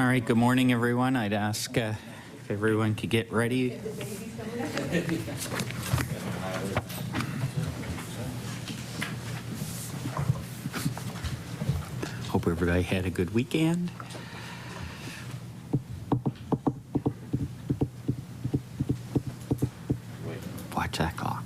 All right, good morning, everyone. I'd ask if everyone could get ready. Hope everybody had a good weekend. Watch that clock.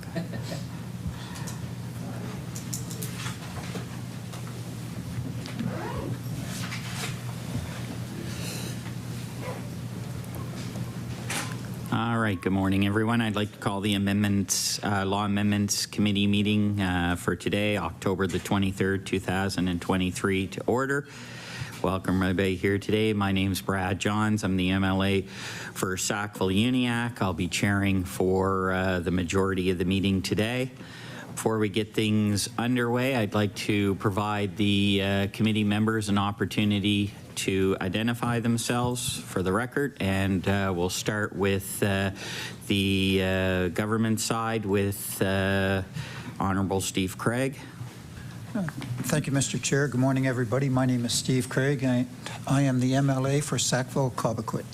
All right, good morning, everyone. I'd like to call the Law Amendments Committee meeting for today, October the 23rd, 2023, to order. Welcome everybody here today. My name's Brad Johns. I'm the MLA for Sackville-Uniacke. I'll be chairing for the majority of the meeting today. Before we get things underway, I'd like to provide the committee members an opportunity to identify themselves for the record, and we'll start with the government side with Honourable Steve Craig. Thank you, Mr. Chair. Good morning, everybody. My name is Steve Craig. I am the MLA for Sackville-Cobequid.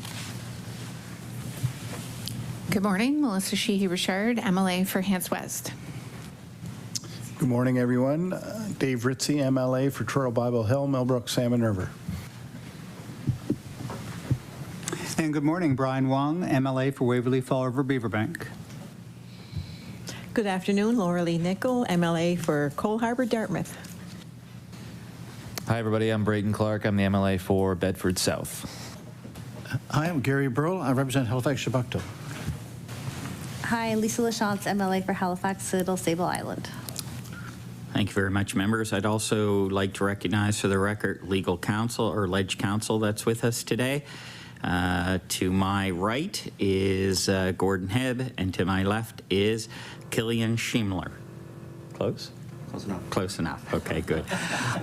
Good morning, Melissa Sheehy-Richard, MLA for Hants West. Good morning, everyone. Dave Ritzy, MLA for Truro Bible Hill, Millbrook, Salmon River. And good morning, Brian Wong, MLA for Waverley Fall River Beaverbank. Good afternoon, Laura Lee Nichol, MLA for Cole Harbour, Dartmouth. Hi, everybody. I'm Braden Clark. I'm the MLA for Bedford South. Hi, I'm Gary Burrell. I represent Halifax, Chebucto. Hi, Lisa Lachance, MLA for Halifax, Citadel, Sable Island. Thank you very much, members. I'd also like to recognize for the record legal counsel or ledge counsel that's with us today. To my right is Gordon Hebb, and to my left is Killian Schiemler. Close? Close enough. Close enough. Okay, good.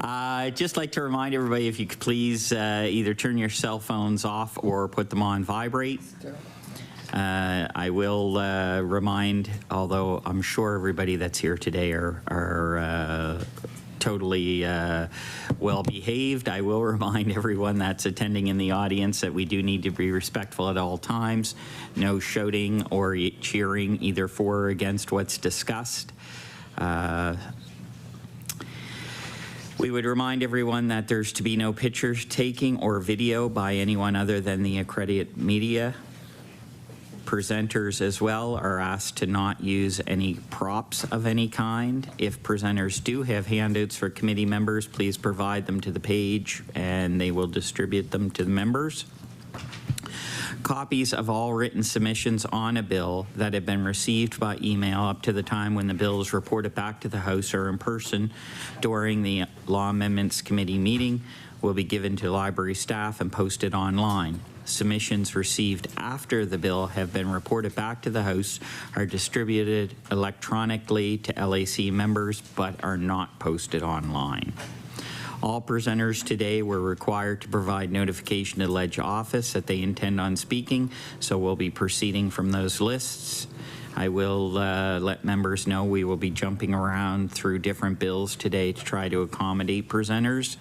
I'd just like to remind everybody, if you could please either turn your cell phones off or put them on vibrate. I will remind, although I'm sure everybody that's here today are totally well behaved, I will remind everyone that's attending in the audience that we do need to be respectful at all times. No shouting or cheering either for or against what's discussed. We would remind everyone that there's to be no pictures taking or video by anyone other than the accredited media. Presenters as well are asked to not use any props of any kind. If presenters do have handouts for committee members, please provide them to the page and they will distribute them to the members. Copies of all written submissions on a bill that have been received by email up to the time when the bill is reported back to the House or in person during the Law Amendments Committee meeting will be given to library staff and posted online. Submissions received after the bill have been reported back to the House are distributed electronically to LAC members but are not posted online. All presenters today were required to provide notification to the Ledge office that they intend on speaking, so we'll be proceeding from those lists. I will let members know we will be jumping around through different bills today to try to accommodate presenters.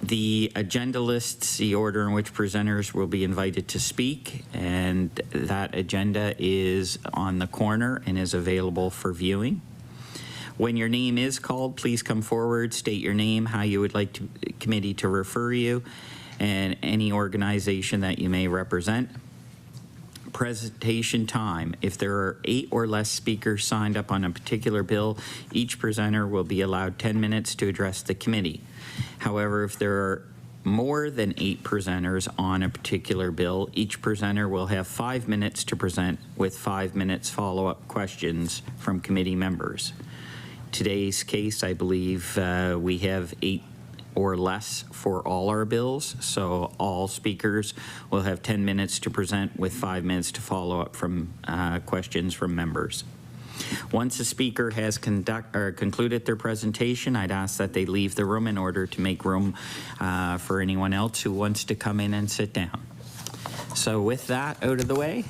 The agenda lists the order in which presenters will be invited to speak, and that agenda is on the corner and is available for viewing. When your name is called, please come forward, state your name, how you would like the committee to refer you, and any organization that you may represent. Presentation time. If there are 8 or less speakers signed up on a particular bill, each presenter will be allowed 10 minutes to address the committee. However, if there are more than 8 presenters on a particular bill, each presenter will have 5 minutes to present with 5 minutes follow-up questions from committee members. Today's case, I believe we have 8 or less for all our bills, so all speakers will have 10 minutes to present with 5 minutes to follow up from questions from members. Once a speaker has concluded their presentation, I'd ask that they leave the room in order to make room for anyone else who wants to come in and sit down. So with that out of the way,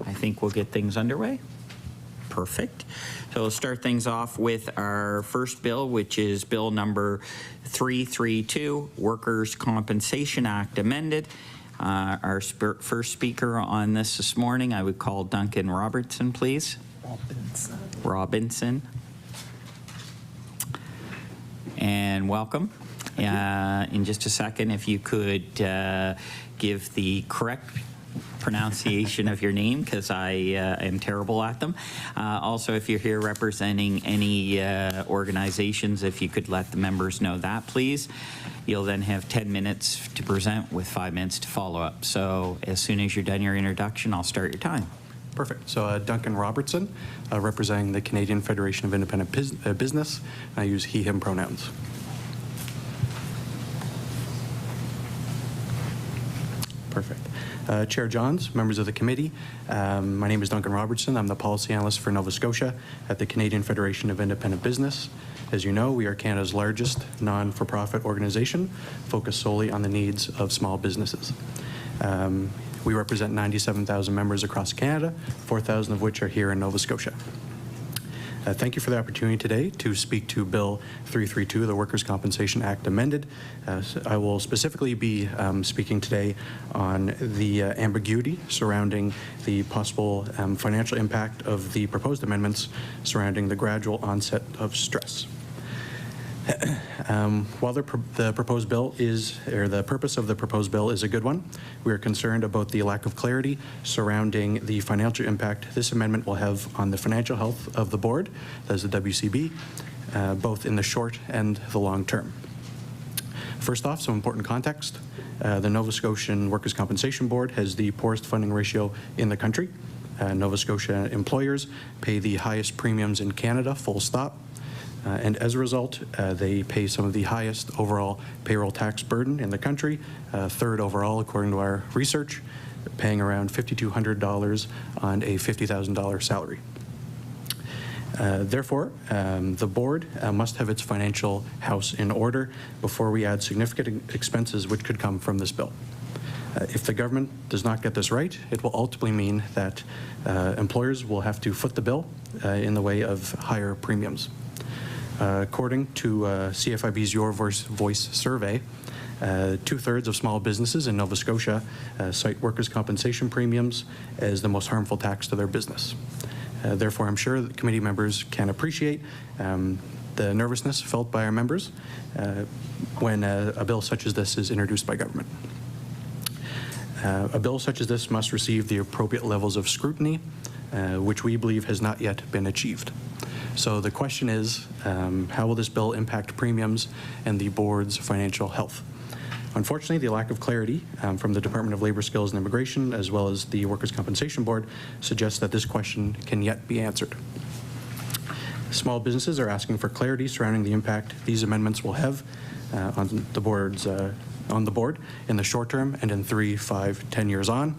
I think we'll get things underway. Perfect. So we'll start things off with our first bill, which is Bill number 332, Workers' Compensation Act amended. Our first speaker on this morning, I would call Duncan Robertson, please. Robinson. And welcome. In just a second, if you could give the correct pronunciation of your name, because I am terrible at them. Also, if you're here representing any organizations, if you could let the members know that, please. You'll then have 10 minutes to present with 5 minutes to follow up. So as soon as you're done your introduction, I'll start your time. Perfect. So Duncan Robertson, representing the Canadian Federation of Independent Business. I use he, him pronouns. Perfect. Chair Johns, members of the committee, my name is Duncan Robertson. I'm the policy analyst for Nova Scotia at the Canadian Federation of Independent Business. As you know, we are Canada's largest non-for-profit organization focused solely on the needs of small businesses. We represent 97,000 members across Canada, 4,000 of which are here in Nova Scotia. Thank you for the opportunity today to speak to Bill 332, the Workers' Compensation Act amended. I will specifically be speaking today on the ambiguity surrounding the possible financial impact of the proposed amendments surrounding the gradual onset of stress. While the proposed bill is, or the purpose of the proposed bill is a good one, we are concerned about the lack of clarity surrounding the financial impact this amendment will have on the financial health of the board, that is the WCB, both in the short and the long term. First off, some important context. The Nova Scotian Workers' Compensation Board has the poorest funding ratio in the country. Nova Scotia employers pay the highest premiums in Canada, full stop. And as a result, they pay some of the highest overall payroll tax burden in the country, third overall according to our research, paying around $5,200 on a $50,000 salary. Therefore, the board must have its financial house in order before we add significant expenses which could come from this bill. If the government does not get this right, it will ultimately mean that employers will have to foot the bill in the way of higher premiums. According to CFIB's Your Voice survey, 2/3 of small businesses in Nova Scotia cite workers' compensation premiums as the most harmful tax to their business. Therefore, I'm sure that committee members can appreciate the nervousness felt by our members when a bill such as this is introduced by government. A bill such as this must receive the appropriate levels of scrutiny, which we believe has not yet been achieved. So the question is, how will this bill impact premiums and the board's financial health? Unfortunately, the lack of clarity from the Department of Labor, Skills and Immigration, as well as the Workers' Compensation Board, suggests that this question can yet be answered. Small businesses are asking for clarity surrounding the impact these amendments will have on the board in the short term and in 3, 5, 10 years on.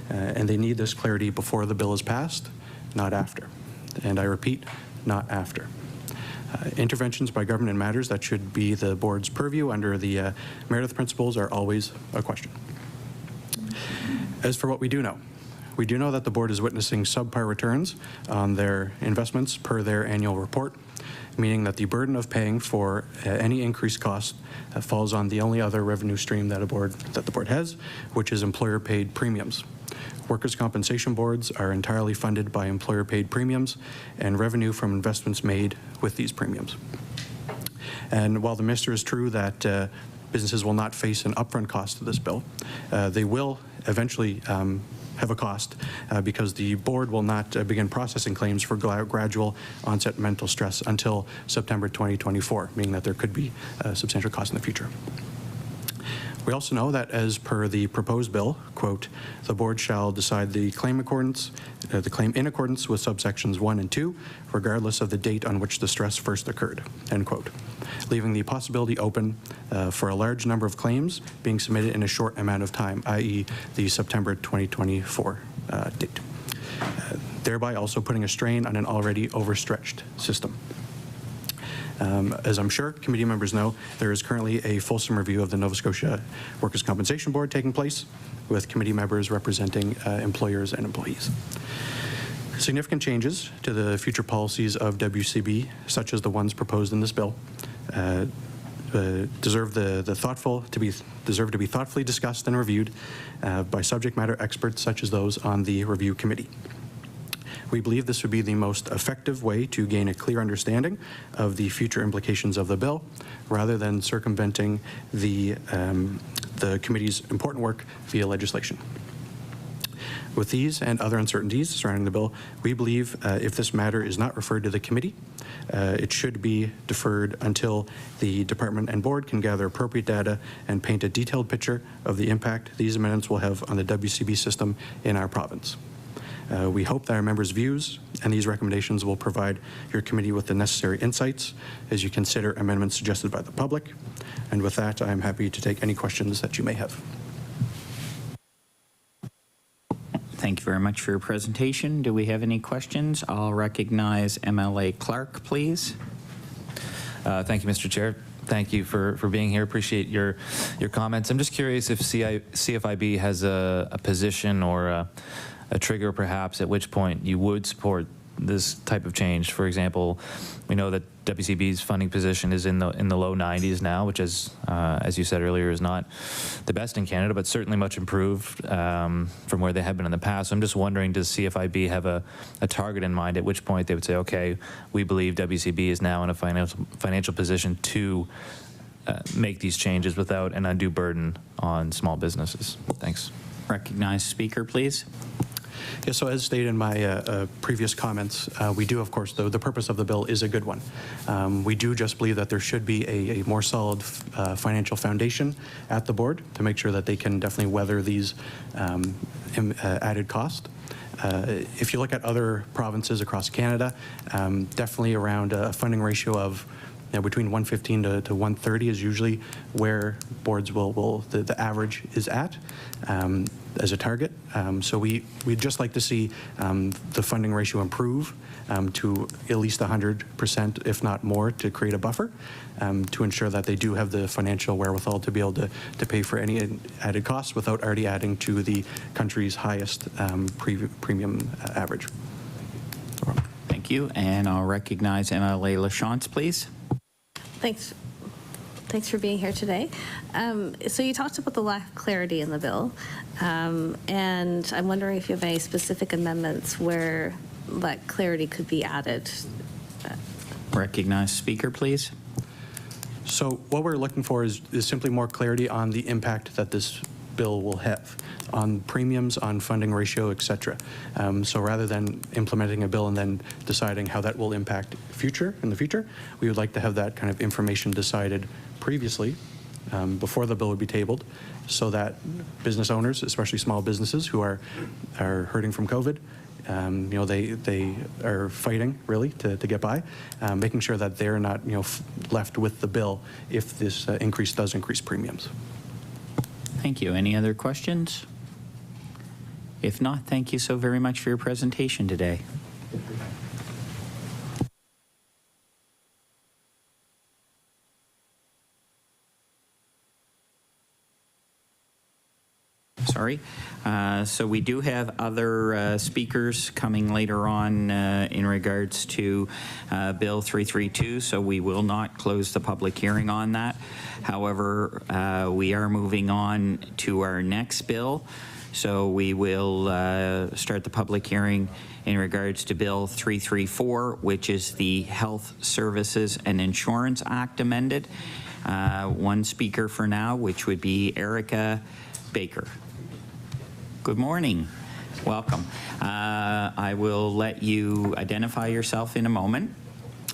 And they need this clarity before the bill is passed, not after. And I repeat, not after. Interventions by government in matters that should be the board's purview under the Meredith principles are always a question. As for what we do know that the board is witnessing subpar returns on their investments per their annual report, meaning that the burden of paying for any increased cost falls on the only other revenue stream that the board has, which is employer-paid premiums. Workers' compensation boards are entirely funded by employer-paid premiums and revenue from investments made with these premiums. And while the minister is true that businesses will not face an upfront cost to this bill, they will eventually have a cost because the board will not begin processing claims for gradual onset mental stress until September 2024, meaning that there could be a substantial cost in the future. We also know that as per the proposed bill, quote, the board shall decide the claim in accordance with subsections 1 and 2, regardless of the date on which the stress first occurred, end quote, leaving the possibility open for a large number of claims being submitted in a short amount of time, i.e. the September 2024 date, thereby also putting a strain on an already overstretched system. As I'm sure committee members know, there is currently a fulsome review of the Nova Scotia Workers' Compensation Board taking place with committee members representing employers and employees. Significant changes to the future policies of WCB, such as the ones proposed in this bill, deserve to be thoughtfully discussed and reviewed by subject matter experts such as those on the review committee. We believe this would be the most effective way to gain a clear understanding of the future implications of the bill, rather than circumventing the committee's important work via legislation. With these and other uncertainties surrounding the bill, we believe if this matter is not referred to the committee, it should be deferred until the department and board can gather appropriate data and paint a detailed picture of the impact these amendments will have on the WCB system in our province. We hope that our members' views and these recommendations will provide your committee with the necessary insights as you consider amendments suggested by the public. And with that, I'm happy to take any questions that you may have. Thank you very much for your presentation. Do we have any questions? I'll recognize MLA Clark, please. Thank you, Mr. Chair. Thank you for being here. Appreciate your comments. I'm just curious if CFIB has a position or a trigger, perhaps, at which point you would support this type of change. For example, we know that WCB's funding position is in the low 90s now, which is, as you said earlier, is not the best in Canada, but certainly much improved from where they have been in the past. So I'm just wondering, does CFIB have a target in mind at which point they would say, okay, we believe WCB is now in a financial position to make these changes without an undue burden on small businesses? Thanks. Recognize speaker, please. Yeah, so as stated in my previous comments, we do, of course, the purpose of the bill is a good one. We do just believe that there should be a more solid financial foundation at the board to make sure that they can definitely weather these added costs. If you look at other provinces across Canada, definitely around a funding ratio of between 115 to 130 is usually where boards the average is at as a target. So we'd just like to see the funding ratio improve to at least 100%, if not more, to create a buffer to ensure that they do have the financial wherewithal to be able to pay for any added costs without already adding to the country's highest premium average. Thank you. And I'll recognize MLA Lachance, please. Thanks for being here today. So you talked about the lack of clarity in the bill, and I'm wondering if you have any specific amendments where that clarity could be added. Recognize speaker, please. So what we're looking for is simply more clarity on the impact that this bill will have on premiums, on funding ratio, et cetera. So rather than implementing a bill and then deciding how that will impact in the future, we would like to have that kind of information decided previously before the bill would be tabled, so that business owners, especially small businesses who are hurting from COVID, they are fighting really to get by, making sure that they're not left with the bill if this increase does increase premiums. Thank you. Any other questions? If not, thank you so very much for your presentation today. Sorry. So we do have other speakers coming later on in regards to Bill 332, so we will not close the public hearing on that. However, we are moving on to our next bill, so we will start the public hearing in regards to Bill 334, which is the Health Services and Insurance Act amended. One speaker for now, which would be Erica Baker. Good morning. Welcome. I will let you identify yourself in a moment.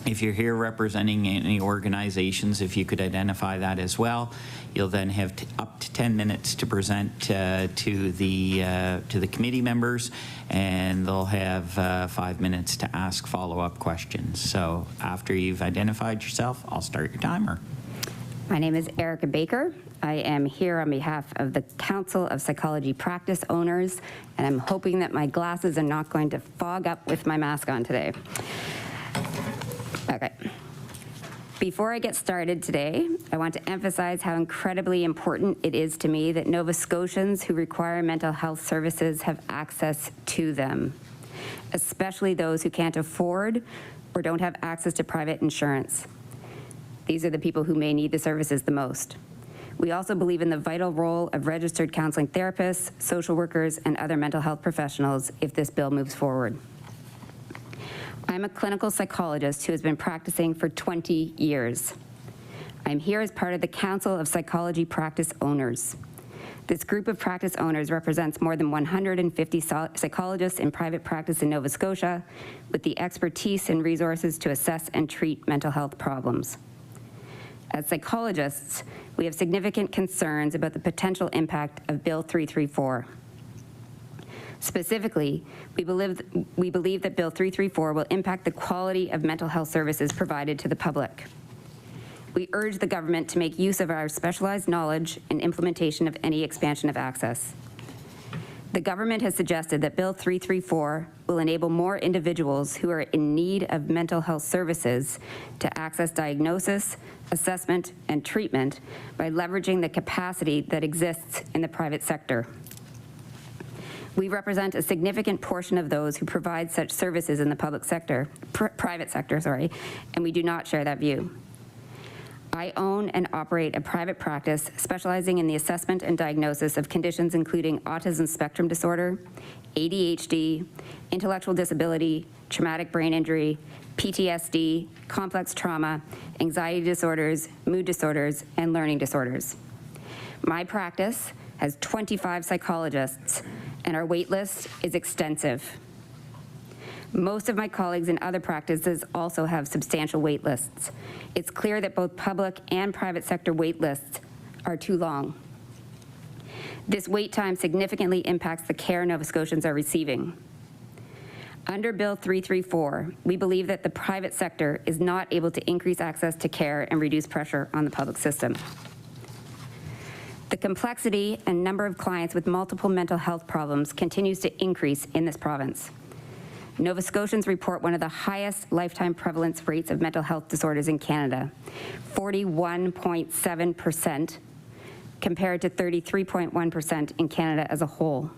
If you're here representing any organizations, if you could identify that as well. You'll then have up to 10 minutes to present to the committee members, and they'll have 5 minutes to ask follow-up questions. So after you've identified yourself, I'll start your timer. My name is Erica Baker. I am here on behalf of the Council of Psychology Practice Owners, and I'm hoping that my glasses are not going to fog up with my mask on today. Okay. Before I get started today, I want to emphasize how incredibly important it is to me that Nova Scotians who require mental health services have access to them. especially those who can't afford or don't have access to private insurance. These are the people who may need the services the most. We also believe in the vital role of registered counseling therapists, social workers, and other mental health professionals if this bill moves forward. I'm a clinical psychologist who has been practicing for 20 years. I'm here as part of the Council of Psychology Practice Owners. This group of practice owners represents more than 150 psychologists in private practice in Nova Scotia with the expertise and resources to assess and treat mental health problems. As psychologists, we have significant concerns about the potential impact of Bill 334. Specifically, we believe that Bill 334 will impact the quality of mental health services provided to the public. We urge the government to make use of our specialized knowledge in implementation of any expansion of access. The government has suggested that Bill 334 will enable more individuals who are in need of mental health services to access diagnosis, assessment, and treatment by leveraging the capacity that exists in the private sector. We represent a significant portion of those who provide such services in the private sector, and we do not share that view. I own and operate a private practice specializing in the assessment and diagnosis of conditions including autism spectrum disorder, ADHD, intellectual disability, traumatic brain injury, PTSD, complex trauma, anxiety disorders, mood disorders, and learning disorders. My practice has 25 psychologists, and our wait list is extensive. Most of my colleagues in other practices also have substantial wait lists. It's clear that both public and private sector wait lists are too long. This wait time significantly impacts the care Nova Scotians are receiving. Under Bill 334, we believe that the private sector is not able to increase access to care and reduce pressure on the public system. The complexity and number of clients with multiple mental health problems continues to increase in this province. Nova Scotians report one of the highest lifetime prevalence rates of mental health disorders in Canada, 41.7%, compared to 33.1% in Canada as a whole.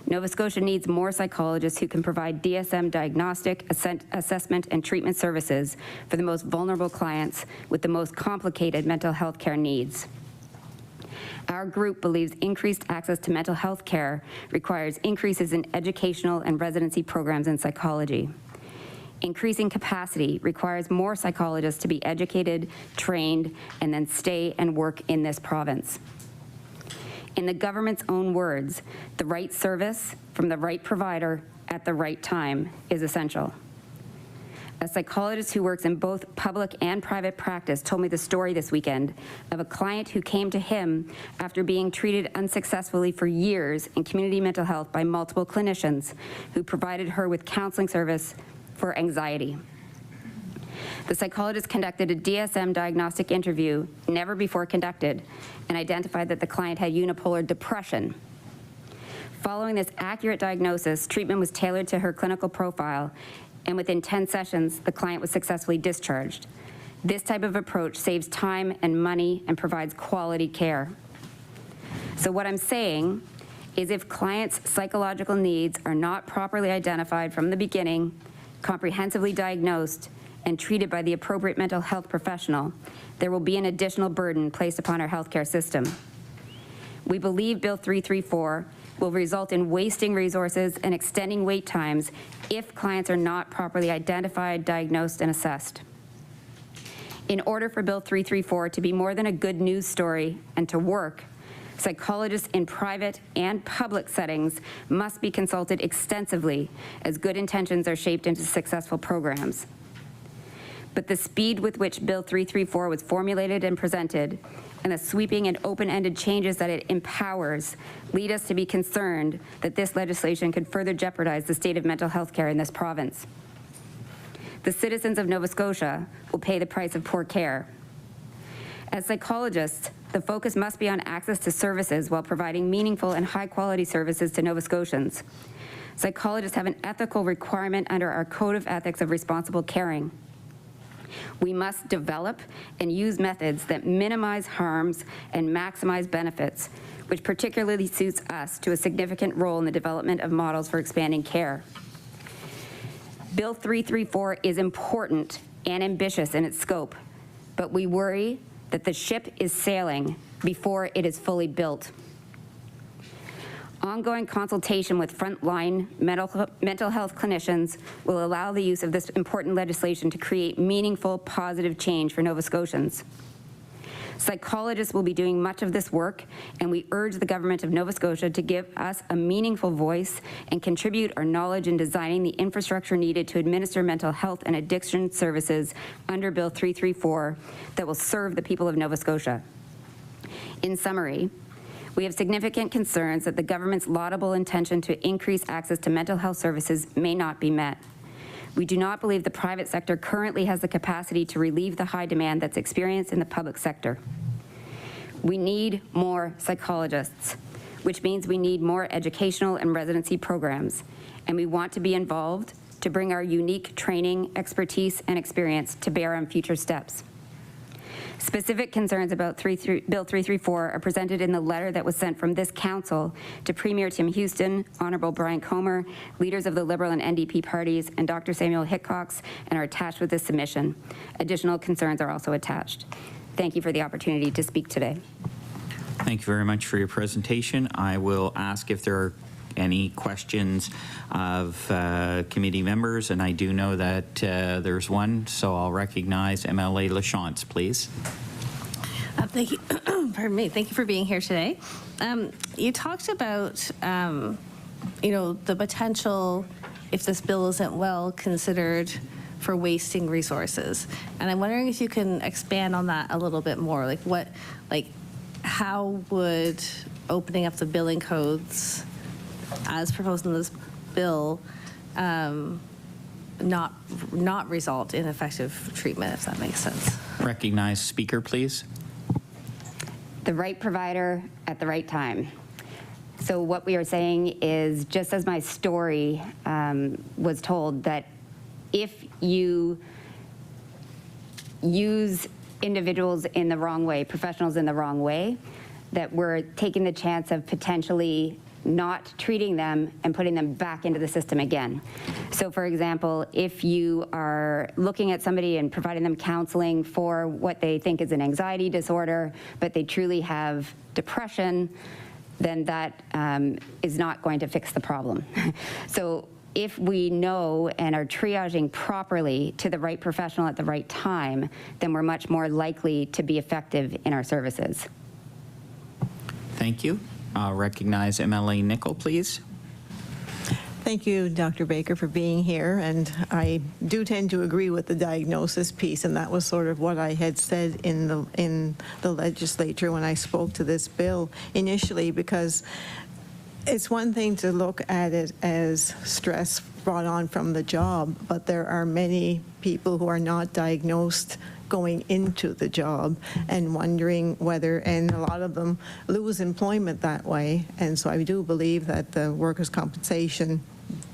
Nova Scotia needs more psychologists who can provide DSM diagnostic, assessment, and treatment services for the most vulnerable clients with the most complicated mental health care needs. Our group believes increased access to mental health care requires increases in educational and residency programs in psychology. Increasing capacity requires more psychologists to be educated, trained, and then stay and work in this province. In the government's own words, the right service from the right provider at the right time is essential. A psychologist who works in both public and private practice told me the story this weekend of a client who came to him after being treated unsuccessfully for years in community mental health by multiple clinicians who provided her with counseling service for anxiety. The psychologist conducted a DSM diagnostic interview, never before conducted, and identified that the client had unipolar depression. Following this accurate diagnosis, treatment was tailored to her clinical profile, and within 10 sessions, the client was successfully discharged. This type of approach saves time and money and provides quality care. So what I'm saying is if clients' psychological needs are not properly identified from the beginning, comprehensively diagnosed, and treated by the appropriate mental health professional, there will be an additional burden placed upon our healthcare system. We believe Bill 334 will result in wasting resources and extending wait times if clients are not properly identified, diagnosed, and assessed. In order for Bill 334 to be more than a good news story and to work, psychologists in private and public settings must be consulted extensively as good intentions are shaped into successful programs. But the speed with which Bill 334 was formulated and presented and the sweeping and open-ended changes that it empowers lead us to be concerned that this legislation could further jeopardize the state of mental health care in this province. The citizens of Nova Scotia will pay the price of poor care. As psychologists, the focus must be on access to services while providing meaningful and high-quality services to Nova Scotians. Psychologists have an ethical requirement under our Code of Ethics of Responsible Caring. We must develop and use methods that minimize harms and maximize benefits, which particularly suits us to a significant role in the development of models for expanding care. Bill 334 is important and ambitious in its scope, but we worry that the ship is sailing before it is fully built. Ongoing consultation with frontline mental health clinicians will allow the use of this important legislation to create meaningful, positive change for Nova Scotians. Psychologists will be doing much of this work, and we urge the Government of Nova Scotia to give us a meaningful voice and contribute our knowledge in designing the infrastructure needed to administer mental health and addiction services under Bill 334 that will serve the people of Nova Scotia. In summary, we have significant concerns that the government's laudable intention to increase access to mental health services may not be met. We do not believe the private sector currently has the capacity to relieve the high demand that's experienced in the public sector. We need more psychologists, which means we need more educational and residency programs, and we want to be involved to bring our unique training, expertise, and experience to bear on future steps. Specific concerns about Bill 334 are presented in the letter that was sent from this council to Premier Tim Houston, Honourable Brian Comer, leaders of the Liberal and NDP parties, and Dr. Samuel Hickox, and are attached with this submission. Additional concerns are also attached. Thank you for the opportunity to speak today. Thank you very much for your presentation. I will ask if there are any questions of committee members, and I do know that there's one, so I'll recognize MLA Lachance, please. Thank you. Pardon me. Thank you for being here today. You talked about, the potential, if this bill isn't well considered, for wasting resources, and I'm wondering if you can expand on that a little bit more. How would opening up the billing codes as proposed in this bill not result in effective treatment, if that makes sense? Recognize speaker, please. The right provider at the right time. So what we are saying is, just as my story was told, that if you use individuals in the wrong way, professionals in the wrong way, that we're taking the chance of potentially not treating them and putting them back into the system again. So for example, if you are looking at somebody and providing them counseling for what they think is an anxiety disorder, but they truly have depression, then that is not going to fix the problem. So if we know and are triaging properly to the right professional at the right time, then we're much more likely to be effective in our services. Thank you. I'll recognize MLA Nicol, please. Thank you, Dr. Baker, for being here. And I do tend to agree with the diagnosis piece, and that was sort of what I had said in the legislature when I spoke to this bill initially, because it's one thing to look at it as stress brought on from the job, but there are many people who are not diagnosed going into the job and wondering whether, and a lot of them lose employment that way. And so I do believe that the workers' compensation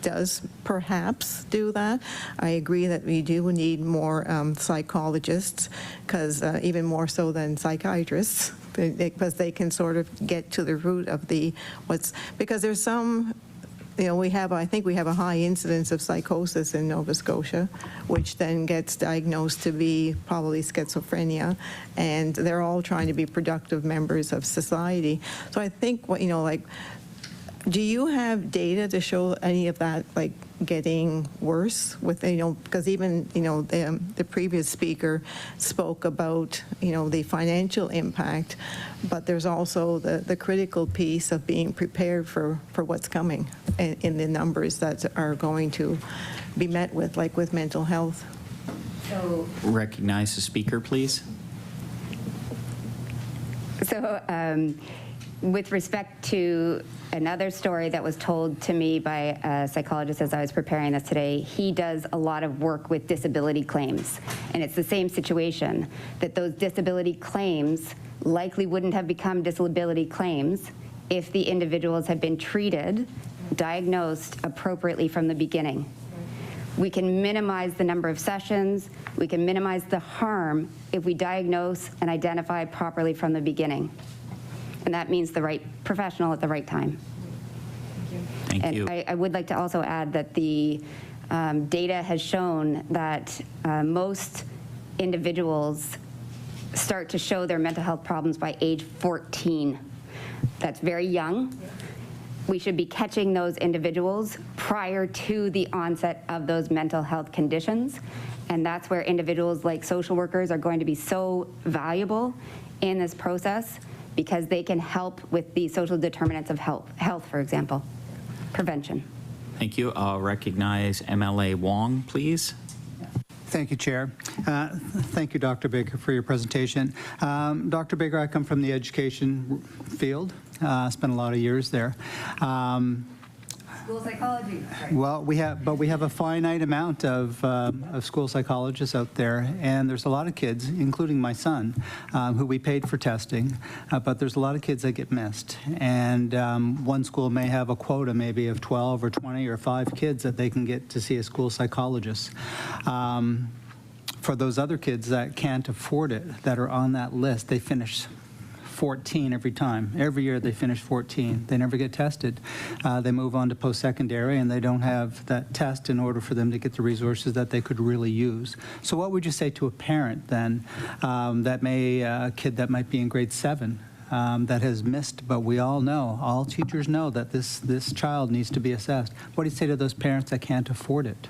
does perhaps do that. I agree that we do need more psychologists, because even more so than psychiatrists, because they can sort of get to the root of because there's some, I think we have a high incidence of psychosis in Nova Scotia, which then gets diagnosed to be probably schizophrenia, and they're all trying to be productive members of society. So I think, do you have data to show any of that, getting worse with, because even, the previous speaker spoke about, the financial impact, but there's also the critical piece of being prepared for what's coming in the numbers that are going to be met with, like with mental health. So Recognize the speaker, please. So with respect to another story that was told to me by a psychologist as I was preparing this today, he does a lot of work with disability claims. And it's the same situation, that those disability claims likely wouldn't have become disability claims if the individuals had been treated, diagnosed appropriately from the beginning. We can minimize the number of sessions, we can minimize the harm if we diagnose and identify properly from the beginning. And that means the right professional at the right time. Thank you. And I would like to also add that the data has shown that most individuals start to show their mental health problems by age 14. That's very young. We should be catching those individuals prior to the onset of those mental health conditions. And that's where individuals like social workers are going to be so valuable in this process, because they can help with the social determinants of health, for example, prevention. Thank you. I'll recognize MLA Wong, please. Thank you, Chair. Thank you, Dr. Baker, for your presentation. Dr. Baker, I come from the education field. Spent a lot of years there. School psychology. Well, we have a finite amount of school psychologists out there, and there's a lot of kids, including my son, who we paid for testing, but there's a lot of kids that get missed. And one school may have a quota maybe of 12 or 20 or 5 kids that they can get to see a school psychologist. For those other kids that can't afford it, that are on that list, they finish 14 every time. Every year they finish 14. They never get tested. They move on to post-secondary, and they don't have that test in order for them to get the resources that they could really use. So what would you say to a parent then a kid that might be in grade 7 that has missed, but we all know, all teachers know that this child needs to be assessed. What do you say to those parents that can't afford it?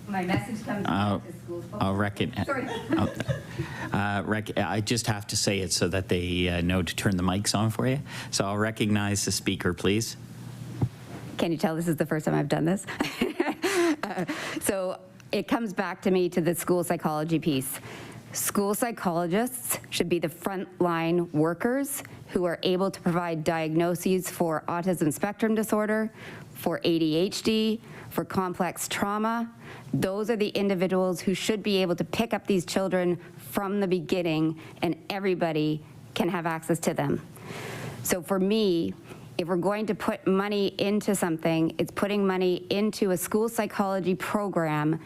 My message comes back to schools. I'll recognize. Sorry. I just have to say it so that they know to turn the mics on for you. So I'll recognize the speaker, please. Can you tell this is the first time I've done this? So it comes back to me to the school psychology piece. School psychologists should be the frontline workers who are able to provide diagnoses for autism spectrum disorder, for ADHD, for complex trauma. Those are the individuals who should be able to pick up these children from the beginning, and everybody can have access to them. So for me, if we're going to put money into something, it's putting money into a school psychology program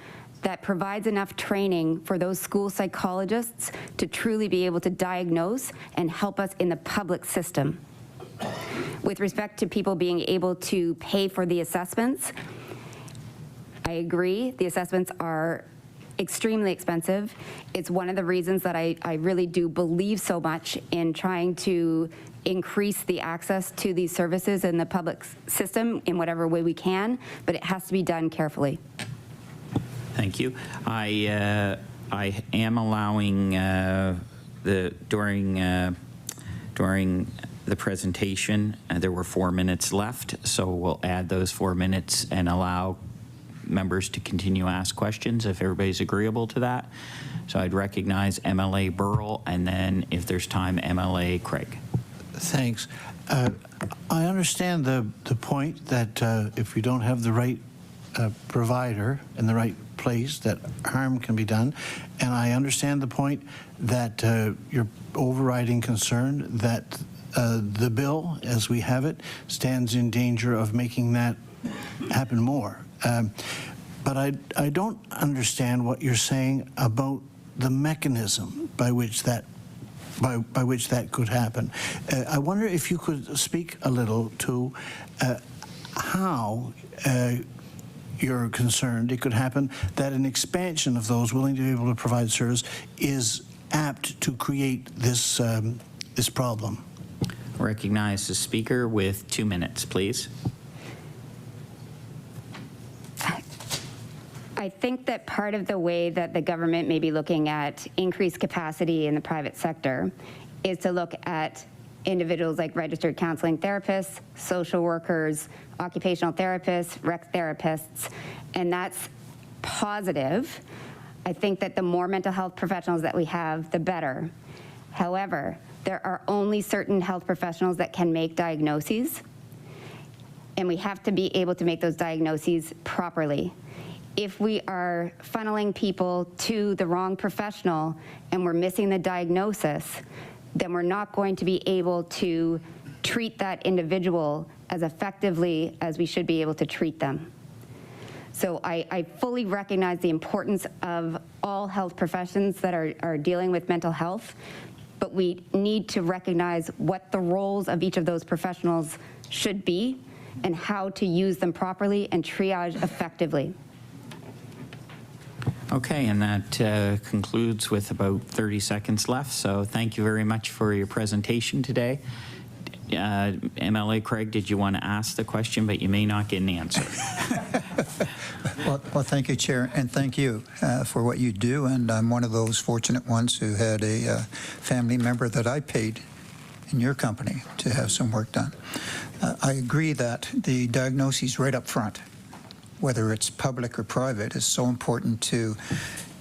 that provides enough training for those school psychologists to truly be able to diagnose and help us in the public system. With respect to people being able to pay for the assessments, I agree, the assessments are extremely expensive. It's one of the reasons that I really do believe so much in trying to increase the access to these services in the public system in whatever way we can, but it has to be done carefully. Thank you. I am allowing during the presentation, there were 4 minutes left, so we'll add those 4 minutes and allow members to continue to ask questions if everybody's agreeable to that. So I'd recognize MLA Burrell, and then if there's time, MLA Craig. Thanks. I understand the point that if you don't have the right provider in the right place, that harm can be done. And I understand the point that your overriding concern that the bill, as we have it, stands in danger of making that happen more. But I don't understand what you're saying about the mechanism by which that could happen. I wonder if you could speak a little to how you're concerned it could happen that an expansion of those willing to be able to provide service is apt to create this this problem. Recognize the speaker with 2 minutes, please. I think that part of the way that the government may be looking at increased capacity in the private sector is to look at individuals like registered counseling therapists, social workers, occupational therapists, rec therapists, and that's positive. I think that the more mental health professionals that we have, the better. However, there are only certain health professionals that can make diagnoses, and we have to be able to make those diagnoses properly. If we are funneling people to the wrong professional and we're missing the diagnosis, then we're not going to be able to treat that individual as effectively as we should be able to treat them. So I fully recognize the importance of all health professions that are dealing with mental health, but we need to recognize what the roles of each of those professionals should be and how to use them properly and triage effectively. Okay, and that concludes with about 30 seconds left. So thank you very much for your presentation today. MLA Craig, did you want to ask the question, but you may not get an answer? Well, thank you, Chair, and thank you for what you do. And I'm one of those fortunate ones who had a family member that I paid in your company to have some work done. I agree that the diagnosis right up front, whether it's public or private, is so important to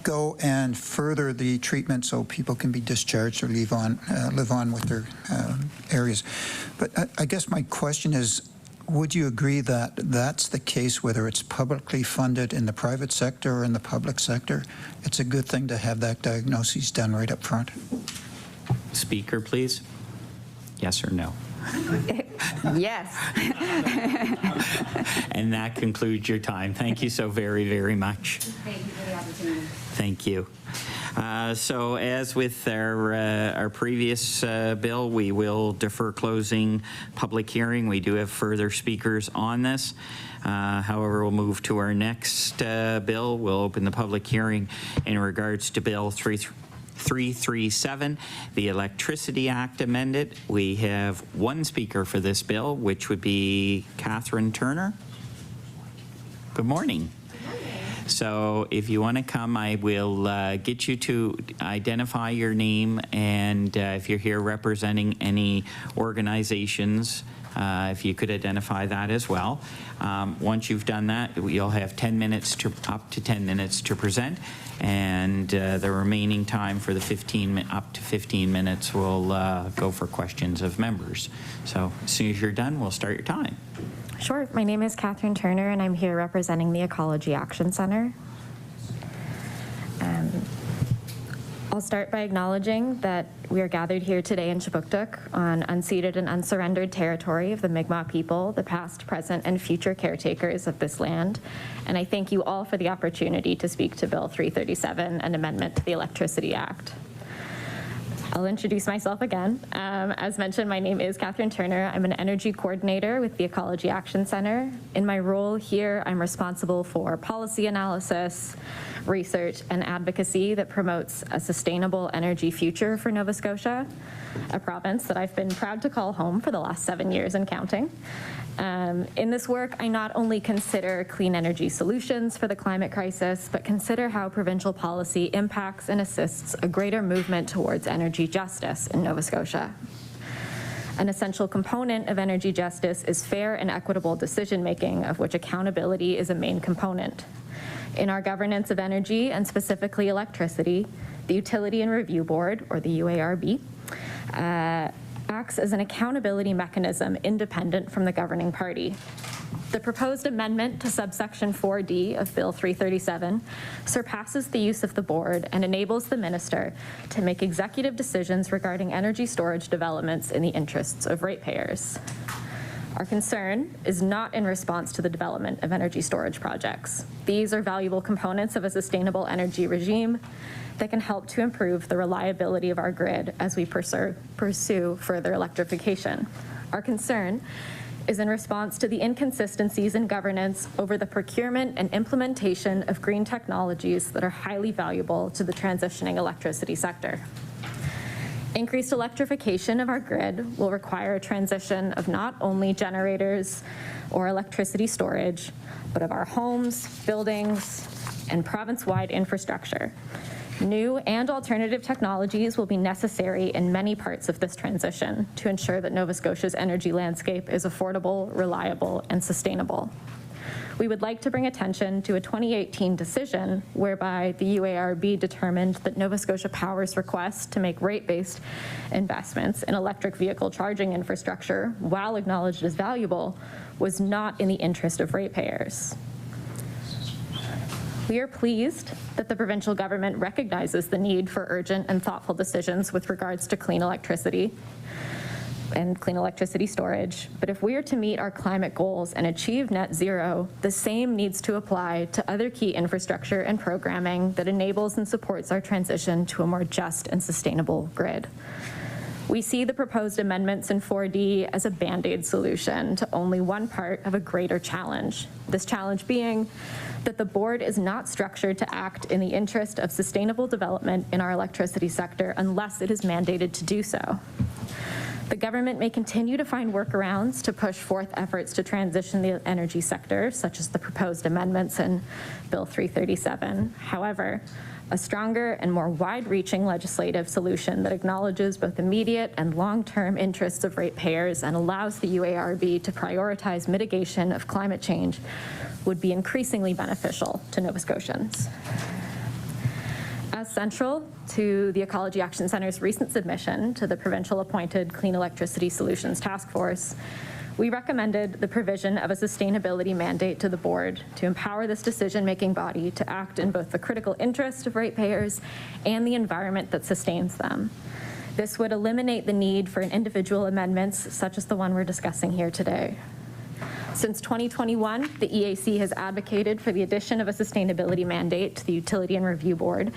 go and further the treatment so people can be discharged or live on with their areas. But I guess my question is, would you agree that that's the case whether it's publicly funded in the private sector or in the public sector? It's a good thing to have that diagnosis done right up front. Speaker, please. Yes or no? Yes. And that concludes your time. Thank you so very, very much. Thank you for the opportunity. Thank you. So as with our previous bill, we will defer closing public hearing. We do have further speakers on this. However, we'll move to our next bill. We'll open the public hearing in regards to Bill 337, the Electricity Act amended. We have one speaker for this bill, which would be Catherine Turner. Good morning. So if you want to come, I will get you to identify your name, and if you're here representing any organizations, if you could identify that as well. Once you've done that, you'll have 10 minutes up to 10 minutes to present, and the remaining time for the up to 15 minutes will go for questions of members. So as soon as you're done, we'll start your time. Sure. My name is Catherine Turner, and I'm here representing the Ecology Action Center. I'll start by acknowledging that we are gathered here today in Chipuktuk on unceded and unsurrendered territory of the Mi'kmaq people, the past, present, and future caretakers of this land. And I thank you all for the opportunity to speak to Bill 337, an amendment to the Electricity Act. I'll introduce myself again. As mentioned, my name is Catherine Turner. I'm an energy coordinator with the Ecology Action Center. In my role here, I'm responsible for policy analysis, research, and advocacy that promotes a sustainable energy future for Nova Scotia, a province that I've been proud to call home for the last 7 years and counting. In this work, I not only consider clean energy solutions for the climate crisis, but consider how provincial policy impacts and assists a greater movement towards energy justice in Nova Scotia. An essential component of energy justice is fair and equitable decision-making, of which accountability is a main component. In our governance of energy, and specifically electricity, the Utility and Review Board, or the UARB, acts as an accountability mechanism independent from the governing party. The proposed amendment to subsection 4D of Bill 337 surpasses the use of the board and enables the minister to make executive decisions regarding energy storage developments in the interests of ratepayers. Our concern is not in response to the development of energy storage projects. These are valuable components of a sustainable energy regime that can help to improve the reliability of our grid as we pursue further electrification. Our concern is in response to the inconsistencies in governance over the procurement and implementation of green technologies that are highly valuable to the transitioning electricity sector. Increased electrification of our grid will require a transition of not only generators or electricity storage, but of our homes, buildings, and province-wide infrastructure. New and alternative technologies will be necessary in many parts of this transition to ensure that Nova Scotia's energy landscape is affordable, reliable, and sustainable. We would like to bring attention to a 2018 decision whereby the UARB determined that Nova Scotia Power's request to make rate-based investments in electric vehicle charging infrastructure, while acknowledged as valuable, was not in the interest of ratepayers. We are pleased that the provincial government recognizes the need for urgent and thoughtful decisions with regards to clean electricity and clean electricity storage. But if we are to meet our climate goals and achieve net zero, the same needs to apply to other key infrastructure and programming that enables and supports our transition to a more just and sustainable grid. We see the proposed amendments in 4D as a Band-Aid solution to only one part of a greater challenge. This challenge being that the board is not structured to act in the interest of sustainable development in our electricity sector unless it is mandated to do so. The government may continue to find workarounds to push forth efforts to transition the energy sector, such as the proposed amendments in Bill 337. However, a stronger and more wide-reaching legislative solution that acknowledges both immediate and long-term interests of ratepayers and allows the UARB to prioritize mitigation of climate change would be increasingly beneficial to Nova Scotians. As central to the Ecology Action Centre's recent submission to the provincial-appointed Clean Electricity Solutions Task Force, we recommended the provision of a sustainability mandate to the board to empower this decision-making body to act in both the critical interest of ratepayers and the environment that sustains them. This would eliminate the need for individual amendments such as the one we're discussing here today. Since 2021, the EAC has advocated for the addition of a sustainability mandate to the Utility and Review Board,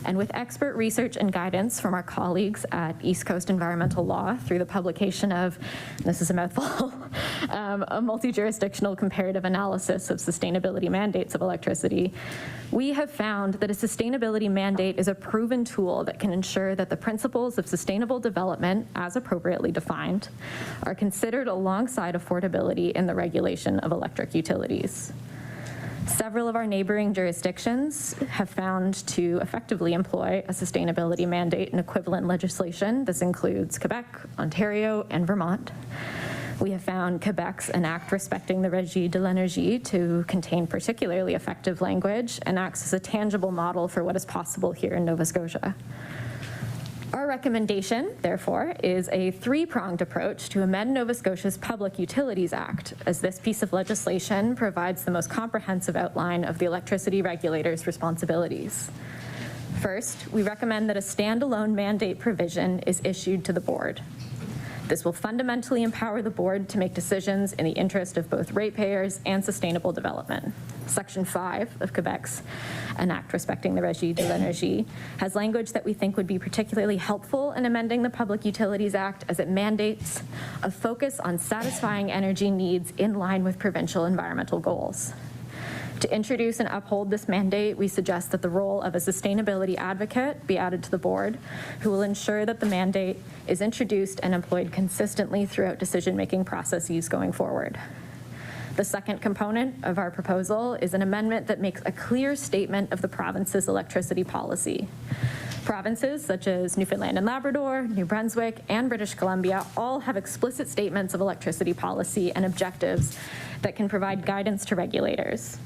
and with expert research and guidance from our colleagues at East Coast Environmental Law through the publication of, this is a mouthful, a multi-jurisdictional comparative analysis of sustainability mandates of electricity, we have found that a sustainability mandate is a proven tool that can ensure that the principles of sustainable development, as appropriately defined, are considered alongside affordability in the regulation of electric utilities. Several of our neighboring jurisdictions have found to effectively employ a sustainability mandate in equivalent legislation. This includes Quebec, Ontario, and Vermont. We have found Quebec's An Act Respecting the Régie de l'Énergie to contain particularly effective language and acts as a tangible model for what is possible here in Nova Scotia. Our recommendation, therefore, is a three-pronged approach to amend Nova Scotia's Public Utilities Act, as this piece of legislation provides the most comprehensive outline of the electricity regulator's responsibilities. First, we recommend that a standalone mandate provision is issued to the board. This will fundamentally empower the board to make decisions in the interest of both ratepayers and sustainable development. Section 5 of Quebec's An Act Respecting the Régie de l'Énergie has language that we think would be particularly helpful in amending the Public Utilities Act, as it mandates a focus on satisfying energy needs in line with provincial environmental goals. To introduce and uphold this mandate, we suggest that the role of a sustainability advocate be added to the board, who will ensure that the mandate is introduced and employed consistently throughout decision-making processes going forward. The second component of our proposal is an amendment that makes a clear statement of the province's electricity policy. Provinces such as Newfoundland and Labrador, New Brunswick, and British Columbia all have explicit statements of electricity policy and objectives that can provide guidance to regulators.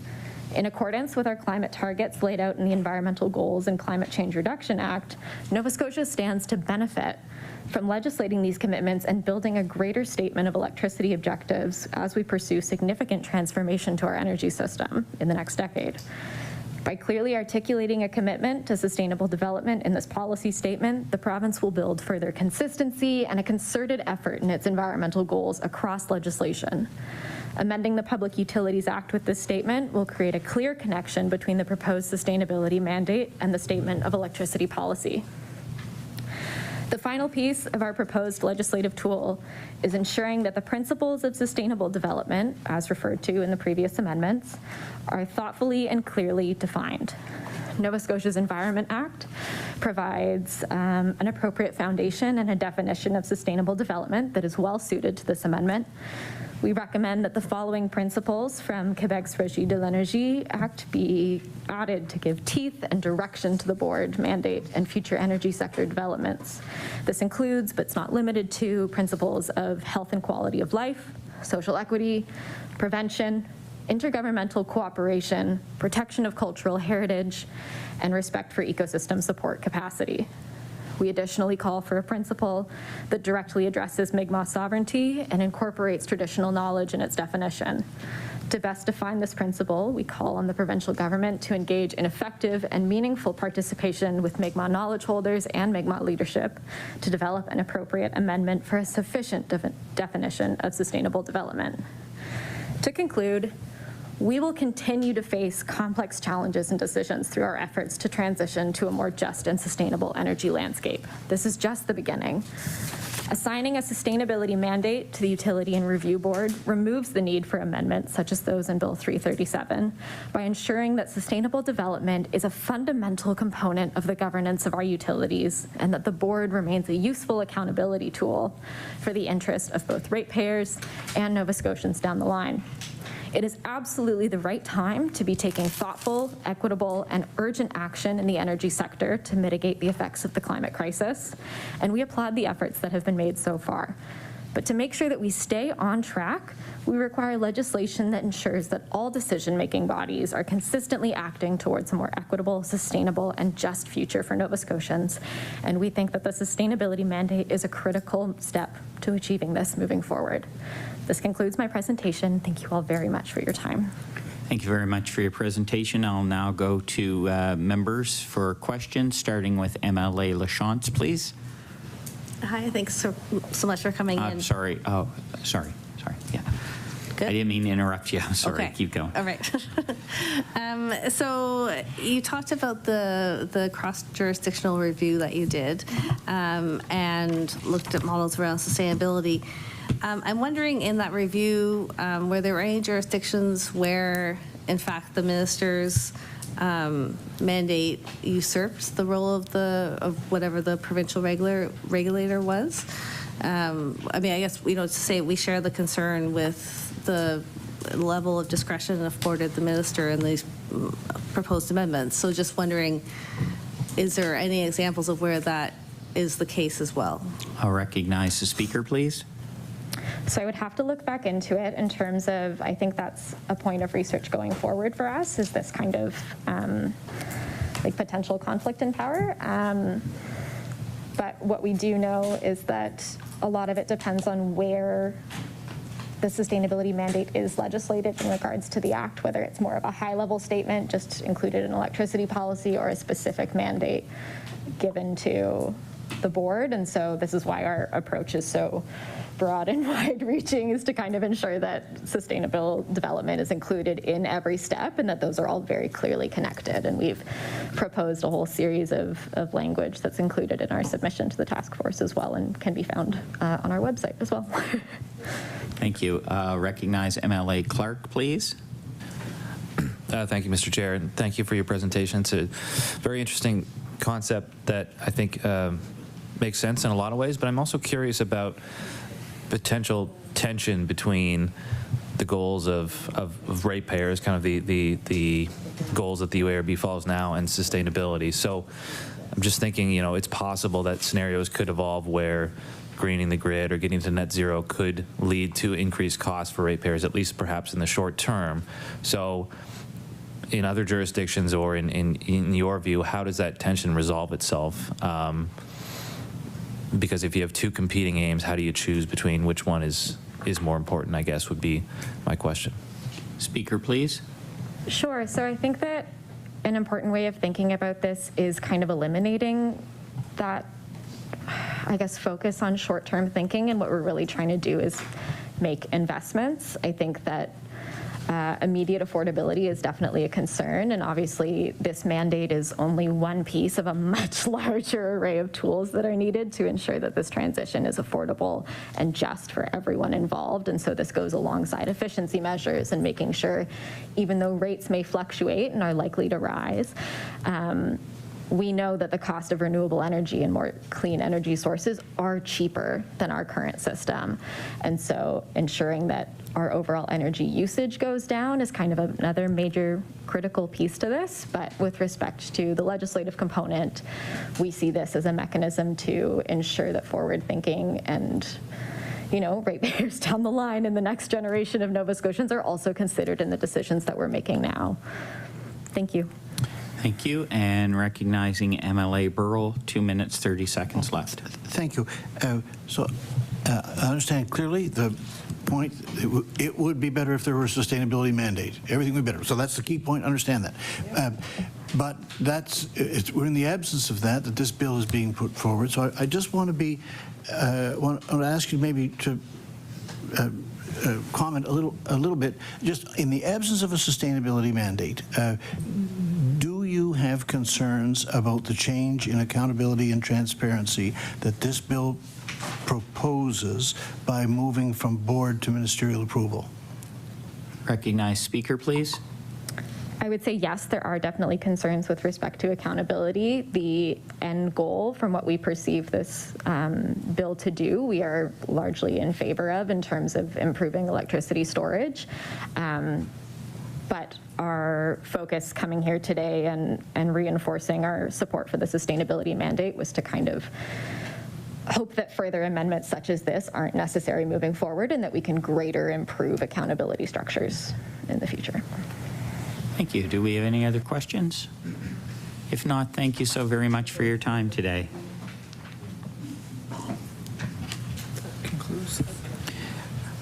In accordance with our climate targets laid out in the Environmental Goals and Climate Change Reduction Act, Nova Scotia stands to benefit from legislating these commitments and building a greater statement of electricity objectives as we pursue significant transformation to our energy system in the next decade. By clearly articulating a commitment to sustainable development in this policy statement, the province will build further consistency and a concerted effort in its environmental goals across legislation. Amending the Public Utilities Act with this statement will create a clear connection between the proposed sustainability mandate and the statement of electricity policy. The final piece of our proposed legislative tool is ensuring that the principles of sustainable development, as referred to in the previous amendments, are thoughtfully and clearly defined. Nova Scotia's Environment Act provides an appropriate foundation and a definition of sustainable development that is well suited to this amendment. We recommend that the following principles from Quebec's Régie de l'Énergie Act be added to give teeth and direction to the board mandate and future energy sector developments. This includes, but it's not limited to, principles of health and quality of life, social equity, prevention, intergovernmental cooperation, protection of cultural heritage, and respect for ecosystem support capacity. We additionally call for a principle that directly addresses Mi'kmaq sovereignty and incorporates traditional knowledge in its definition. To best define this principle, we call on the provincial government to engage in effective and meaningful participation with Mi'kmaq knowledge holders and Mi'kmaq leadership to develop an appropriate amendment for a sufficient definition of sustainable development. To conclude, we will continue to face complex challenges and decisions through our efforts to transition to a more just and sustainable energy landscape. This is just the beginning. Assigning a sustainability mandate to the Utility and Review Board removes the need for amendments such as those in Bill 337 by ensuring that sustainable development is a fundamental component of the governance of our utilities and that the board remains a useful accountability tool for the interest of both ratepayers and Nova Scotians down the line. It is absolutely the right time to be taking thoughtful, equitable, and urgent action in the energy sector to mitigate the effects of the climate crisis, and we applaud the efforts that have been made so far. But to make sure that we stay on track, we require legislation that ensures that all decision-making bodies are consistently acting towards a more equitable, sustainable, and just future for Nova Scotians. And we think that the sustainability mandate is a critical step to achieving this moving forward. This concludes my presentation. Thank you all very much for your time. Thank you very much for your presentation. I'll now go to members for questions, starting with MLA Lachance, please. Hi, thanks so much for coming in. Sorry. Oh, sorry. Yeah. Good. I didn't mean to interrupt you. I'm sorry. Okay. Keep going. All right. So you talked about the cross-jurisdictional review that you did and looked at models around sustainability. I'm wondering, in that review, were there any jurisdictions where, in fact, the minister's mandate usurps the role of whatever the provincial regulator was? I mean, I guess, to say we share the concern with the level of discretion afforded the minister in these proposed amendments. So just wondering, is there any examples of where that is the case as well? I'll recognize the speaker, please. So I would have to look back into it in terms of, I think that's a point of research going forward for us, is this kind of like potential conflict in power. But what we do know is that a lot of it depends on where the sustainability mandate is legislated in regards to the act, whether it's more of a high-level statement just included in electricity policy or a specific mandate given to the board. And so this is why our approach is so broad and wide-reaching, is to kind of ensure that sustainable development is included in every step and that those are all very clearly connected. And we've proposed a whole series of language that's included in our submission to the task force as well and can be found on our website as well. Thank you. Recognize MLA Clark, please. Thank you, Mr. Chair, and thank you for your presentation. It's a very interesting concept that I think makes sense in a lot of ways, but I'm also curious about potential tension between the goals of ratepayers, kind of the goals that the UARB follows now, and sustainability. So I'm just thinking, it's possible that scenarios could evolve where greening the grid or getting to net zero could lead to increased costs for ratepayers, at least perhaps in the short term. So in other jurisdictions, or in your view, how does that tension resolve itself? Because if you have two competing aims, how do you choose between which one is more important, I guess, would be my question. Speaker, please. Sure. So I think that an important way of thinking about this is kind of eliminating that, I guess, focus on short-term thinking, and what we're really trying to do is make investments. I think that immediate affordability is definitely a concern, and obviously this mandate is only one piece of a much larger array of tools that are needed to ensure that this transition is affordable and just for everyone involved. And so this goes alongside efficiency measures and making sure, even though rates may fluctuate and are likely to rise, we know that the cost of renewable energy and more clean energy sources are cheaper than our current system. And so ensuring that our overall energy usage goes down is kind of another major critical piece to this. But with respect to the legislative component, we see this as a mechanism to ensure that forward thinking and ratepayers down the line in the next generation of Nova Scotians are also considered in the decisions that we're making now. Thank you. Thank you. And recognizing MLA Burrell, 2 minutes, 30 seconds left. Thank you. So I understand clearly the point. It would be better if there were a sustainability mandate. Everything would be better. So that's the key point. Understand that. But we're in the absence of that this bill is being put forward. So I just want to want to ask you maybe to comment a little bit, just in the absence of a sustainability mandate. Do you have concerns about the change in accountability and transparency that this bill proposes by moving from board to ministerial approval? Recognize speaker, please. I would say yes, there are definitely concerns with respect to accountability. The end goal, from what we perceive this bill to do, we are largely in favor of in terms of improving electricity storage. But our focus coming here today and reinforcing our support for the sustainability mandate was to kind of hope that further amendments such as this aren't necessary moving forward and that we can greater improve accountability structures in the future. Thank you. Do we have any other questions? If not, thank you so very much for your time today.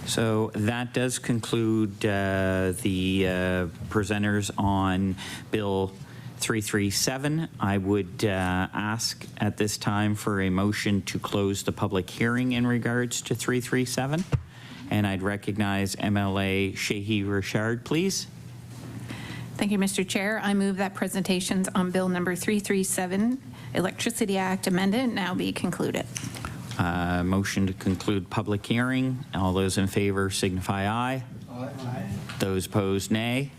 So that does conclude the presenters on Bill 337. I would ask at this time for a motion to close the public hearing in regards to 337. And I'd recognize MLA Sheehy-Richard, please. Thank you, Mr. Chair. I move that presentations on Bill number 337, Electricity Act amended, now be concluded. Motion to conclude public hearing. All those in favor signify aye. Aye. Those opposed, nay.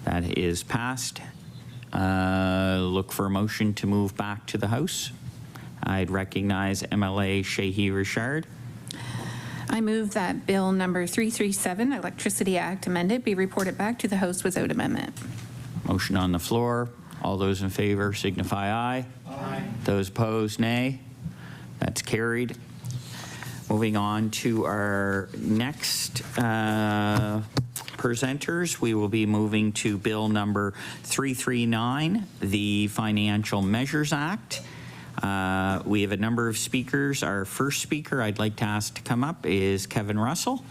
That is passed. Look for a motion to move back to the House. I'd recognize MLA Sheehy-Richard. I move that Bill number 337, Electricity Act amended, be reported back to the House without amendment. Motion on the floor. All those in favor signify aye. Aye. Those opposed, nay. That's carried. Moving on to our next presenters, we will be moving to Bill number 339, the Financial Measures Act. We have a number of speakers. Our first speaker I'd like to ask to come up is Kevin Russell.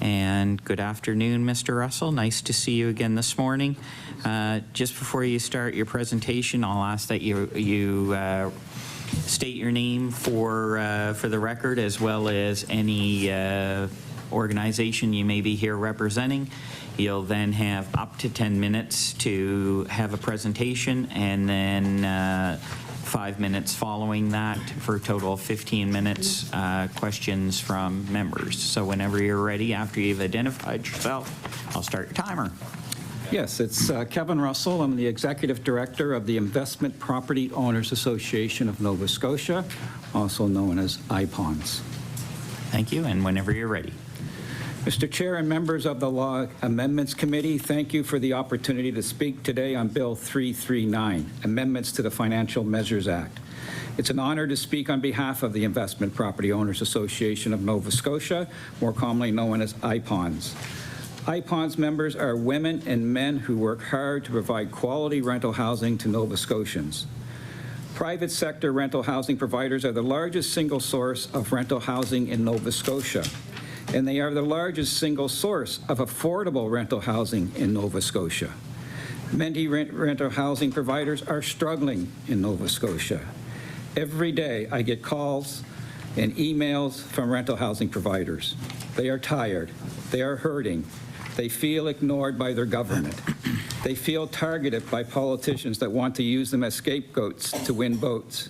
And good afternoon, Mr. Russell. Nice to see you again this morning. Just before you start your presentation, I'll ask that you state your name for the record, as well as any organization you may be here representing. You'll then have up to 10 minutes to have a presentation, and then 5 minutes following that for a total of 15 minutes questions from members. So whenever you're ready, after you've identified yourself, I'll start your timer. Yes, it's Kevin Russell. I'm the Executive Director of the Investment Property Owners Association of Nova Scotia, also known as IPONS. Thank you, and whenever you're ready. Mr. Chair and members of the Law Amendments Committee, thank you for the opportunity to speak today on Bill 339, Amendments to the Financial Measures Act. It's an honor to speak on behalf of the Investment Property Owners Association of Nova Scotia, more commonly known as IPONS. IPONS members are women and men who work hard to provide quality rental housing to Nova Scotians. Private sector rental housing providers are the largest single source of rental housing in Nova Scotia, and they are the largest single source of affordable rental housing in Nova Scotia. Many rental housing providers are struggling in Nova Scotia. Every day I get calls and emails from rental housing providers. They are tired. They are hurting. They feel ignored by their government. They feel targeted by politicians that want to use them as scapegoats to win votes.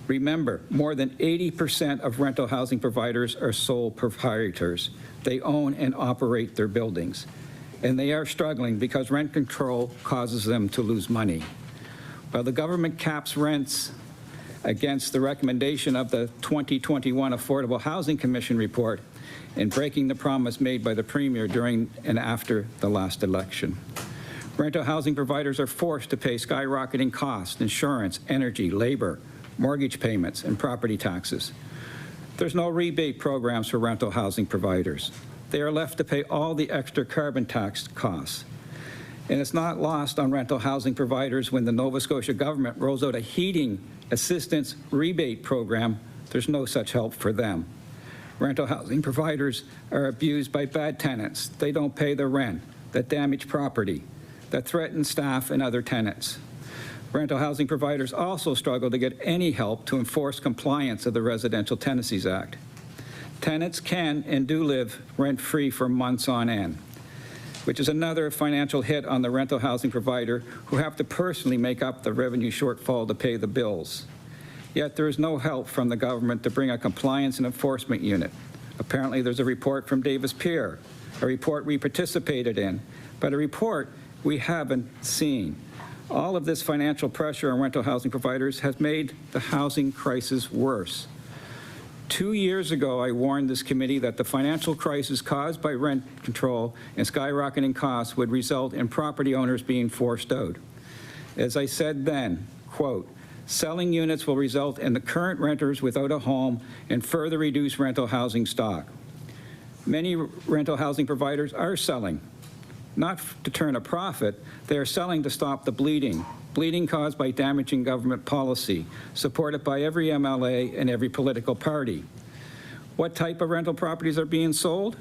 Remember, more than 80% of rental housing providers are sole proprietors. They own and operate their buildings. And they are struggling because rent control causes them to lose money. While the government caps rents against the recommendation of the 2021 Affordable Housing Commission report and breaking the promise made by the Premier during and after the last election. Rental housing providers are forced to pay skyrocketing costs, insurance, energy, labor, mortgage payments, and property taxes. There's no rebate programs for rental housing providers. They are left to pay all the extra carbon tax costs. And it's not lost on rental housing providers when the Nova Scotia government rolls out a heating assistance rebate program. There's no such help for them. Rental housing providers are abused by bad tenants. They don't pay the rent, that damage property, that threaten staff and other tenants. Rental housing providers also struggle to get any help to enforce compliance of the Residential Tenancies Act. Tenants can and do live rent-free for months on end, which is another financial hit on the rental housing provider who have to personally make up the revenue shortfall to pay the bills. Yet there is no help from the government to bring a compliance and enforcement unit. Apparently, there's a report from Davis Pier, a report we participated in, but a report we haven't seen. All of this financial pressure on rental housing providers has made the housing crisis worse. 2 years ago, I warned this committee that the financial crisis caused by rent control and skyrocketing costs would result in property owners being forced out. As I said then, quote, selling units will result in the current renters without a home and further reduce rental housing stock. Many rental housing providers are selling, not to turn a profit, they are selling to stop the bleeding caused by damaging government policy, supported by every MLA and every political party. What type of rental properties are being sold?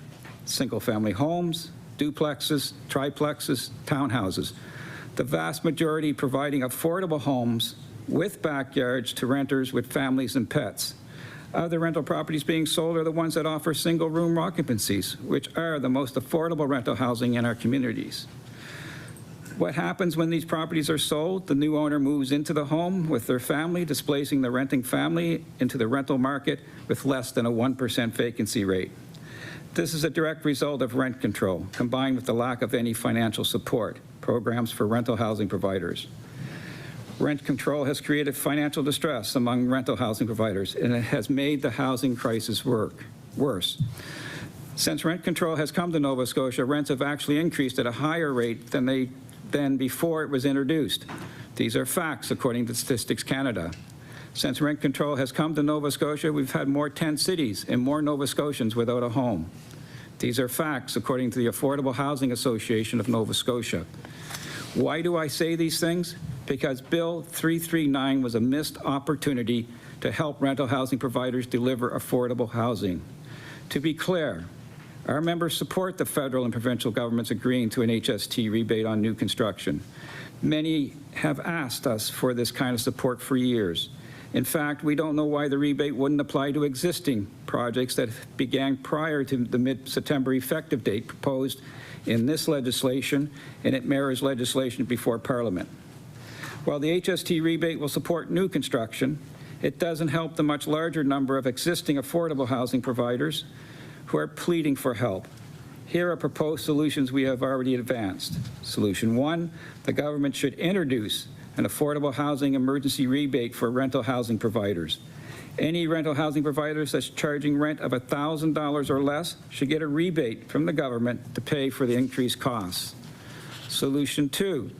Single-family homes, duplexes, triplexes, townhouses. The vast majority providing affordable homes with backyards to renters with families and pets. Other rental properties being sold are the ones that offer single-room occupancies, which are the most affordable rental housing in our communities. What happens when these properties are sold? The new owner moves into the home with their family, displacing the renting family into the rental market with less than a 1% vacancy rate. This is a direct result of rent control, combined with the lack of any financial support programs for rental housing providers. Rent control has created financial distress among rental housing providers, and it has made the housing crisis worse. Since rent control has come to Nova Scotia, rents have actually increased at a higher rate than before it was introduced. These are facts according to Statistics Canada. Since rent control has come to Nova Scotia, we've had more tent cities and more Nova Scotians without a home. These are facts according to the Affordable Housing Association of Nova Scotia. Why do I say these things? Because Bill 339 was a missed opportunity to help rental housing providers deliver affordable housing. To be clear, our members support the federal and provincial governments agreeing to an HST rebate on new construction. Many have asked us for this kind of support for years. In fact, we don't know why the rebate wouldn't apply to existing projects that began prior to the mid-September effective date proposed in this legislation, and it mirrors legislation before Parliament. While the HST rebate will support new construction, it doesn't help the much larger number of existing affordable housing providers who are pleading for help. Here are proposed solutions we have already advanced. Solution 1, the government should introduce an affordable housing emergency rebate for rental housing providers. Any rental housing providers that's charging rent of $1,000 or less should get a rebate from the government to pay for the increased costs. Solution 2,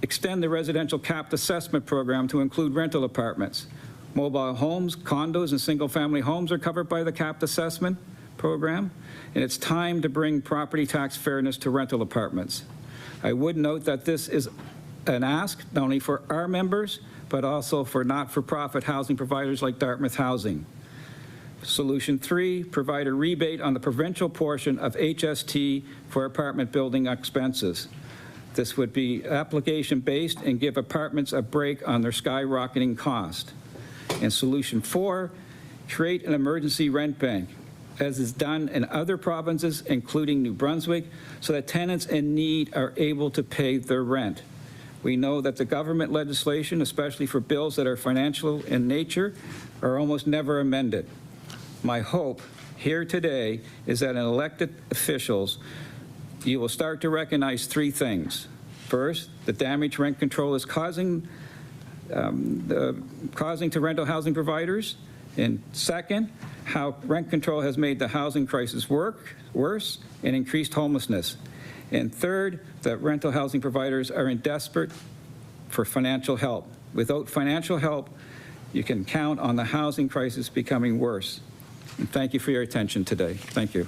extend the residential capped assessment program to include rental apartments. Mobile homes, condos, and single-family homes are covered by the capped assessment program, and it's time to bring property tax fairness to rental apartments. I would note that this is an ask not only for our members, but also for not-for-profit housing providers like Dartmouth Housing. Solution 3, provide a rebate on the provincial portion of HST for apartment building expenses. This would be application-based and give apartments a break on their skyrocketing cost. And Solution 4, create an emergency rent bank, as is done in other provinces, including New Brunswick, so that tenants in need are able to pay their rent. We know that the government legislation, especially for bills that are financial in nature, are almost never amended. My hope here today is that in elected officials, you will start to recognize 3 things. First, the damage rent control is causing to rental housing providers. And second, how rent control has made the housing crisis worse and increased homelessness. And third, that rental housing providers are in desperate for financial help. Without financial help, you can count on the housing crisis becoming worse. And thank you for your attention today. Thank you.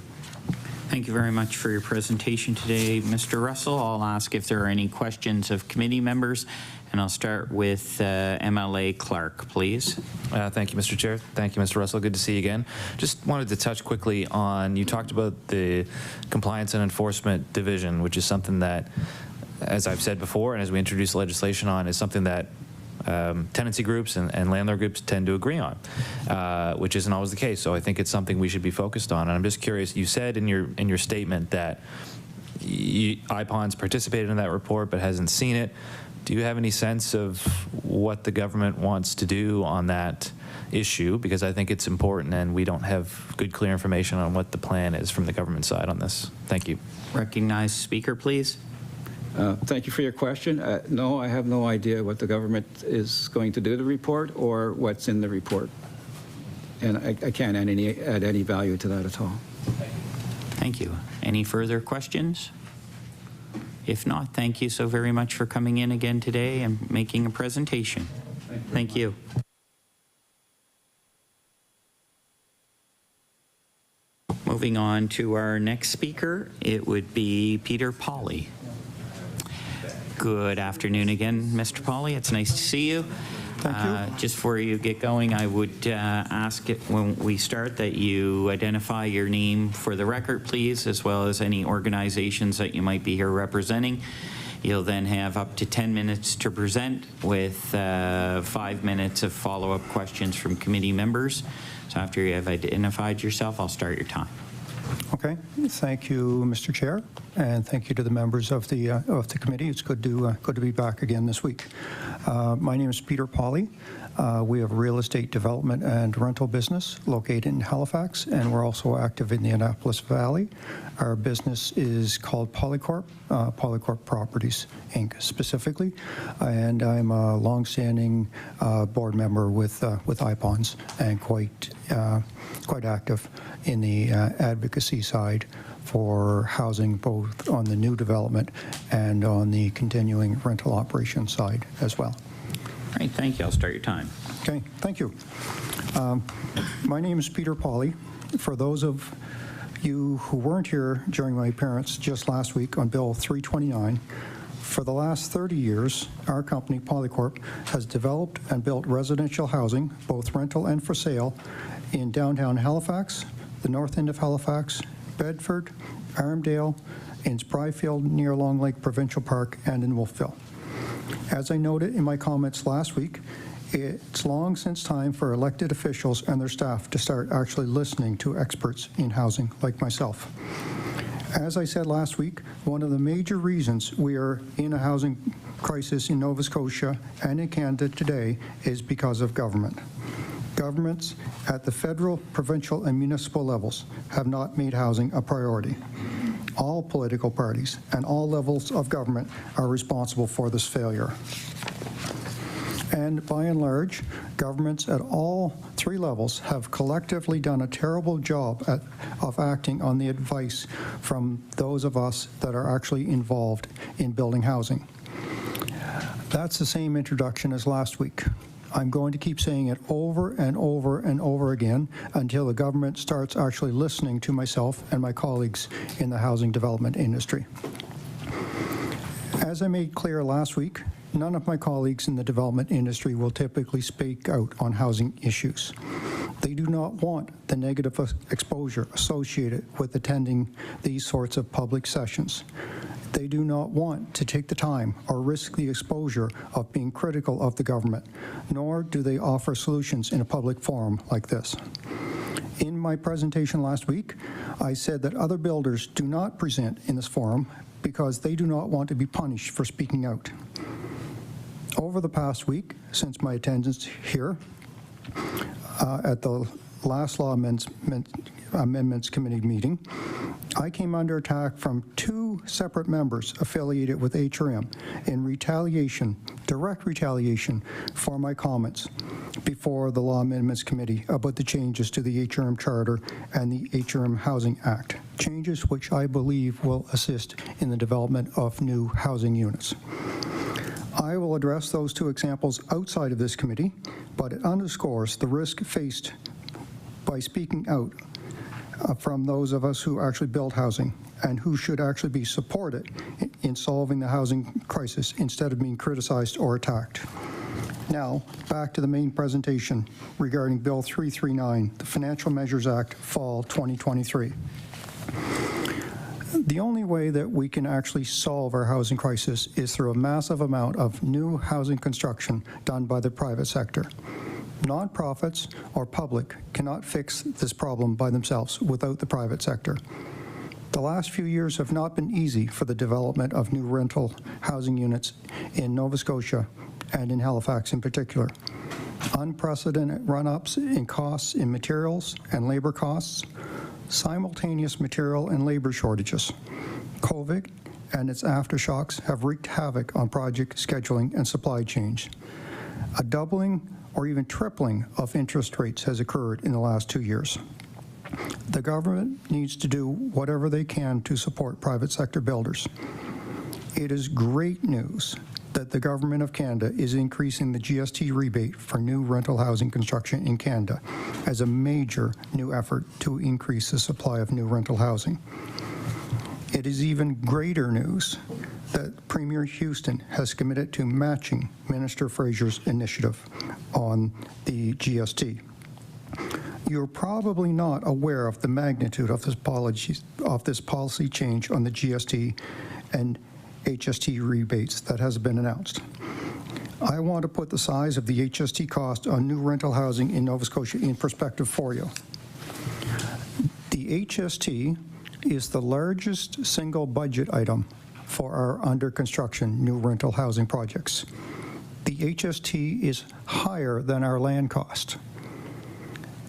Thank you very much for your presentation today, Mr. Russell. I'll ask if there are any questions of committee members, and I'll start with MLA Clark, please. Thank you, Mr. Chair. Thank you, Mr. Russell. Good to see you again. Just wanted to touch quickly on, you talked about the Compliance and Enforcement Division, which is something that, as I've said before, and as we introduce legislation on, is something that tenancy groups and landlord groups tend to agree on, which isn't always the case. So I think it's something we should be focused on. And I'm just curious, you said in your statement that IPON's participated in that report but hasn't seen it. Do you have any sense of what the government wants to do on that issue? Because I think it's important, and we don't have good, clear information on what the plan is from the government side on this. Thank you. Recognize speaker, please. Thank you for your question. No, I have no idea what the government is going to do to the report or what's in the report. And I can't add any value to that at all. Thank you. Any further questions? If not, thank you so very much for coming in again today and making a presentation. Thank you. Moving on to our next speaker, it would be Peter Pauley. Good afternoon again, Mr. Pauley. It's nice to see you. Thank you. Just before you get going, I would ask it when we start that you identify your name for the record, please, as well as any organizations that you might be here representing. You'll then have up to 10 minutes to present with 5 minutes of follow-up questions from committee members. So after you have identified yourself, I'll start your time. Okay. Thank you, Mr. Chair, and thank you to the members of the committee. It's good to be back again this week. My name is Peter Pauley. We have a real estate development and rental business located in Halifax, and we're also active in the Annapolis Valley. Our business is called Polycorp, Polycorp Properties, Inc. specifically, and I'm a longstanding board member with IPONS and quite active in the advocacy side for housing, both on the new development and on the continuing rental operation side as well. All right, thank you. I'll start your time. Okay, thank you. My name is Peter Pauley. For those of you who weren't here during my appearance just last week on Bill 329, for the last 30 years, our company, Polycorp, has developed and built residential housing, both rental and for sale, in downtown Halifax, the north end of Halifax, Bedford, Armdale, in Spryfield near Long Lake Provincial Park, and in Wolfville. As I noted in my comments last week, it's long since time for elected officials and their staff to start actually listening to experts in housing like myself. As I said last week, one of the major reasons we are in a housing crisis in Nova Scotia and in Canada today is because of government. Governments at the federal, provincial, and municipal levels have not made housing a priority. All political parties and all levels of government are responsible for this failure. And by and large, governments at all three levels have collectively done a terrible job of acting on the advice from those of us that are actually involved in building housing. That's the same introduction as last week. I'm going to keep saying it over and over and over again until the government starts actually listening to myself and my colleagues in the housing development industry. As I made clear last week, none of my colleagues in the development industry will typically speak out on housing issues. They do not want the negative exposure associated with attending these sorts of public sessions. They do not want to take the time or risk the exposure of being critical of the government, nor do they offer solutions in a public forum like this. In my presentation last week, I said that other builders do not present in this forum because they do not want to be punished for speaking out. Over the past week, since my attendance here at the last Law Amendments Committee meeting, I came under attack from two separate members affiliated with HRM in retaliation, direct retaliation, for my comments before the Law Amendments Committee about the changes to the HRM Charter and the HRM Housing Act, changes which I believe will assist in the development of new housing units. I will address those two examples outside of this committee, but it underscores the risk faced by speaking out from those of us who actually build housing and who should actually be supported in solving the housing crisis instead of being criticized or attacked. Now, back to the main presentation regarding Bill 339, the Financial Measures Act, Fall 2023. The only way that we can actually solve our housing crisis is through a massive amount of new housing construction done by the private sector. Nonprofits or public cannot fix this problem by themselves without the private sector. The last few years have not been easy for the development of new rental housing units in Nova Scotia and in Halifax in particular. Unprecedented run-ups in costs in materials and labor costs, simultaneous material and labor shortages. COVID and its aftershocks have wreaked havoc on project scheduling and supply chains. A doubling or even tripling of interest rates has occurred in the last 2 years. The government needs to do whatever they can to support private sector builders. It is great news that the Government of Canada is increasing the GST rebate for new rental housing construction in Canada as a major new effort to increase the supply of new rental housing. It is even greater news that Premier Houston has committed to matching Minister Fraser's initiative on the GST. You're probably not aware of the magnitude of this policy change on the GST and HST rebates that has been announced. I want to put the size of the HST cost on new rental housing in Nova Scotia in perspective for you. The HST is the largest single budget item for our under construction new rental housing projects. The HST is higher than our land cost.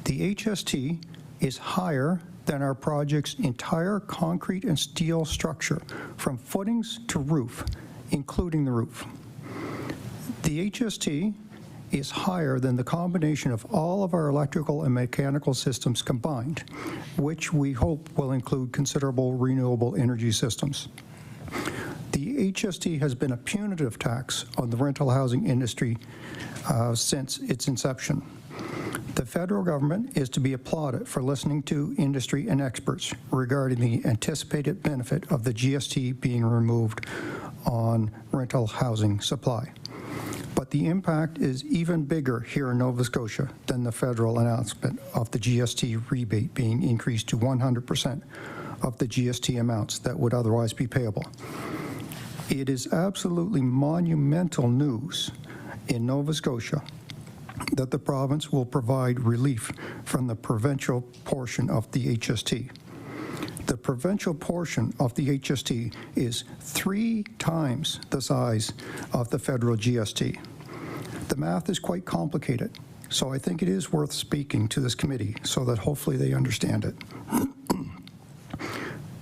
The HST is higher than our project's entire concrete and steel structure, from footings to roof, including the roof. The HST is higher than the combination of all of our electrical and mechanical systems combined, which we hope will include considerable renewable energy systems. The HST has been a punitive tax on the rental housing industry since its inception. The federal government is to be applauded for listening to industry and experts regarding the anticipated benefit of the GST being removed on rental housing supply. But the impact is even bigger here in Nova Scotia than the federal announcement of the GST rebate being increased to 100% of the GST amounts that would otherwise be payable. It is absolutely monumental news in Nova Scotia that the province will provide relief from the provincial portion of the HST. The provincial portion of the HST is 3 times the size of the federal GST. The math is quite complicated, so I think it is worth speaking to this committee so that hopefully they understand it.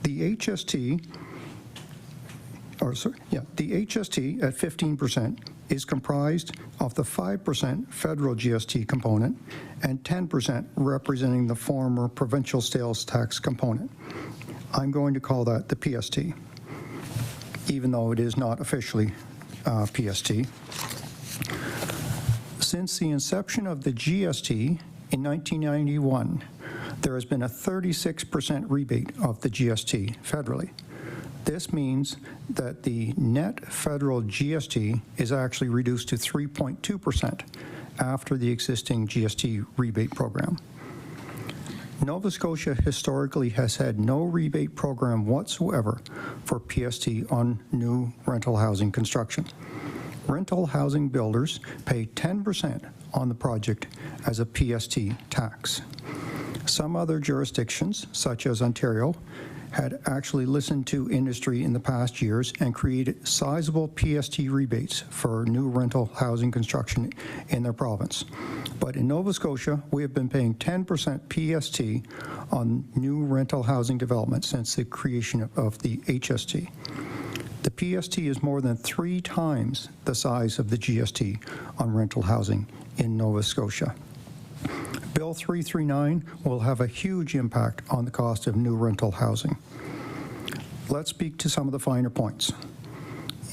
The HST at 15% is comprised of the 5% federal GST component and 10% representing the former provincial sales tax component. I'm going to call that the PST, even though it is not officially PST. Since the inception of the GST in 1991, there has been a 36% rebate of the GST federally. This means that the net federal GST is actually reduced to 3.2% after the existing GST rebate program. Nova Scotia historically has had no rebate program whatsoever for PST on new rental housing construction. Rental housing builders pay 10% on the project as a PST tax. Some other jurisdictions, such as Ontario, had actually listened to industry in the past years and created sizable PST rebates for new rental housing construction in their province. But in Nova Scotia, we have been paying 10% PST on new rental housing development since the creation of the HST. The PST is more than 3 times the size of the GST on rental housing in Nova Scotia. Bill 339 will have a huge impact on the cost of new rental housing. Let's speak to some of the finer points.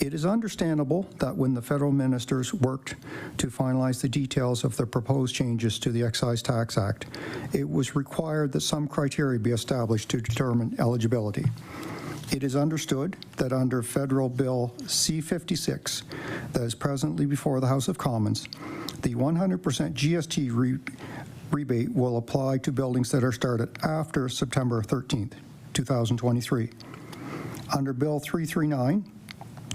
It is understandable that when the federal ministers worked to finalize the details of the proposed changes to the Excise Tax Act, it was required that some criteria be established to determine eligibility. It is understood that under Federal Bill C-56 that is presently before the House of Commons, the 100% GST rebate will apply to buildings that are started after September 13th, 2023. Under Bill 339,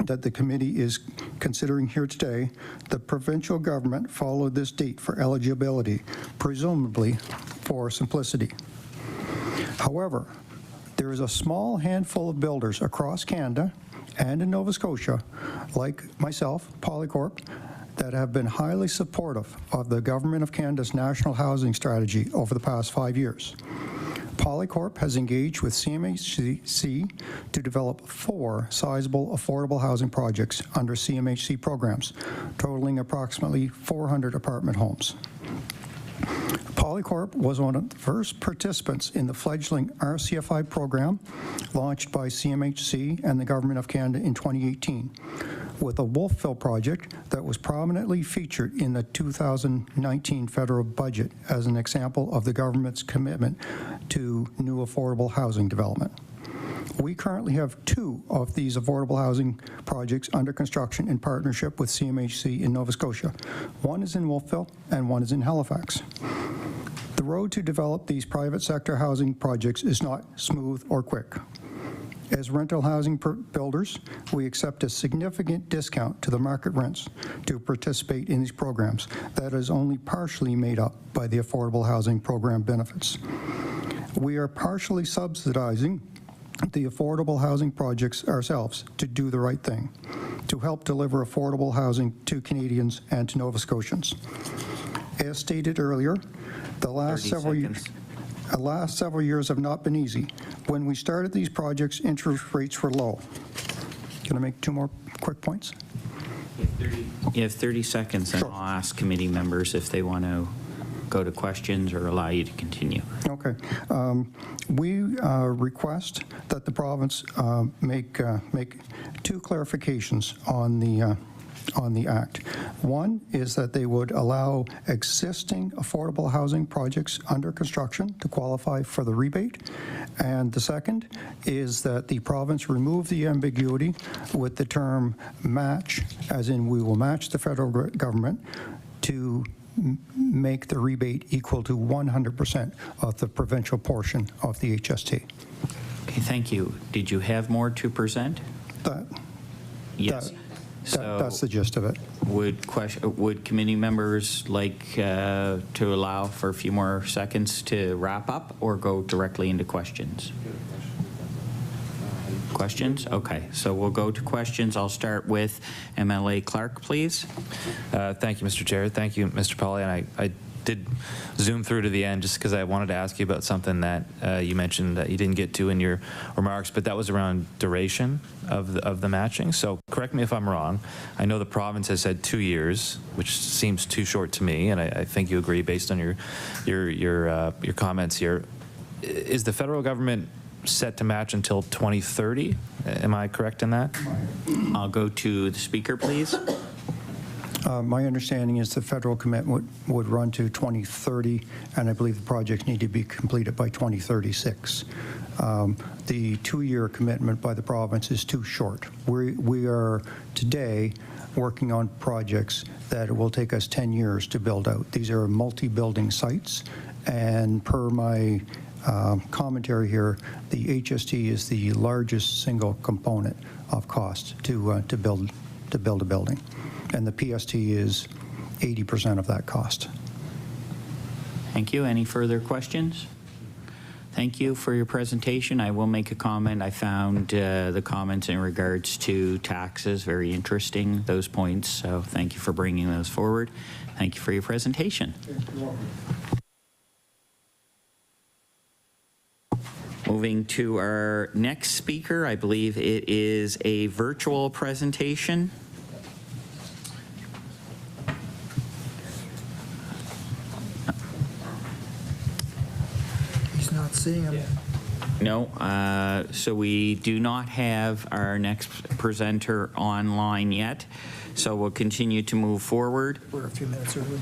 that the committee is considering here today, the provincial government followed this date for eligibility, presumably for simplicity. However, There is a small handful of builders across Canada and in Nova Scotia, like myself, Polycorp, that have been highly supportive of the Government of Canada's National Housing Strategy over the past 5 years. Polycorp has engaged with CMHC to develop 4 sizable affordable housing projects under CMHC programs, totaling approximately 400 apartment homes. Polycorp was one of the first participants in the fledgling RCFI program launched by CMHC and the Government of Canada in 2018, with a Wolfville project that was prominently featured in the 2019 federal budget as an example of the government's commitment to new affordable housing development. We currently have 2 of these affordable housing projects under construction in partnership with CMHC in Nova Scotia. One is in Wolfville and one is in Halifax. The road to develop these private sector housing projects is not smooth or quick. As rental housing builders, we accept a significant discount to the market rents to participate in these programs that is only partially made up by the affordable housing program benefits. We are partially subsidizing the affordable housing projects ourselves to do the right thing, to help deliver affordable housing to Canadians and to Nova Scotians. As stated earlier, the last several years have not been easy. When we started these projects, interest rates were low. Can I make 2 more quick points? You have 30 seconds, and I'll ask committee members if they want to go to questions or allow you to continue. Okay. We request that the province make 2 clarifications on the Act. One is that they would allow existing affordable housing projects under construction to qualify for the rebate. And the second is that the province remove the ambiguity with the term match, as in we will match the federal government, to make the rebate equal to 100% of the provincial portion of the HST. Okay, thank you. Did you have more to present? Yes. That's the gist of it. Would committee members like to allow for a few more seconds to wrap up or go directly into questions? Questions? Okay, so we'll go to questions. I'll start with MLA Clark, please. Thank you, Mr. Chair. Thank you, Mr. Pauly. And I did zoom through to the end just because I wanted to ask you about something that you mentioned that you didn't get to in your remarks, but that was around duration of the matching. So correct me if I'm wrong. I know the province has said 2 years, which seems too short to me, and I think you agree based on your comments here. Is the federal government set to match until 2030? Am I correct in that? I'll go to the speaker, please. My understanding is the federal commitment would run to 2030, and I believe the projects need to be completed by 2036. The 2-year commitment by the province is too short. We are today working on projects that will take us 10 years to build out. These are multi-building sites, and per my commentary here, the HST is the largest single component of cost to build a building, and the PST is 80% of that cost. Thank you. Any further questions? Thank you for your presentation. I will make a comment. I found the comments in regards to taxes very interesting, those points, so thank you for bringing those forward. Thank you for your presentation. Moving to our next speaker, I believe it is a virtual presentation. He's not seeing him. No, so we do not have our next presenter online yet, so we'll continue to move forward. We're a few minutes early.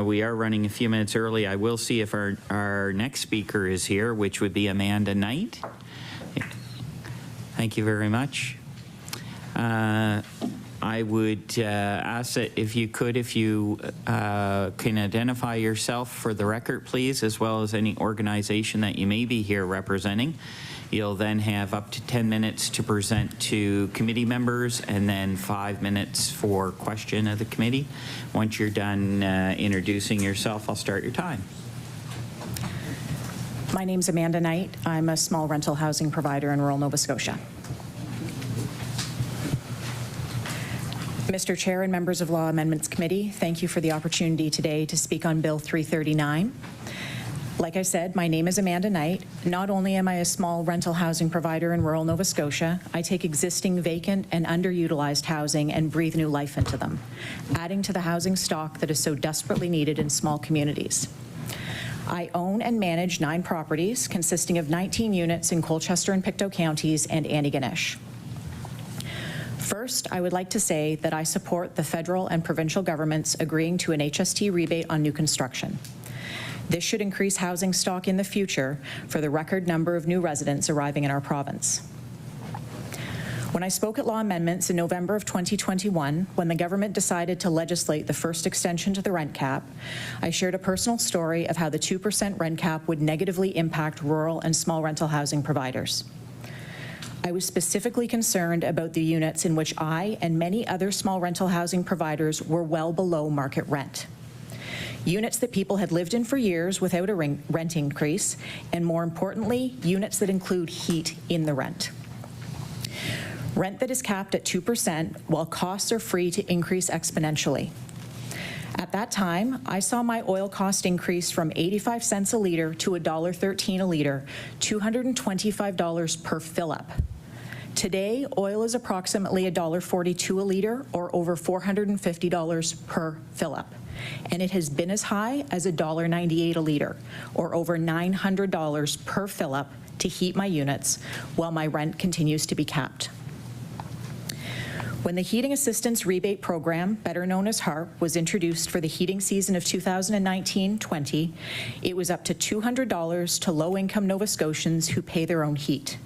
We are running a few minutes early. I will see if our next speaker is here, which would be Amanda Knight. Thank you very much. I would ask that if you can identify yourself for the record, please, as well as any organization that you may be here representing. You'll then have up to 10 minutes to present to committee members and then 5 minutes for question of the committee. Once you're done introducing yourself, I'll start your time. My name's Amanda Knight. I'm a small rental housing provider in rural Nova Scotia. Mr. Chair and members of Law Amendments Committee, thank you for the opportunity today to speak on Bill 339. Like I said, my name is Amanda Knight. Not only am I a small rental housing provider in rural Nova Scotia, I take existing vacant and underutilized housing and breathe new life into them, adding to the housing stock that is so desperately needed in small communities. I own and manage 9 properties consisting of 19 units in Colchester and Pictou counties and Antigonish. First, I would like to say that I support the federal and provincial governments agreeing to an HST rebate on new construction. This should increase housing stock in the future for the record number of new residents arriving in our province. When I spoke at Law Amendments in November of 2021, when the government decided to legislate the first extension to the rent cap, I shared a personal story of how the 2% rent cap would negatively impact rural and small rental housing providers. I was specifically concerned about the units in which I and many other small rental housing providers were well below market rent. Units that people had lived in for years without a rent increase, and more importantly, units that include heat in the rent. Rent that is capped at 2% while costs are free to increase exponentially. At that time, I saw my oil cost increase from 85 cents a litre to $1.13 a litre, $225 per fill-up. Today, oil is approximately $1.42 a litre, or over $450 per fill-up. And it has been as high as $1.98 a litre, or over $900 per fill-up to heat my units, while my rent continues to be capped. When the Heating Assistance Rebate Program, better known as HARP, was introduced for the heating season of 2019-20, it was up to $200 to low-income Nova Scotians who pay their own heat.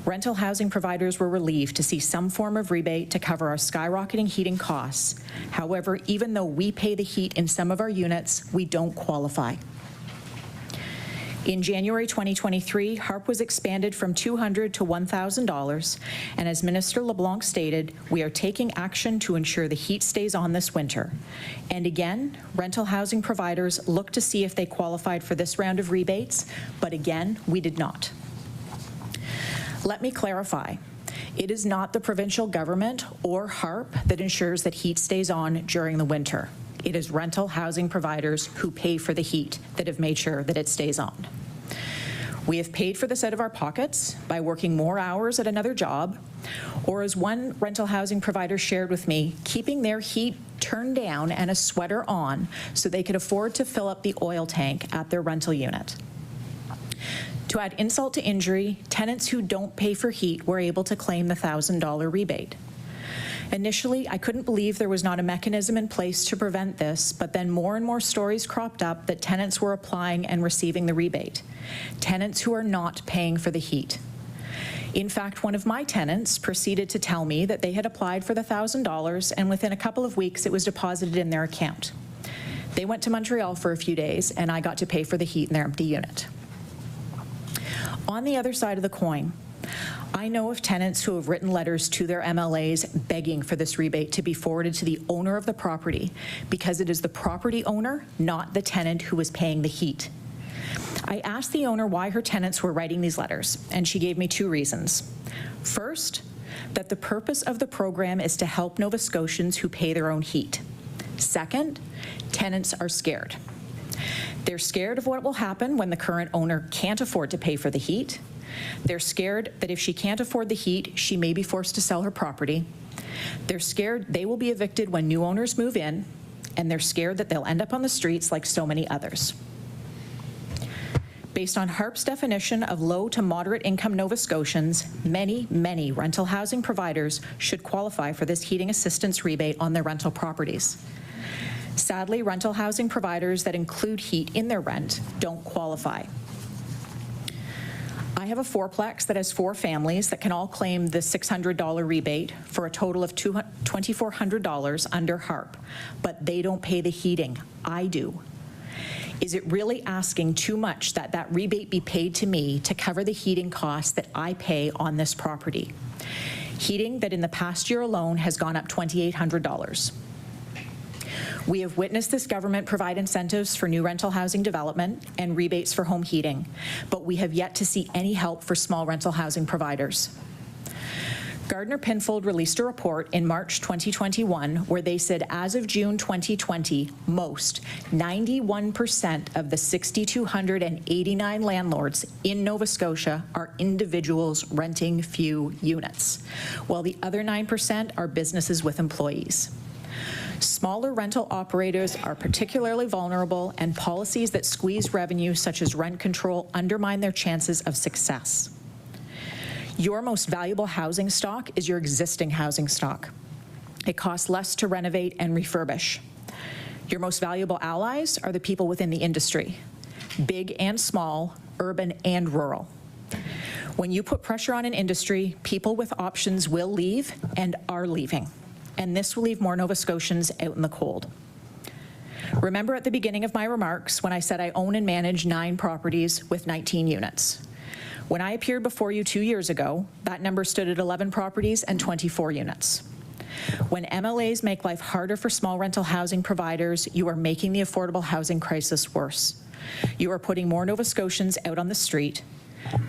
Rental housing providers were relieved to see some form of rebate to cover our skyrocketing heating costs. However, even though we pay the heat in some of our units, we don't qualify. In January 2023, HARP was expanded from $200 to $1,000, and as Minister LeBlanc stated, we are taking action to ensure the heat stays on this winter. And again, rental housing providers looked to see if they qualified for this round of rebates, but again, we did not. Let me clarify. It is not the provincial government or HARP that ensures that heat stays on during the winter. It is rental housing providers who pay for the heat that have made sure that it stays on. We have paid for this out of our pockets by working more hours at another job, or as one rental housing provider shared with me, keeping their heat turned down and a sweater on so they could afford to fill up the oil tank at their rental unit. To add insult to injury, tenants who don't pay for heat were able to claim the $1,000 rebate. Initially, I couldn't believe there was not a mechanism in place to prevent this, but then more and more stories cropped up that tenants were applying and receiving the rebate. Tenants who are not paying for the heat. In fact, one of my tenants proceeded to tell me that they had applied for the $1,000 and within a couple of weeks it was deposited in their account. They went to Montreal for a few days and I got to pay for the heat in their empty unit. On the other side of the coin, I know of tenants who have written letters to their MLAs begging for this rebate to be forwarded to the owner of the property because it is the property owner, not the tenant, who is paying the heat. I asked the owner why her tenants were writing these letters, and she gave me 2 reasons. First, that the purpose of the program is to help Nova Scotians who pay their own heat. Second, tenants are scared. They're scared of what will happen when the current owner can't afford to pay for the heat. They're scared that if she can't afford the heat, she may be forced to sell her property. They're scared they will be evicted when new owners move in, and they're scared that they'll end up on the streets like so many others. Based on HARP's definition of low to moderate income Nova Scotians, many rental housing providers should qualify for this heating assistance rebate on their rental properties. Sadly, rental housing providers that include heat in their rent don't qualify. I have a 4-plex that has 4 families that can all claim the $600 rebate for a total of $2,400 under HARP, but they don't pay the heating. I do. Is it really asking too much that that rebate be paid to me to cover the heating costs that I pay on this property? Heating that in the past year alone has gone up $2,800. We have witnessed this government provide incentives for new rental housing development and rebates for home heating, but we have yet to see any help for small rental housing providers. Gardner Pinfold released a report in March 2021 where they said as of June 2020, 91% of the 6,289 landlords in Nova Scotia are individuals renting few units, while the other 9% are businesses with employees. Smaller rental operators are particularly vulnerable, and policies that squeeze revenue, such as rent control, undermine their chances of success. Your most valuable housing stock is your existing housing stock. It costs less to renovate and refurbish. Your most valuable allies are the people within the industry, big and small, urban and rural. When you put pressure on an industry, people with options will leave and are leaving, and this will leave more Nova Scotians out in the cold. Remember at the beginning of my remarks when I said I own and manage 9 properties with 19 units. When I appeared before you 2 years ago, that number stood at 11 properties and 24 units. When MLAs make life harder for small rental housing providers, you are making the affordable housing crisis worse. You are putting more Nova Scotians out on the street.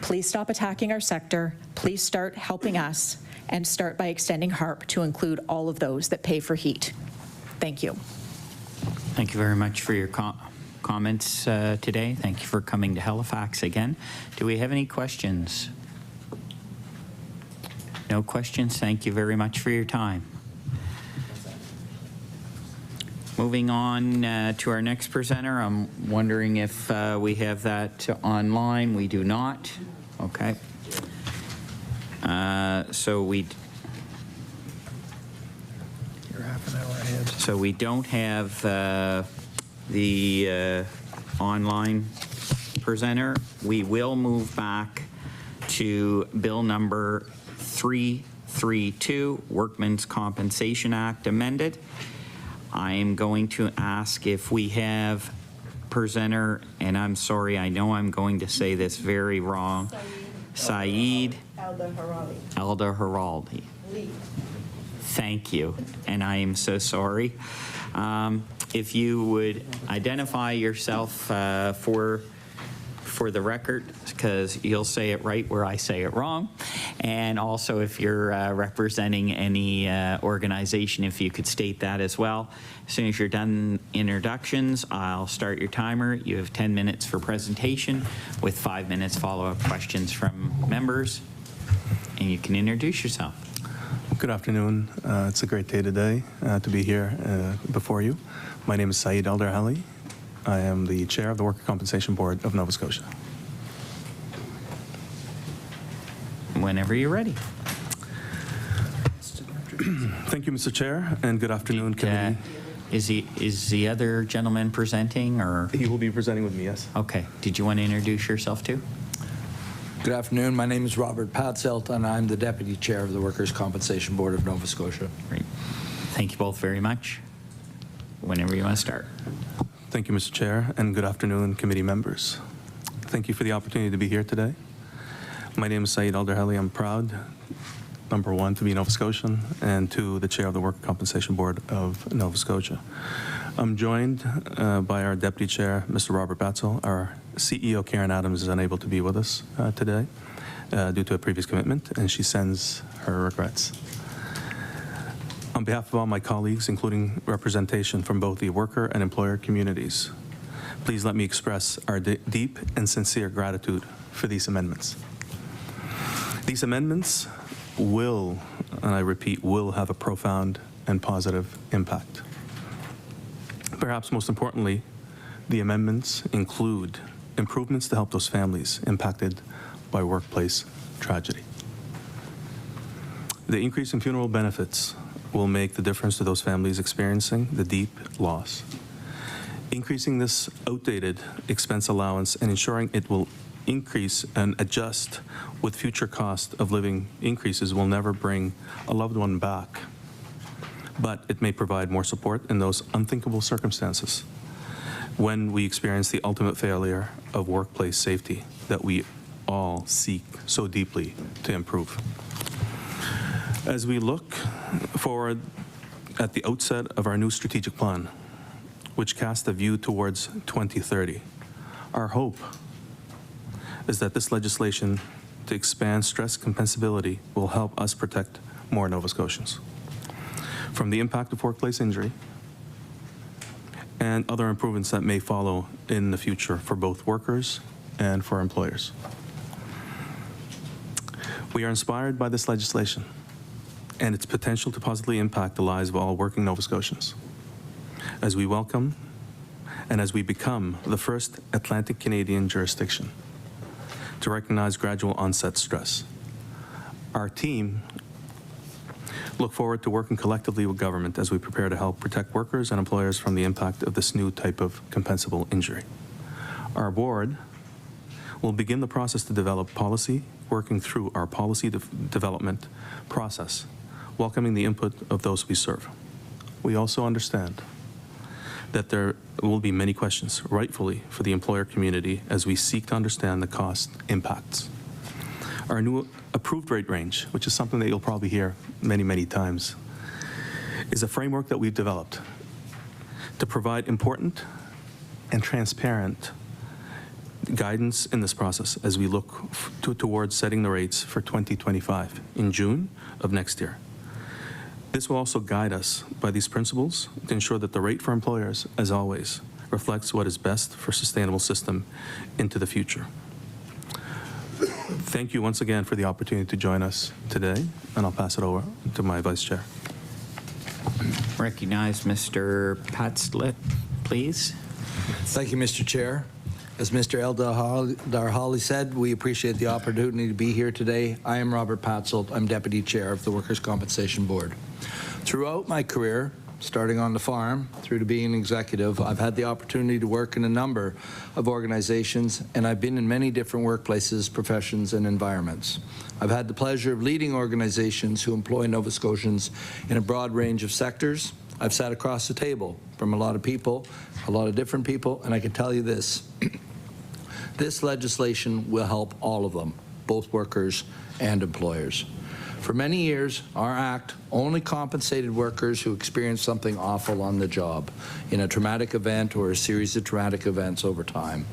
Please stop attacking our sector. Please start helping us, and start by extending HARP to include all of those that pay for heat. Thank you. Thank you very much for your comments today. Thank you for coming to Halifax again. Do we have any questions? No questions? Thank you very much for your time. Moving on to our next presenter. I'm wondering if we have that online. We do not. Okay. You're half an hour ahead. So we don't have the online presenter. We will move back to bill number 332, Workmen's Compensation Act amended. I am going to ask if we have presenter, and I'm sorry, I know I'm going to say this very wrong, Saeed Elda Haraldi. Thank you, and I am so sorry. If you would identify yourself for the record, because you'll say it right where I say it wrong, and also if you're representing any organization, if you could state that as well. As soon as you're done introductions, I'll start your timer. You have 10 minutes for presentation with 5 minutes follow-up questions from members, and you can introduce yourself. Good afternoon. It's a great day today to be here before you. My name is Saeed Elder-Ali. I am the chair of the Worker Compensation Board of Nova Scotia. Whenever you're ready. Thank you, Mr. Chair, and good afternoon, committee. Is the other gentleman presenting, or? He will be presenting with me, yes. Okay. Did you want to introduce yourself too? Good afternoon. My name is Robert Patzelt, and I'm the Deputy Chair of the Workers' Compensation Board of Nova Scotia. Great. Thank you both very much. Whenever you want to start. Thank you, Mr. Chair, and good afternoon, committee members. Thank you for the opportunity to be here today. My name is Saeed Elder-Ali. I'm proud, number 1, to be Nova Scotian, and 2, the chair of the Worker Compensation Board of Nova Scotia. I'm joined by our Deputy Chair, Mr. Robert Patzelt. Our CEO, Karen Adams, is unable to be with us today due to a previous commitment, and she sends her regrets. On behalf of all my colleagues, including representation from both the worker and employer communities, please let me express our deep and sincere gratitude for these amendments. These amendments will, and I repeat, will have a profound and positive impact. Perhaps most importantly, the amendments include improvements to help those families impacted by workplace tragedy. The increase in funeral benefits will make the difference to those families experiencing the deep loss. Increasing this outdated expense allowance and ensuring it will increase and adjust with future cost of living increases will never bring a loved one back, but it may provide more support in those unthinkable circumstances when we experience the ultimate failure of workplace safety that we all seek so deeply to improve. As we look forward at the outset of our new strategic plan, which cast a view towards 2030. Our hope is that this legislation to expand stress compensability will help us protect more Nova Scotians from the impact of workplace injury and other improvements that may follow in the future for both workers and for employers. We are inspired by this legislation and its potential to positively impact the lives of all working Nova Scotians as we welcome and as we become the first Atlantic Canadian jurisdiction to recognize gradual onset stress. Our team look forward to working collectively with government as we prepare to help protect workers and employers from the impact of this new type of compensable injury. Our board will begin the process to develop policy, working through our policy development process, welcoming the input of those we serve. We also understand that there will be many questions, rightfully, for the employer community as we seek to understand the cost impacts. Our new approved rate range, which is something that you'll probably hear many, many times, is a framework that we've developed to provide important and transparent guidance in this process as we look towards setting the rates for 2025 in June of next year. This will also guide us by these principles to ensure that the rate for employers, as always, reflects what is best for a sustainable system into the future. Thank you once again for the opportunity to join us today, and I'll pass it over to my Vice Chair. Recognize Mr. Patzlet, please. Thank you, Mr. Chair. As Mr. Darhali said, we appreciate the opportunity to be here today. I am Robert Patzelt. I'm Deputy Chair of the Workers' Compensation Board. Throughout my career, starting on the farm through to being an executive, I've had the opportunity to work in a number of organizations, and I've been in many different workplaces, professions, and environments. I've had the pleasure of leading organizations who employ Nova Scotians in a broad range of sectors. I've sat across the table from a lot of people, a lot of different people, and I can tell you this. This legislation will help all of them, both workers and employers. For many years, our Act only compensated workers who experienced something awful on the job, in a traumatic event or a series of traumatic events over time.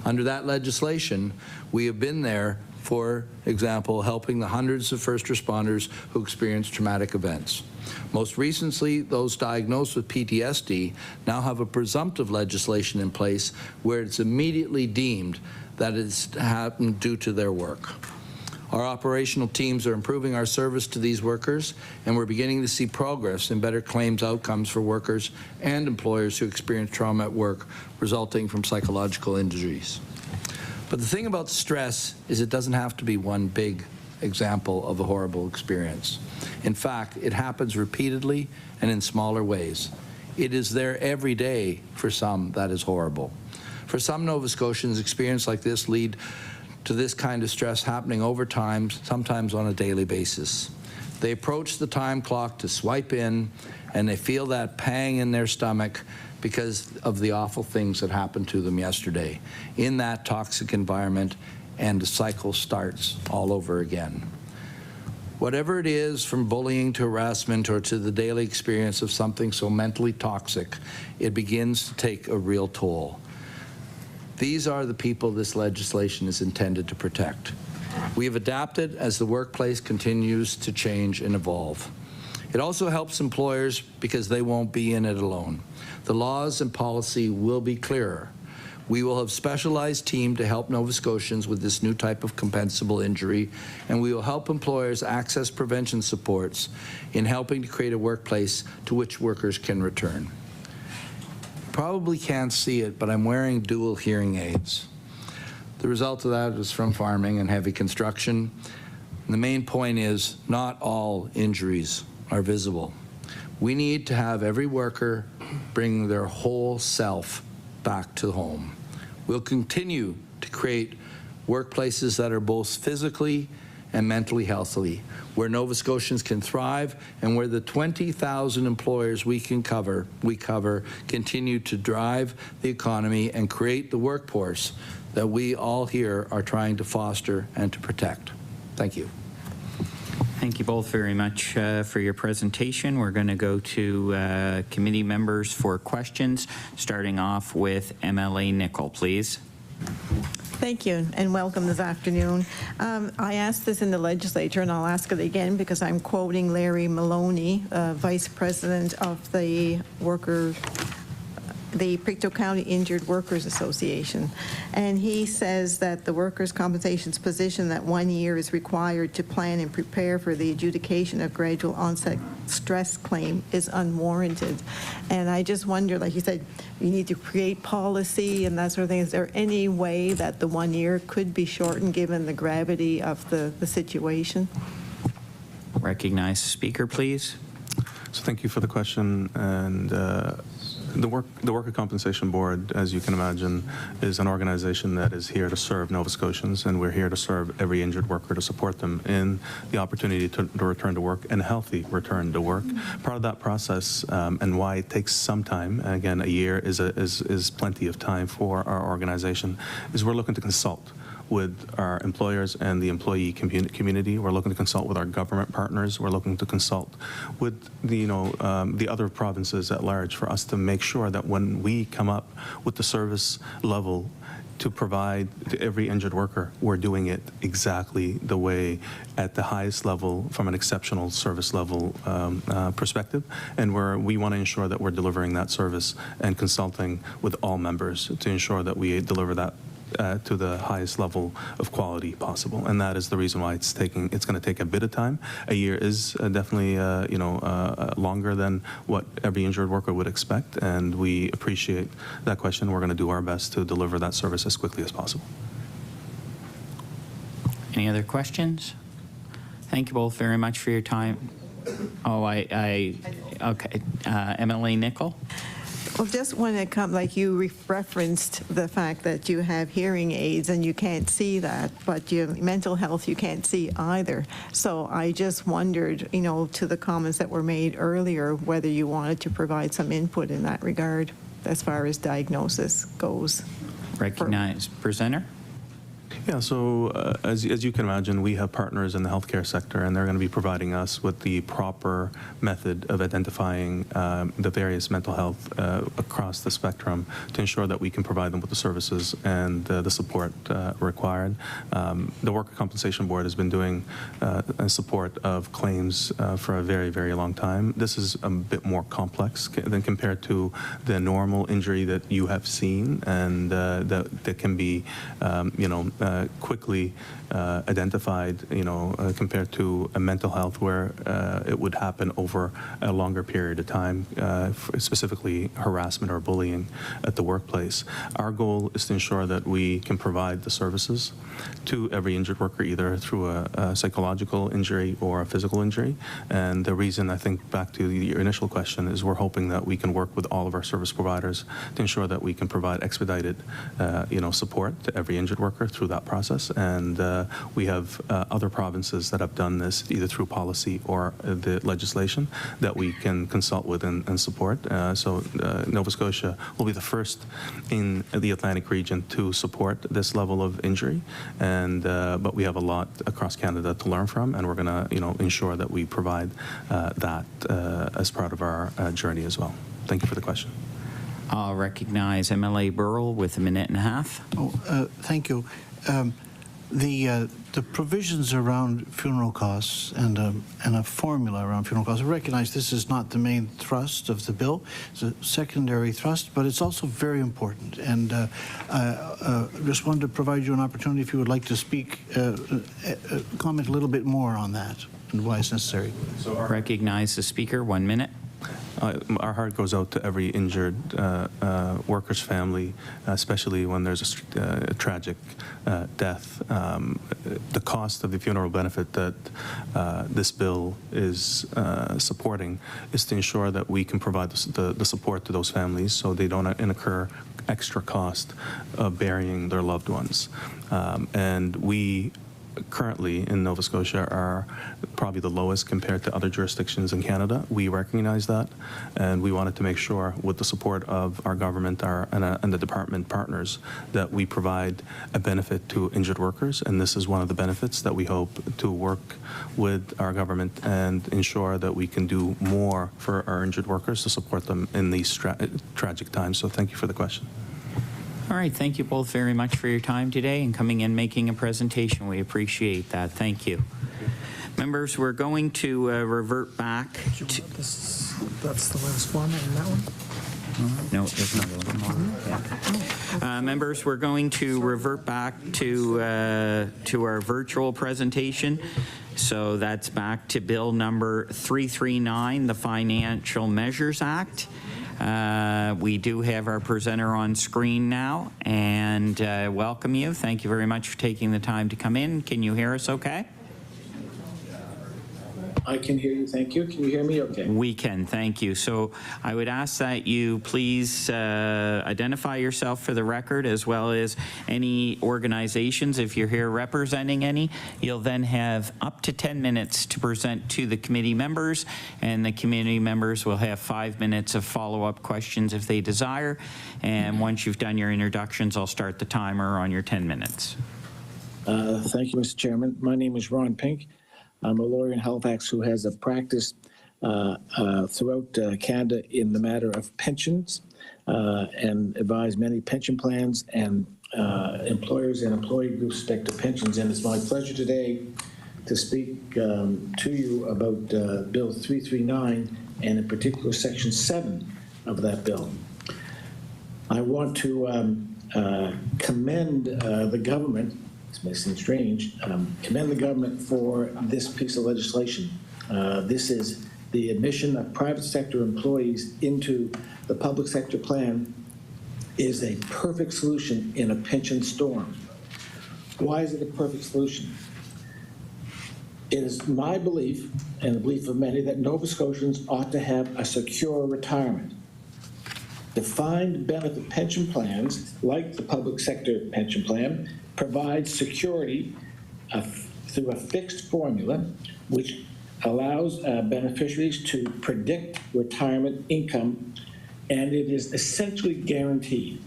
Under that legislation, we have been there, for example, helping the hundreds of first responders who experienced traumatic events. Most recently, those diagnosed with PTSD now have a presumptive legislation in place where it's immediately deemed that it's happened due to their work. Our operational teams are improving our service to these workers, and we're beginning to see progress in better claims outcomes for workers and employers who experience trauma at work resulting from psychological injuries. But the thing about stress is it doesn't have to be one big example of a horrible experience. In fact, it happens repeatedly and in smaller ways. It is there every day for some that is horrible. For some Nova Scotians, experience like this lead to this kind of stress happening over time, sometimes on a daily basis. They approach the time clock to swipe in, and they feel that pang in their stomach because of the awful things that happened to them yesterday in that toxic environment, and the cycle starts all over again. Whatever it is, from bullying to harassment or to the daily experience of something so mentally toxic, it begins to take a real toll. These are the people this legislation is intended to protect. We have adapted as the workplace continues to change and evolve. It also helps employers because they won't be in it alone. The laws and policy will be clearer. We will have specialized team to help Nova Scotians with this new type of compensable injury, and we will help employers access prevention supports in helping to create a workplace to which workers can return. Probably can't see it, but I'm wearing dual hearing aids. The result of that is from farming and heavy construction. And the main point is not all injuries are visible. We need to have every worker bring their whole self back to home. We'll continue to create workplaces that are both physically and mentally healthy, where Nova Scotians can thrive, and where the 20,000 employers we cover continue to drive the economy and create the workforce that we all here are trying to foster and to protect. Thank you. Thank you both very much for your presentation. We're going to go to committee members for questions, starting off with MLA Nicol, please. Thank you, and welcome this afternoon. I asked this in the legislature, and I'll ask it again because I'm quoting Larry Maloney, Vice President of the Pictou County Injured Workers Association, and he says that the workers' compensation's position that 1 year is required to plan and prepare for the adjudication of gradual onset stress claim is unwarranted. And I just wonder, like you said, you need to create policy and that sort of thing. Is there any way that the 1 year could be shortened given the gravity of the situation? Recognize the speaker, please. So thank you for the question. And the Worker Compensation Board, as you can imagine, is an organization that is here to serve Nova Scotians, and we're here to serve every injured worker to support them in the opportunity to return to work and a healthy return to work. Part of that process and why it takes some time, again, a year is plenty of time for our organization, is we're looking to consult with our employers and the employee community. We're looking to consult with our government partners. We're looking to consult with the other provinces at large for us to make sure that when we come up with the service level to provide to every injured worker, we're doing it exactly the way at the highest level from an exceptional service level perspective. And we want to ensure that we're delivering that service and consulting with all members to ensure that we deliver that to the highest level of quality possible, and that is the reason why it's going to take a bit of time. A year is definitely longer than what every injured worker would expect, and we appreciate that question. We're going to do our best to deliver that service as quickly as possible. Any other questions? Thank you both very much for your time. Oh, okay. MLA Nicol. Well, just when it comes, like you referenced the fact that you have hearing aids and you can't see that, but your mental health you can't see either. So I just wondered, to the comments that were made earlier, whether you wanted to provide some input in that regard as far as diagnosis goes. Recognize presenter. Yeah, so as you can imagine, we have partners in the healthcare sector, and they're going to be providing us with the proper method of identifying the various mental health across the spectrum to ensure that we can provide them with the services and the support required. The Worker Compensation Board has been doing support of claims for a very, very long time. This is a bit more complex than compared to the normal injury that you have seen, and that can be, quickly identified, compared to a mental health where it would happen over a longer period of time, specifically harassment or bullying at the workplace. Our goal is to ensure that we can provide the services to every injured worker, either through a psychological injury or a physical injury. And the reason, I think, back to your initial question, is we're hoping that we can work with all of our service providers to ensure that we can provide expedited, support to every injured worker through that process. And we have other provinces that have done this either through policy or the legislation that we can consult with and support. So Nova Scotia will be the first in the Atlantic region to support this level of injury, and but we have a lot across Canada to learn from, and we're going to ensure that we provide that as part of our journey as well. Thank you for the question. I'll recognize MLA Burrell with a minute and a half. Thank you. The provisions around funeral costs and a formula around funeral costs, I recognize this is not the main thrust of the bill. It's a secondary thrust, but it's also very important. And just wanted to provide you an opportunity, if you would like to speak, comment a little bit more on that and why it's necessary. So recognize the speaker, 1 minute. Our heart goes out to every injured worker's family, especially when there's a tragic death. The cost of the funeral benefit that this bill is supporting is to ensure that we can provide the support to those families so they don't incur extra cost of burying their loved ones. And we currently in Nova Scotia are probably the lowest compared to other jurisdictions in Canada. We recognize that, and we wanted to make sure, with the support of our government and the department partners, that we provide a benefit to injured workers, and this is one of the benefits that we hope to work with our government and ensure that we can do more for our injured workers to support them in these tragic times. So thank you for the question. All right, thank you both very much for your time today and coming in making a presentation. We appreciate that. Thank you. Members, we're going to revert back to... That's the last one, and that one? No, there's another one. Yeah. Members, we're going to revert back to our virtual presentation. So that's back to Bill number 339, the Financial Measures Act. We do have our presenter on screen now, and welcome you. Thank you very much for taking the time to come in. Can you hear us okay? I can hear you, thank you. Can you hear me okay? We can, thank you. So I would ask that you please identify yourself for the record, as well as any organizations, if you're here representing any. You'll then have up to 10 minutes to present to the committee members, and the committee members will have 5 minutes of follow-up questions if they desire. And once you've done your introductions, I'll start the timer on your 10 minutes. Thank you, Mr. Chairman. My name is Ron Pink. I'm a lawyer in Halifax who has a practice throughout Canada in the matter of pensions and advise many pension plans and employers and employee groups with respect to pensions. And it's my pleasure today to speak to you about Bill 339 and in particular Section 7 of that bill. I want to commend the government. This may seem strange, commend the government for this piece of legislation. This is the admission of private sector employees into the public sector plan is a perfect solution in a pension storm. Why is it a perfect solution? It is my belief, and the belief of many, that Nova Scotians ought to have a secure retirement. Defined benefit pension plans, like the public sector pension plan, provide security through a fixed formula which allows beneficiaries to predict retirement income, and it is essentially guaranteed.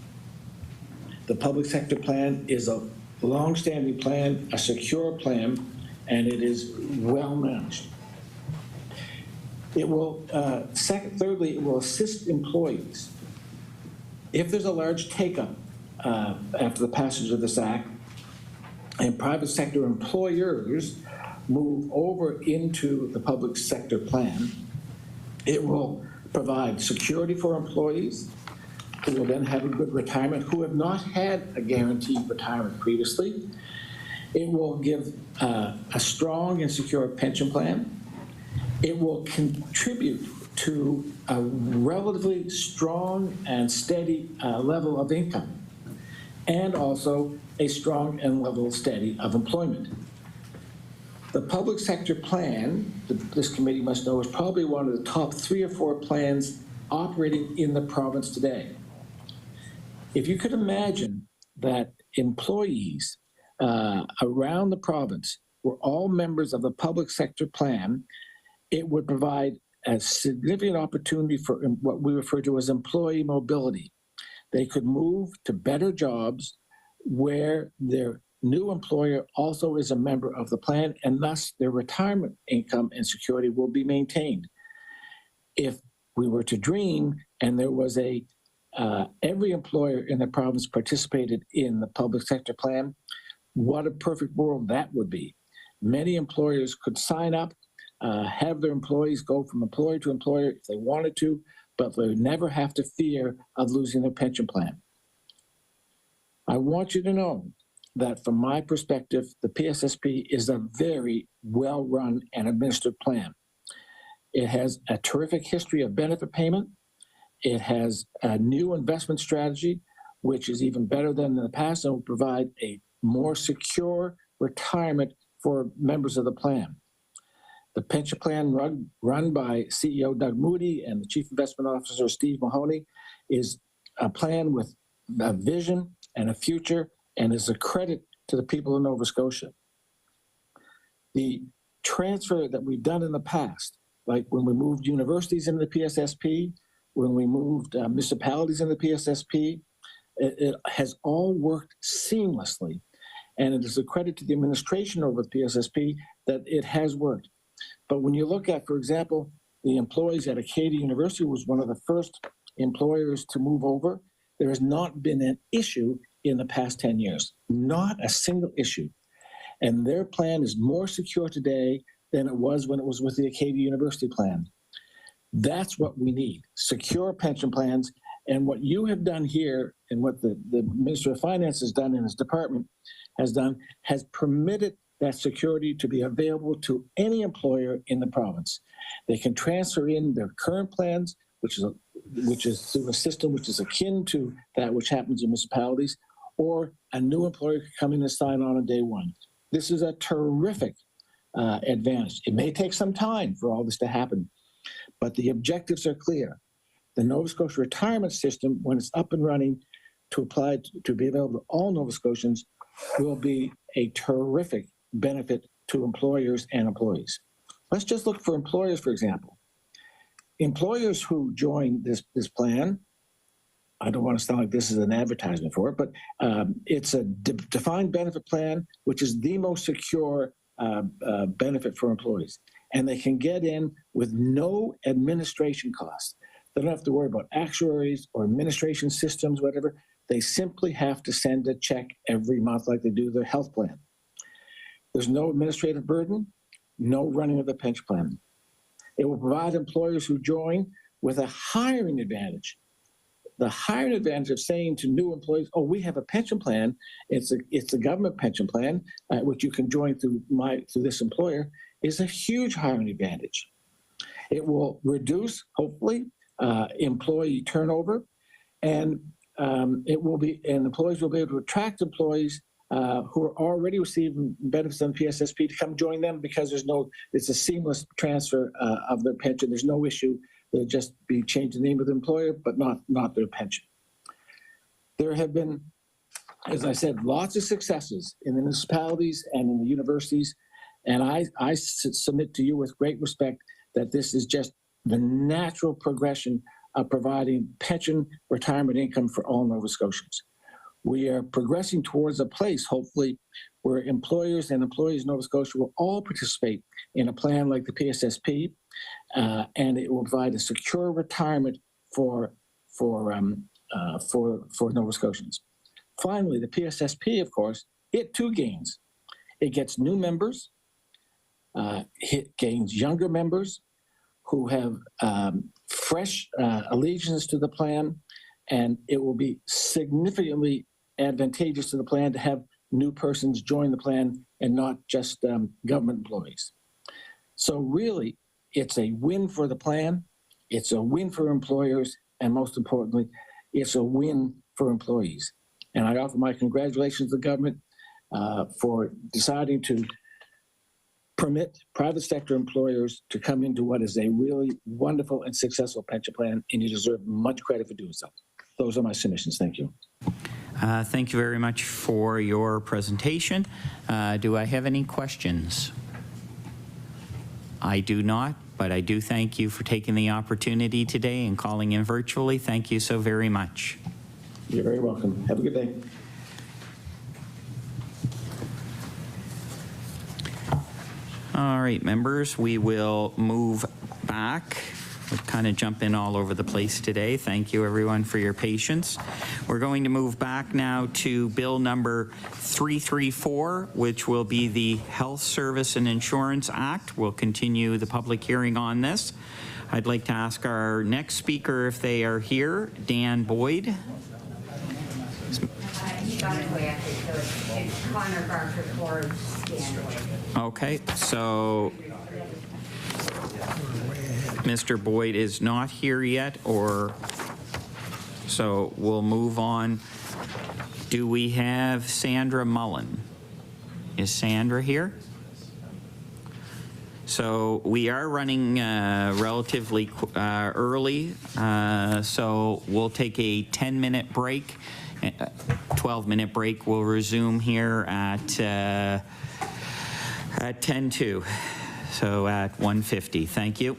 The public sector plan is a long-standing plan, a secure plan, and it is well managed. It will, thirdly, it will assist employees. If there's a large take-up after the passage of this act, and private sector employers move over into the public sector plan, it will provide security for employees who will then have a good retirement, who have not had a guaranteed retirement previously. It will give a strong and secure pension plan. It will contribute to a relatively strong and steady level of income, and also a strong and level steady of employment. The public sector plan, this committee must know, is probably one of the top 3 or 4 plans operating in the province today. If you could imagine that employees around the province were all members of the public sector plan, it would provide a significant opportunity for what we refer to as employee mobility. They could move to better jobs where their new employer also is a member of the plan, and thus their retirement income and security will be maintained. If we were to dream and there was every employer in the province participated in the public sector plan, what a perfect world that would be. Many employers could sign up, have their employees go from employer to employer if they wanted to, but they would never have to fear of losing their pension plan. I want you to know that from my perspective, the PSSP is a very well-run and administered plan. It has a terrific history of benefit payment. It has a new investment strategy, which is even better than in the past and will provide a more secure retirement for members of the plan. The pension plan run by CEO Doug Moody and the Chief Investment Officer Steve Mahoney is a plan with a vision and a future, and is a credit to the people of Nova Scotia. The transfer that we've done in the past, like when we moved universities into the PSSP, when we moved municipalities into the PSSP, it has all worked seamlessly. And it is a credit to the administration over the PSSP that it has worked. But when you look at, for example, the employees at Acadia University was one of the first employers to move over. There has not been an issue in the past 10 years, not a single issue. And their plan is more secure today than it was when it was with the Acadia University plan. That's what we need, secure pension plans. And what you have done here and what the Minister of Finance has done in his department has done has permitted that security to be available to any employer in the province. They can transfer in their current plans, which is through a system which is akin to that which happens in municipalities, or a new employer can come in and sign on day one. This is a terrific advantage. It may take some time for all this to happen, but the objectives are clear. The Nova Scotia retirement system, when it's up and running to apply to be available to all Nova Scotians, will be a terrific benefit to employers and employees. Let's just look for employers, for example. Employers who join this plan, I don't want to sound like this is an advertisement for it, but it's a defined benefit plan, which is the most secure benefit for employees. And they can get in with no administration costs. They don't have to worry about actuaries or administration systems, whatever. They simply have to send a check every month like they do their health plan. There's no administrative burden, no running of the pension plan. It will provide employers who join with a hiring advantage. The hiring advantage of saying to new employees, oh, we have a pension plan. It's a government pension plan, which you can join through this employer, is a huge hiring advantage. It will reduce, hopefully, employee turnover, and employers will be able to attract employees who are already receiving benefits on PSSP to come join them because it's a seamless transfer of their pension. There's no issue. They'll just be changing the name of the employer, but not their pension. There have been, as I said, lots of successes in the municipalities and in the universities, and I submit to you with great respect that this is just the natural progression of providing pension retirement income for all Nova Scotians. We are progressing towards a place, hopefully, where employers and employees in Nova Scotia will all participate in a plan like the PSSP, and it will provide a secure retirement for Nova Scotians. Finally, the PSSP, of course, it too gains. It gets new members, it gains younger members who have fresh allegiance to the plan, and it will be significantly advantageous to the plan to have new persons join the plan and not just government employees. So really, it's a win for the plan, it's a win for employers, and most importantly, it's a win for employees. And I offer my congratulations to the government for deciding to permit private sector employers to come into what is a really wonderful and successful pension plan, and you deserve much credit for doing so. Those are my submissions. Thank you. Thank you very much for your presentation. Do I have any questions? I do not, but I do thank you for taking the opportunity today and calling in virtually. Thank you so very much. You're very welcome. Have a good day. All right, members, we will move back. We've kind of jumping all over the place today. Thank you, everyone, for your patience. We're going to move back now to Bill number 334, which will be the Health Service and Insurance Act. We'll continue the public hearing on this. I'd like to ask our next speaker if they are here, Dan Boyd. He got it away, I think, so it's Connor Barker or Dan Boyd. Okay, so Mr. Boyd is not here yet, so we'll move on. Do we have Sandra Mullen? Is Sandra here? So we are running relatively early, so we'll take a 10-minute break, 12-minute break. We'll resume here at At 10:02, so at 1:50. Thank you.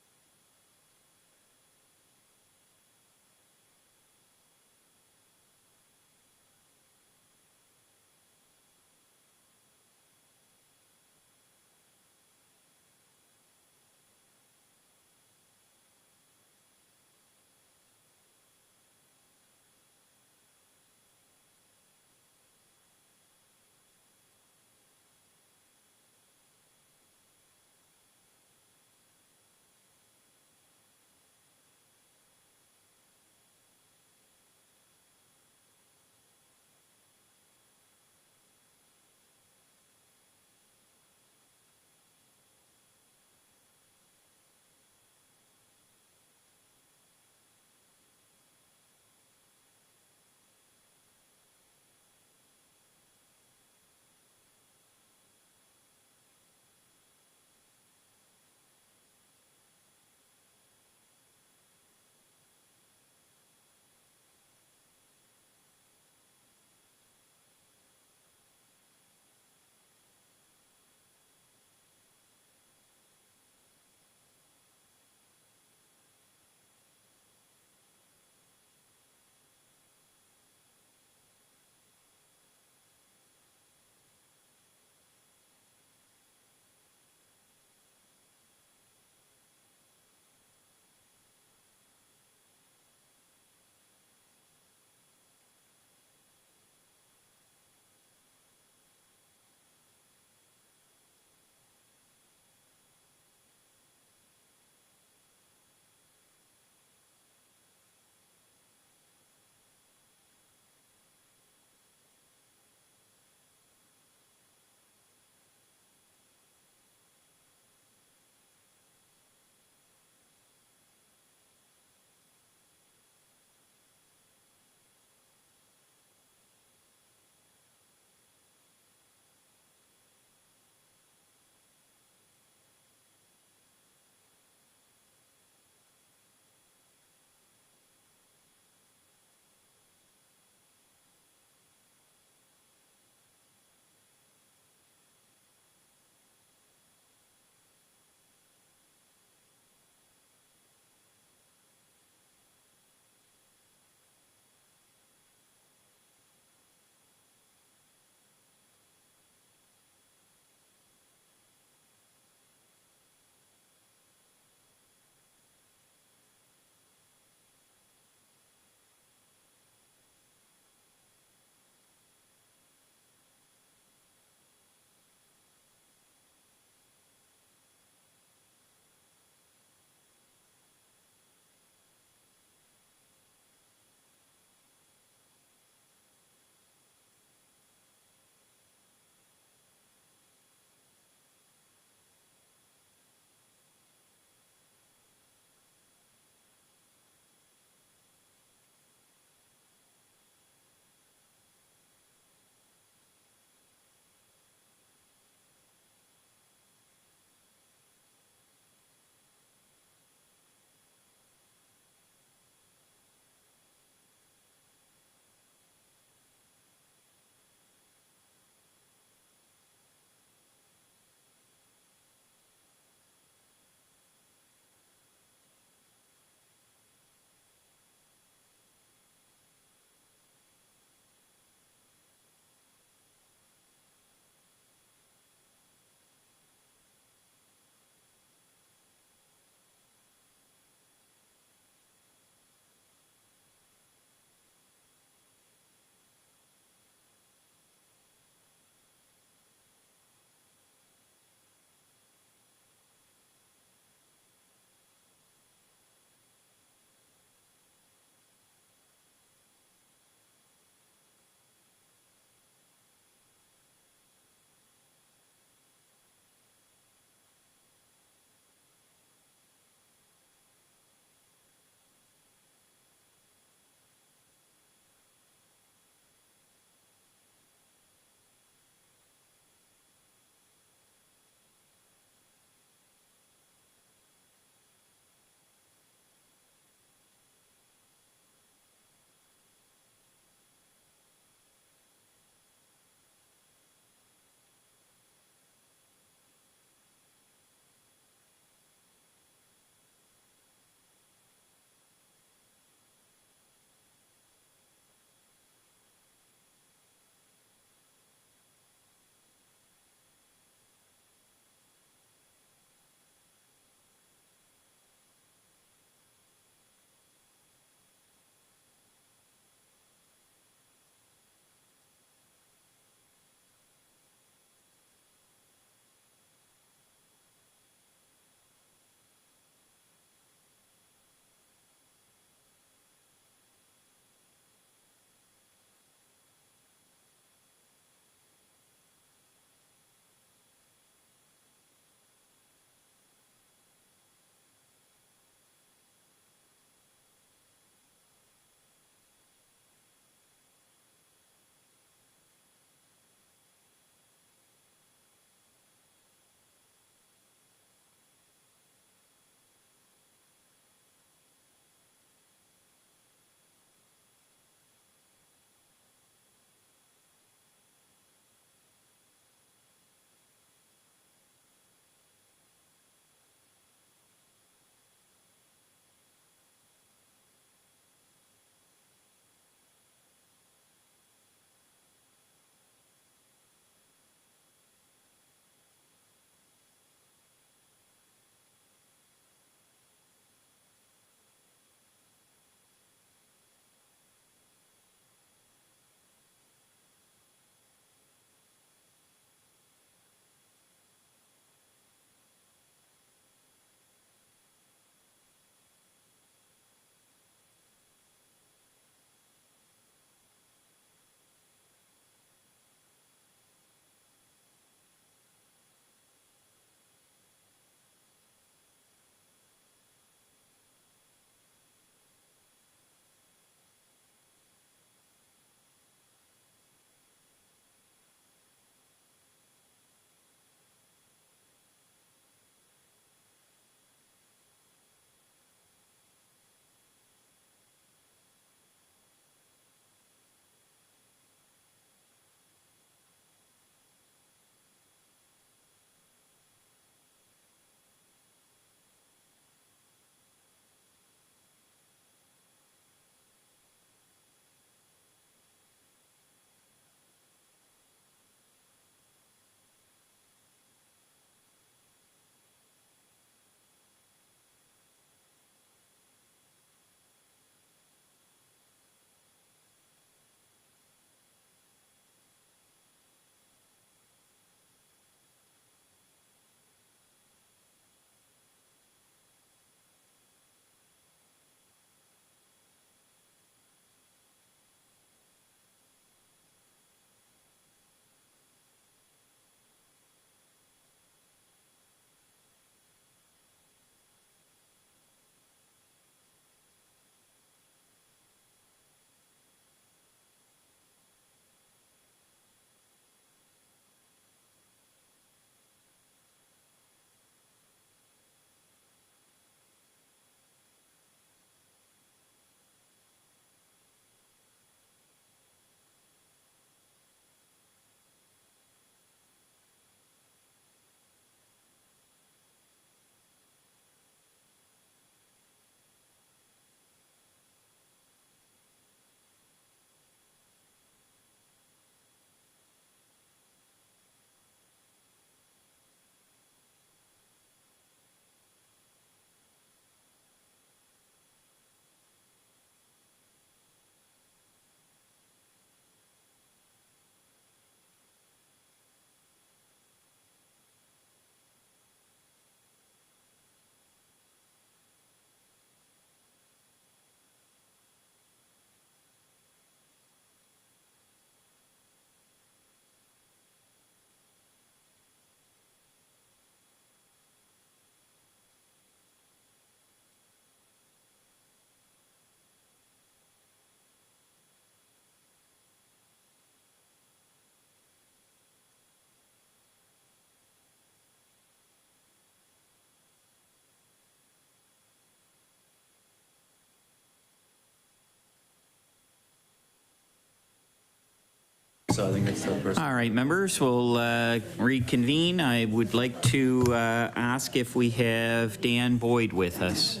So I think it's the person. All right, members, we'll reconvene. I would like to ask if we have Dan Boyd with us.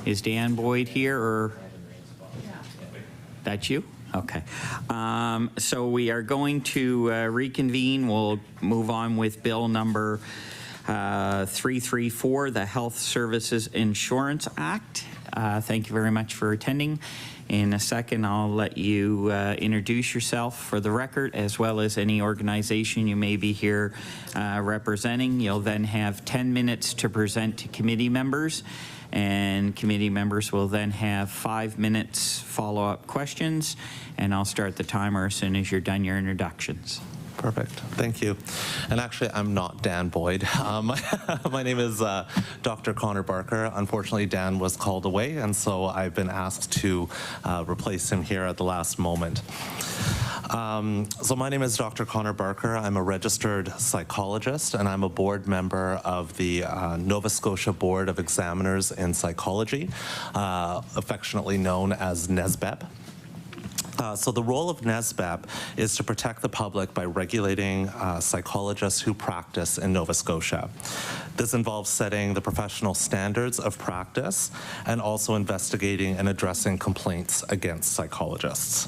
Is Dan Boyd here, or? That's you? Okay. So we are going to reconvene. We'll move on with bill number 334, the Health Services Insurance Act. Thank you very much for attending. In a second, I'll let you introduce yourself for the record, as well as any organization you may be here representing. You'll then have 10 minutes to present to committee members, and committee members will then have 5 minutes follow-up questions, and I'll start the timer as soon as you're done your introductions. Perfect. Thank you. And actually, I'm not Dan Boyd. My name is Dr. Connor Barker. Unfortunately, Dan was called away, and so I've been asked to replace him here at the last moment. So my name is Dr. Connor Barker. I'm a registered psychologist, and I'm a board member of the Nova Scotia Board of Examiners in Psychology, affectionately known as NSBEP. So the role of NSBEP is to protect the public by regulating psychologists who practice in Nova Scotia. This involves setting the professional standards of practice and also investigating and addressing complaints against psychologists.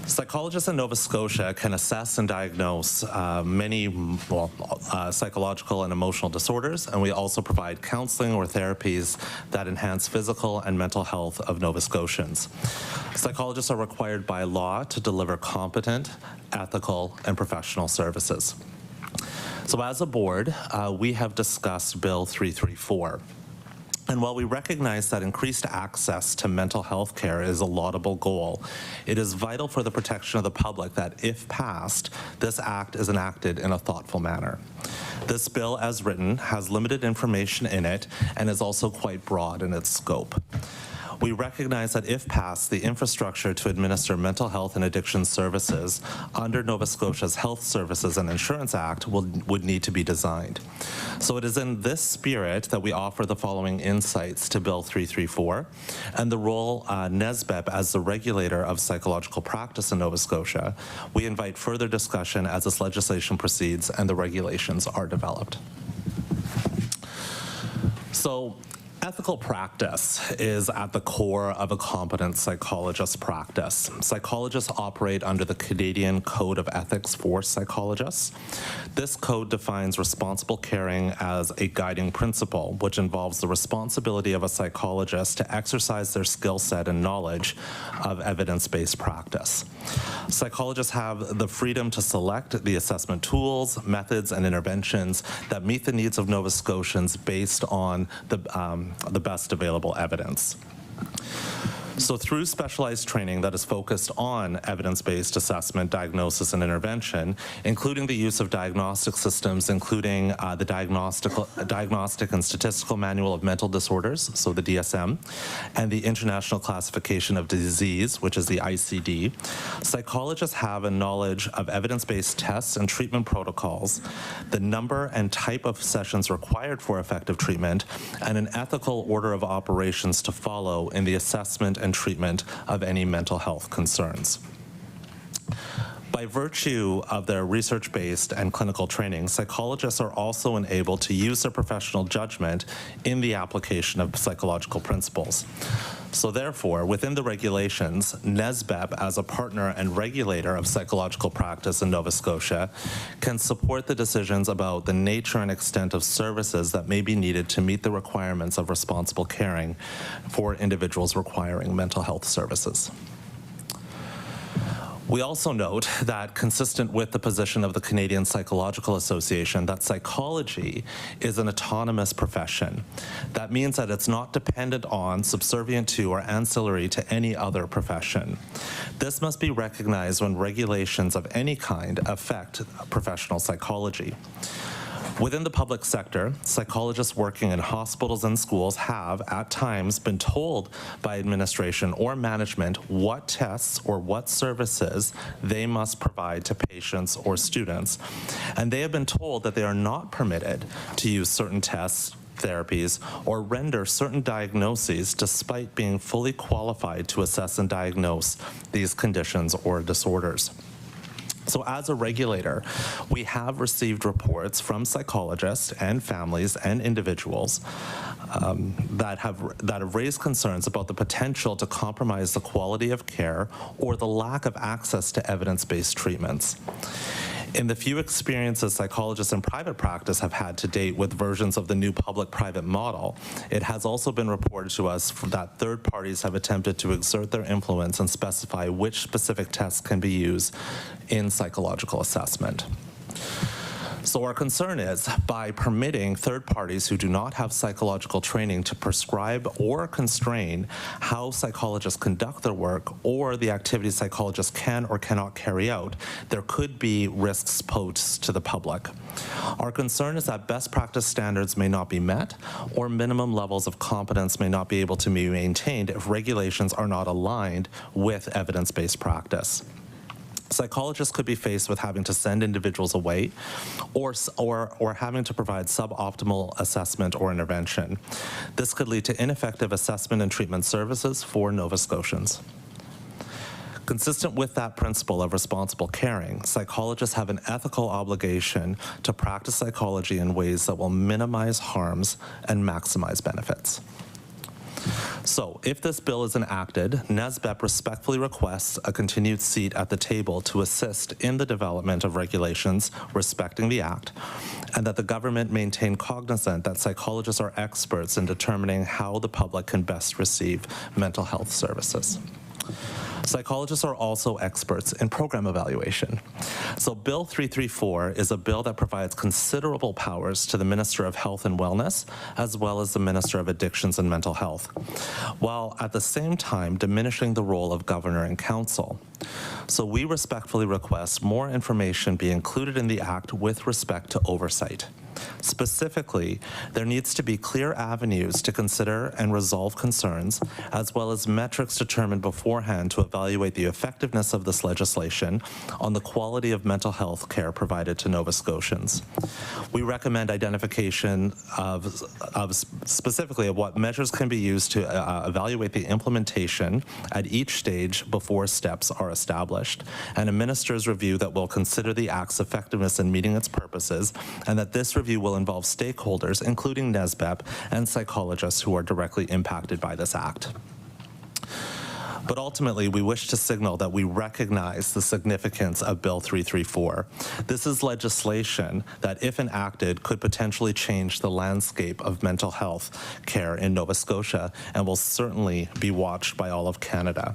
Psychologists in Nova Scotia can assess and diagnose many psychological and emotional disorders, and we also provide counseling or therapies that enhance physical and mental health of Nova Scotians. Psychologists are required by law to deliver competent, ethical, and professional services. So as a board, we have discussed Bill 334. And while we recognize that increased access to mental health care is a laudable goal, it is vital for the protection of the public that, if passed, this act is enacted in a thoughtful manner. This bill, as written, has limited information in it and is also quite broad in its scope. We recognize that if passed, the infrastructure to administer mental health and addiction services under Nova Scotia's Health Services and Insurance Act would need to be designed. So it is in this spirit that we offer the following insights to Bill 334 and the role NSBEP as the regulator of psychological practice in Nova Scotia. We invite further discussion as this legislation proceeds and the regulations are developed. So, ethical practice is at the core of a competent psychologist practice. Psychologists operate under the Canadian Code of Ethics for Psychologists. This code defines responsible caring as a guiding principle, which involves the responsibility of a psychologist to exercise their skill set and knowledge of evidence-based practice. Psychologists have the freedom to select the assessment tools, methods, and interventions that meet the needs of Nova Scotians based on the best available evidence. So through specialized training that is focused on evidence-based assessment, diagnosis, and intervention, including the use of diagnostic systems, including the Diagnostic and Statistical Manual of Mental Disorders, so the DSM, and the International Classification of Disease, which is the ICD, psychologists have a knowledge of evidence-based tests and treatment protocols, the number and type of sessions required for effective treatment, and an ethical order of operations to follow in the assessment and treatment of any mental health concerns. By virtue of their research-based and clinical training, psychologists are also enabled to use their professional judgment in the application of psychological principles. So therefore, within the regulations, NSBEP, as a partner and regulator of psychological practice in Nova Scotia, can support the decisions about the nature and extent of services that may be needed to meet the requirements of responsible caring for individuals requiring mental health services. We also note that, consistent with the position of the Canadian Psychological Association, that psychology is an autonomous profession. That means that it's not dependent on, subservient to, or ancillary to any other profession. This must be recognized when regulations of any kind affect professional psychology. Within the public sector, psychologists working in hospitals and schools have, at times, been told by administration or management what tests or what services they must provide to patients or students. And they have been told that they are not permitted to use certain tests, therapies, or render certain diagnoses despite being fully qualified to assess and diagnose these conditions or disorders. So as a regulator, we have received reports from psychologists and families and individuals that have raised concerns about the potential to compromise the quality of care or the lack of access to evidence-based treatments. In the few experiences psychologists in private practice have had to date with versions of the new public-private model, it has also been reported to us that third parties have attempted to exert their influence and specify which specific tests can be used in psychological assessment. So our concern is, by permitting third parties who do not have psychological training to prescribe or constrain how psychologists conduct their work or the activities psychologists can or cannot carry out, there could be risks posed to the public. Our concern is that best practice standards may not be met or minimum levels of competence may not be able to be maintained if regulations are not aligned with evidence-based practice. Psychologists could be faced with having to send individuals away or having to provide suboptimal assessment or intervention. This could lead to ineffective assessment and treatment services for Nova Scotians. Consistent with that principle of responsible caring, psychologists have an ethical obligation to practice psychology in ways that will minimize harms and maximize benefits. So, if this bill is enacted, NSBEP respectfully requests a continued seat at the table to assist in the development of regulations respecting the Act, and that the government maintain cognizant that psychologists are experts in determining how the public can best receive mental health services. Psychologists are also experts in program evaluation. So Bill 334 is a bill that provides considerable powers to the Minister of Health and Wellness, as well as the Minister of Addictions and Mental Health, while at the same time diminishing the role of Governor and Council. So we respectfully request more information be included in the Act with respect to oversight. Specifically, there needs to be clear avenues to consider and resolve concerns, as well as metrics determined beforehand to evaluate the effectiveness of this legislation on the quality of mental health care provided to Nova Scotians. We recommend identification of specifically of what measures can be used to evaluate the implementation at each stage before steps are established, and a minister's review that will consider the Act's effectiveness in meeting its purposes, and that this review will involve stakeholders, including NSBEP and psychologists who are directly impacted by this Act. But ultimately, we wish to signal that we recognize the significance of Bill 334. This is legislation that, if enacted, could potentially change the landscape of mental health care in Nova Scotia and will certainly be watched by all of Canada.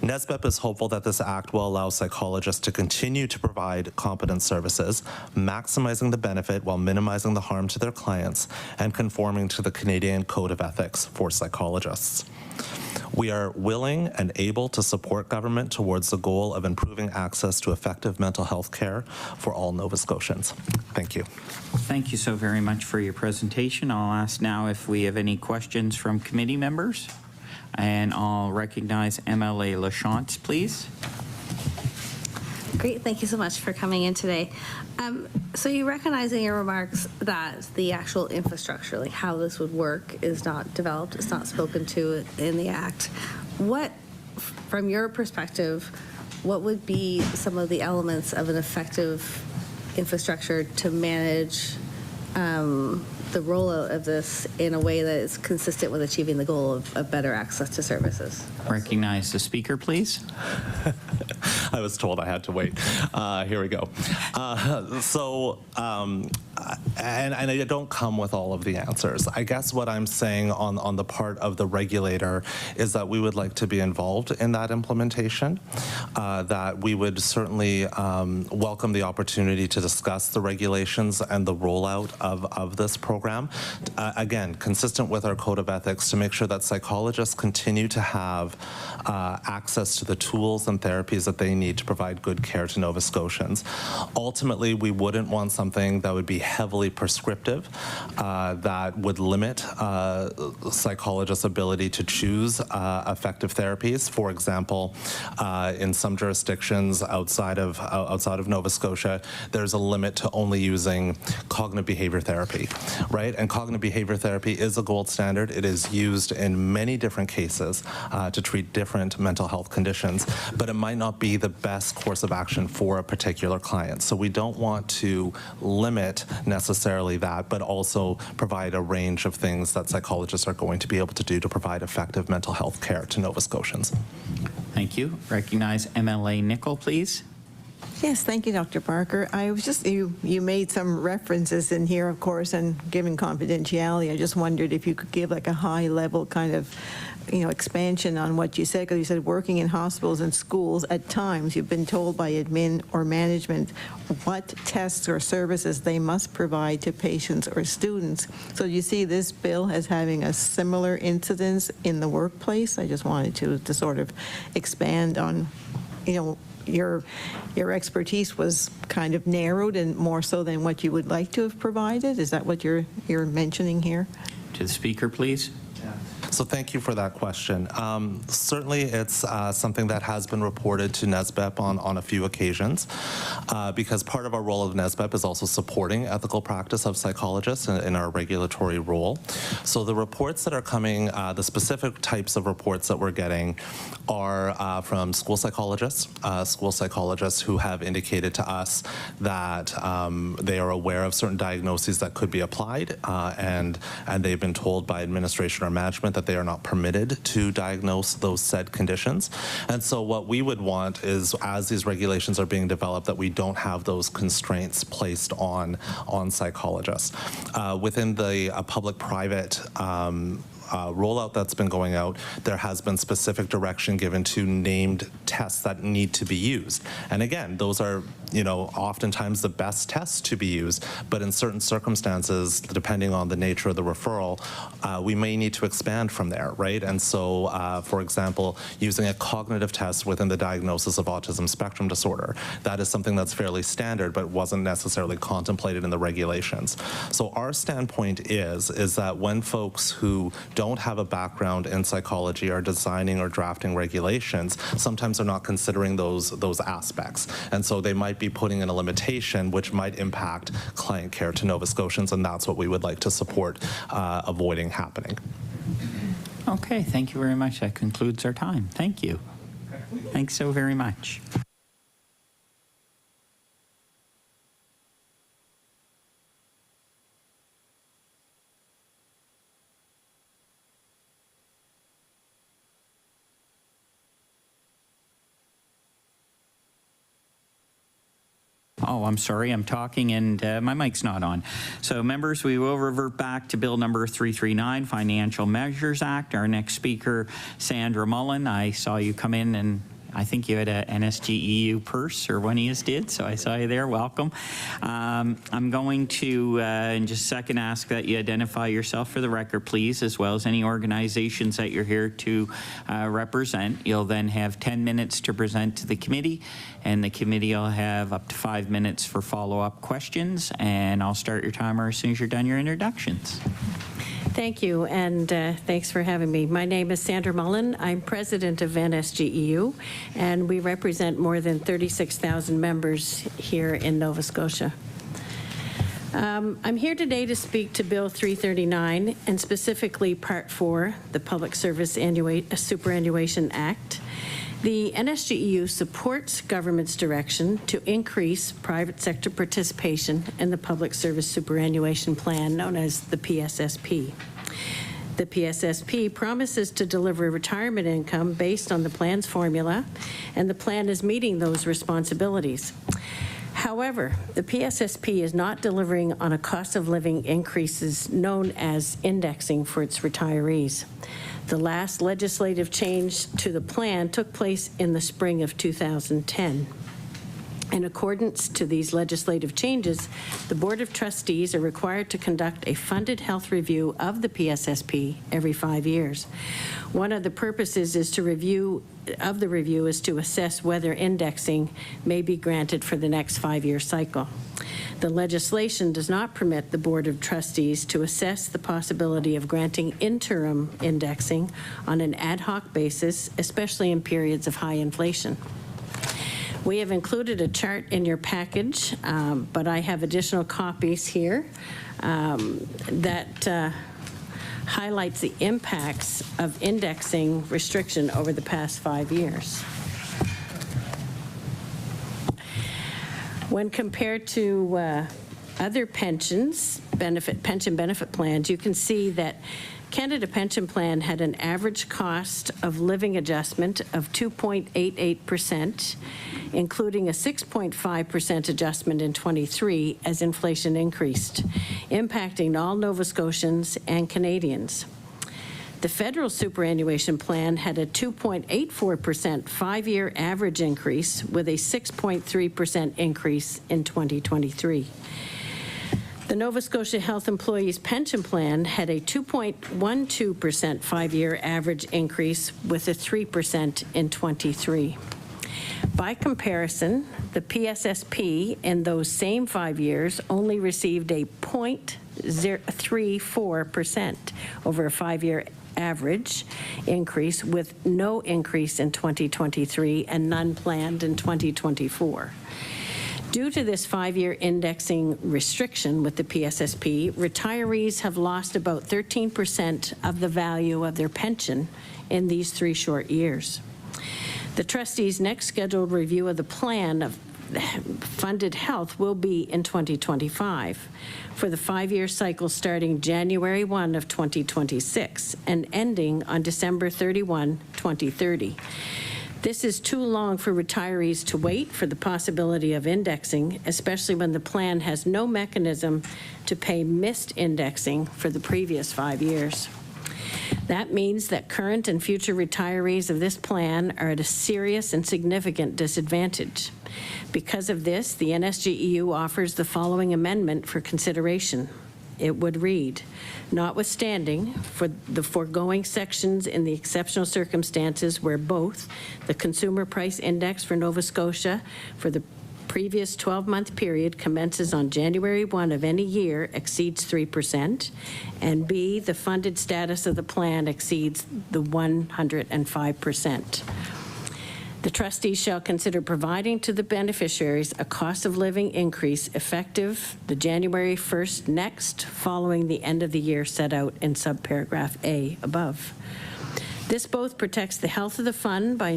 NSBEP is hopeful that this Act will allow psychologists to continue to provide competent services, maximizing the benefit while minimizing the harm to their clients and conforming to the Canadian Code of Ethics for psychologists. We are willing and able to support government towards the goal of improving access to effective mental health care for all Nova Scotians. Thank you. Thank you so very much for your presentation. I'll ask now if we have any questions from committee members, and I'll recognize MLA Lachance, please. Great, thank you so much for coming in today. So you recognize in your remarks that the actual infrastructure, like how this would work, is not developed, it's not spoken to in the Act. What, from your perspective, what would be some of the elements of an effective infrastructure to manage the rollout of this in a way that is consistent with achieving the goal of better access to services? Recognize the speaker, please. I was told I had to wait. Here we go. And I don't come with all of the answers. I guess what I'm saying on the part of the regulator is that we would like to be involved in that implementation, that we would certainly welcome the opportunity to discuss the regulations and the rollout of this program. Again, consistent with our Code of Ethics, to make sure that psychologists continue to have access to the tools and therapies that they need to provide good care to Nova Scotians. Ultimately, we wouldn't want something that would be heavily prescriptive, that would limit psychologists' ability to choose effective therapies. For example, in some jurisdictions outside of Nova Scotia, there's a limit to only using cognitive behavioral behavior therapy, right? And cognitive behavior therapy is a gold standard. It is used in many different cases to treat different mental health conditions, but it might not be the best course of action for a particular client. So we don't want to limit necessarily that, but also provide a range of things that psychologists are going to be able to do to provide effective mental health care to Nova Scotians. Thank you. Recognize MLA Nicol, please. Yes, thank you, Dr. Parker. I was just, you made some references in here, of course, and given confidentiality, I just wondered if you could give like a high-level kind of, expansion on what you said, because you said working in hospitals and schools, at times you've been told by admin or management what tests or services they must provide to patients or students. So you see this bill as having a similar incidence in the workplace? I just wanted to sort of expand on, your expertise was kind of narrowed and more so than what you would like to have provided. Is that what you're mentioning here? To the speaker, please. So thank you for that question. Certainly it's something that has been reported to NSBEP on a few occasions because part of our role of NSBEP is also supporting ethical practice of psychologists in our regulatory role. So the reports that are coming, the specific types of reports that we're getting are from school psychologists who have indicated to us that they are aware of certain diagnoses that could be applied and they've been told by administration or management that they are not permitted to diagnose those said conditions. And so what we would want is, as these regulations are being developed, that we don't have those constraints placed on psychologists. Within the public-private rollout that's been going out, there has been specific direction given to named tests that need to be used. And again, those are, oftentimes the best tests to be used, but in certain circumstances, depending on the nature of the referral, we may need to expand from there, right? And so, for example, using a cognitive test within the diagnosis of autism spectrum disorder, that is something that's fairly standard, but wasn't necessarily contemplated in the regulations. So our standpoint is that when folks who don't have a background in psychology are designing or drafting regulations, sometimes they're not considering those aspects. And so they might be putting in a limitation which might impact client care to Nova Scotians, and that's what we would like to support avoiding happening. Okay, thank you very much. That concludes our time. Thank you. Thanks so very much. Oh, I'm sorry, I'm talking and my mic's not on. So members, we will revert back to Bill number 339, Financial Measures Act. Our next speaker, Sandra Mullen. I saw you come in and I think you had a NSGEU purse, or one of you did, so I saw you there. Welcome. I'm going to, in just a second, ask that you identify yourself for the record, please, as well as any organizations that you're here to represent. You'll then have 10 minutes to present to the committee, and the committee will have up to 5 minutes for follow-up questions, and I'll start your timer as soon as you're done your introductions. Thank you, and thanks for having me. My name is Sandra Mullen. I'm president of NSGEU, and we represent more than 36,000 members here in Nova Scotia. I'm here today to speak to Bill 339, and specifically Part 4, the Public Service Superannuation Act. The NSGEU supports government's direction to increase private sector participation in the Public Service Superannuation Plan, known as the PSSP. The PSSP promises to deliver retirement income based on the plan's formula, and the plan is meeting those responsibilities. However, the PSSP is not delivering on a cost of living increases known as indexing for its retirees. The last legislative change to the plan took place in the spring of 2010. In accordance to these legislative changes, the Board of Trustees are required to conduct a funded health review of the PSSP every 5 years. One of the purposes is to is to assess whether indexing may be granted for the next 5-year cycle. The legislation does not permit the Board of Trustees to assess the possibility of granting interim indexing on an ad hoc basis, especially in periods of high inflation. We have included a chart in your package, but I have additional copies here that highlights the impacts of indexing restriction over the past 5 years. When compared to other pension benefit plans, you can see that Canada Pension Plan had an average cost of living adjustment of 2.88%, including a 6.5% adjustment in 23 as inflation increased, impacting all Nova Scotians and Canadians. The federal superannuation plan had a 2.84% 5-year average increase with a 6.3% increase in 2023. The Nova Scotia Health Employees Pension Plan had a 2.12% 5-year average increase with a 3% in 23. By comparison, the PSSP in those same 5 years only received a 0.34% over a 5-year average increase, with no increase in 2023 and none planned in 2024. Due to this 5-year indexing restriction with the PSSP, retirees have lost about 13% of the value of their pension in these 3 short years. The trustees' next scheduled review of the plan of funded health will be in 2025 for the 5-year cycle starting January 1 of 2026 and ending on December 31, 2030. This is too long for retirees to wait for the possibility of indexing, especially when the plan has no mechanism to pay missed indexing for the previous 5 years. That means that current and future retirees of this plan are at a serious and significant disadvantage. Because of this, the NSGEU offers the following amendment for consideration. It would read, notwithstanding for the foregoing sections in the exceptional circumstances where both the Consumer Price Index for Nova Scotia for the previous 12-month period commences on January 1 of any year exceeds 3%, and B, the funded status of the plan exceeds the 105%. The trustees shall consider providing to the beneficiaries a cost of living increase effective the January 1st next following the end of the year set out in subparagraph A above. This both protects the health of the fund by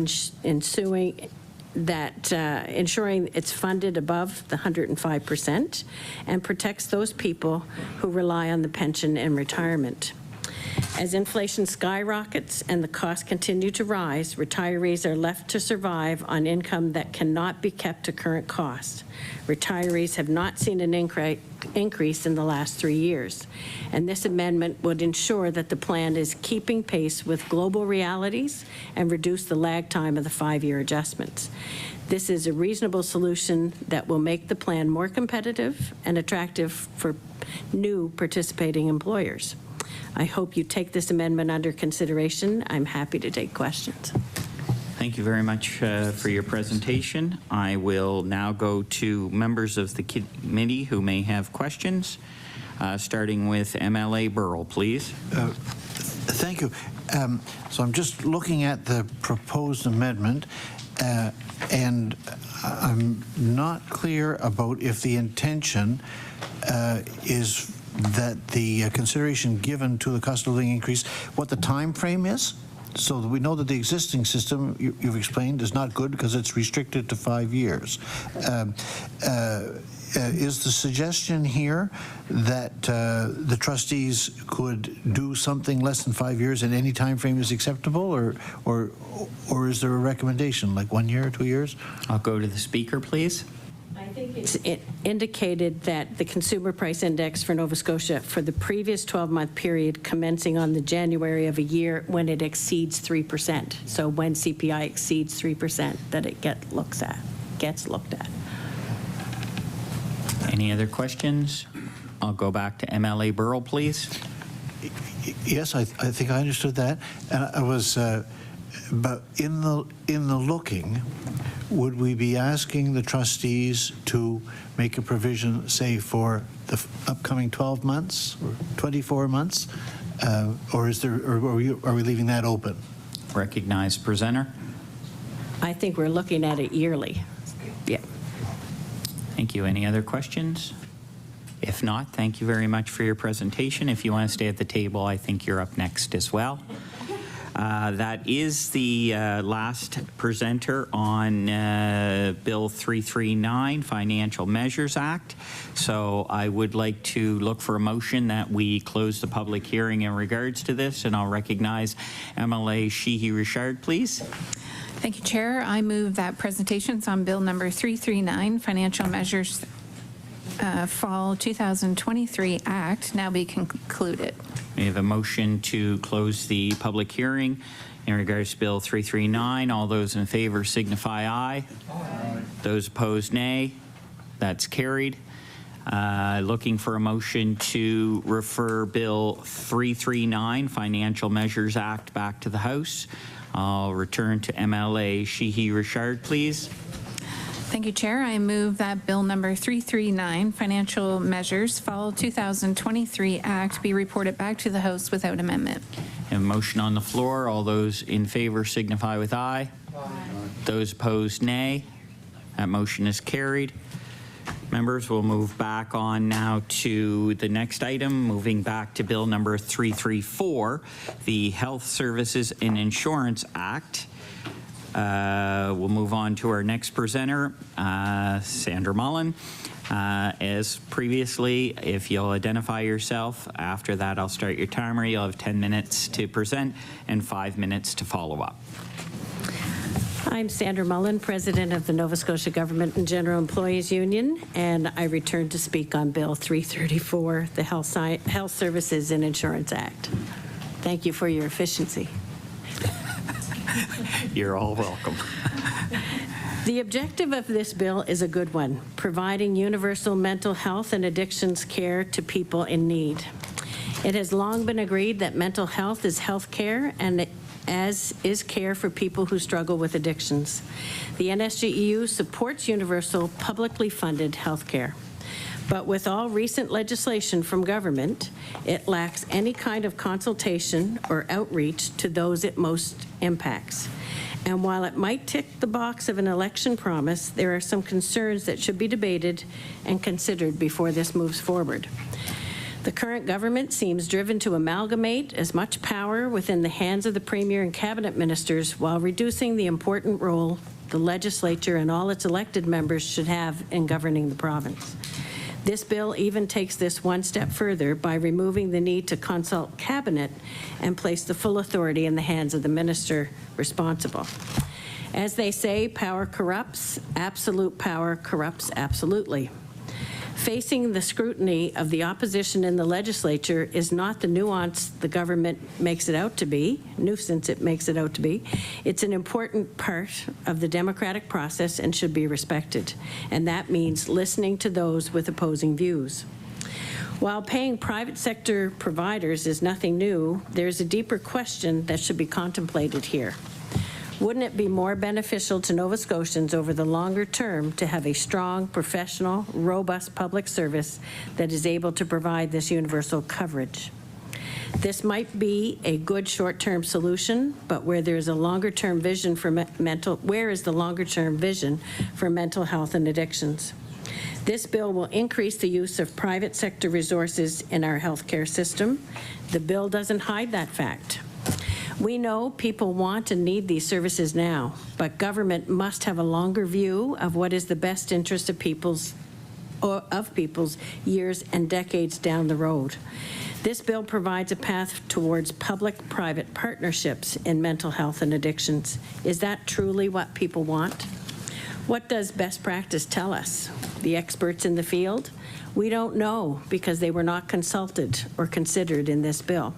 ensuring it's funded above the 105% and protects those people who rely on the pension in retirement. As inflation skyrockets and the costs continue to rise, retirees are left to survive on income that cannot be kept to current costs. Retirees have not seen an increase in the last 3 years, and this amendment would ensure that the plan is keeping pace with global realities and reduce the lag time of the 5-year adjustments. This is a reasonable solution that will make the plan more competitive and attractive for new participating employers. I hope you take this amendment under consideration. I'm happy to take questions. Thank you very much for your presentation. I will now go to members of the committee who may have questions, starting with MLA Burrell, please. Thank you. So I'm just looking at the proposed amendment, and I'm not clear about if the intention is that the consideration given to the cost of living increase, what the time frame is, so that we know that the existing system, you've explained, is not good because it's restricted to 5 years. Is the suggestion here that the trustees could do something less than 5 years and any time frame is acceptable, or is there a recommendation, like 1 year, 2 years? I'll go to the speaker, please. I think it's indicated that the Consumer Price Index for Nova Scotia for the previous 12-month period commencing on the January of a year when it exceeds 3%. So when CPI exceeds 3%, that it gets looked at. Any other questions? I'll go back to MLA Burrell, please. Yes, I think I understood that. And I was, but in the looking, would we be asking the trustees to make a provision, say, for the upcoming 12 months or 24 months, or is there, or are we leaving that open? Recognized presenter. I think we're looking at it yearly. Thank you. Any other questions? If not, thank you very much for your presentation. If you want to stay at the table, I think you're up next as well. That is the last presenter on Bill 339, Financial Measures Act. So I would like to look for a motion that we close the public hearing in regards to this, and I'll recognize MLA Sheehy-Richard, please. Thank you, Chair. I move that presentations on Bill number 339, Financial Measures Fall 2023 Act, now be concluded. We have a motion to close the public hearing in regards to Bill 339. All those in favor signify aye. Aye. Those opposed, nay. That's carried. Looking for a motion to refer Bill 339, Financial Measures Act, back to the House. I'll return to MLA Sheehy-Richard, please. Thank you, Chair. I move that Bill number 339, Financial Measures Fall 2023 Act, be reported back to the House without amendment. A motion on the floor. All those in favor signify with aye. Aye. Those opposed, nay. That motion is carried. Members, we'll move back on now to the next item, moving back to Bill number 334, the Health Services and Insurance Act. We'll move on to our next presenter, Sandra Mullen. As previously, if you'll identify yourself, after that I'll start your timer. You'll have 10 minutes to present and 5 minutes to follow up. I'm Sandra Mullen, President of the Nova Scotia Government and General Employees Union, and I return to speak on Bill 334, the Health Services and Insurance Act. Thank you for your efficiency. You're all welcome. The objective of this bill is a good one, providing universal mental health and addictions care to people in need. It has long been agreed that mental health is health care, and as is care for people who struggle with addictions. The NSGEU supports universal, publicly funded health care. But with all recent legislation from government, it lacks any kind of consultation or outreach to those it most impacts. And while it might tick the box of an election promise, there are some concerns that should be debated and considered before this moves forward. The current government seems driven to amalgamate as much power within the hands of the Premier and Cabinet Ministers while reducing the important role the legislature and all its elected members should have in governing the province. This bill even takes this one step further by removing the need to consult Cabinet and place the full authority in the hands of the minister responsible. As they say, power corrupts. Absolute power corrupts absolutely. Facing the scrutiny of the opposition in the legislature is not the nuance the government makes it out to be, nuisance it makes it out to be. It's an important part of the democratic process and should be respected. And that means listening to those with opposing views. While paying private sector providers is nothing new, there's a deeper question that should be contemplated here. Wouldn't it be more beneficial to Nova Scotians over the longer term to have a strong, professional, robust public service that is able to provide this universal coverage? This might be a good short-term solution, but where there's a longer-term vision for where is the longer-term vision for mental health and addictions? This bill will increase the use of private sector resources in our healthcare system. The bill doesn't hide that fact. We know people want and need these services now, but government must have a longer view of what is the best interest of people's years and decades down the road. This bill provides a path towards public-private partnerships in mental health and addictions. Is that truly what people want? What does best practice tell us? The experts in the field? We don't know because they were not consulted or considered in this bill.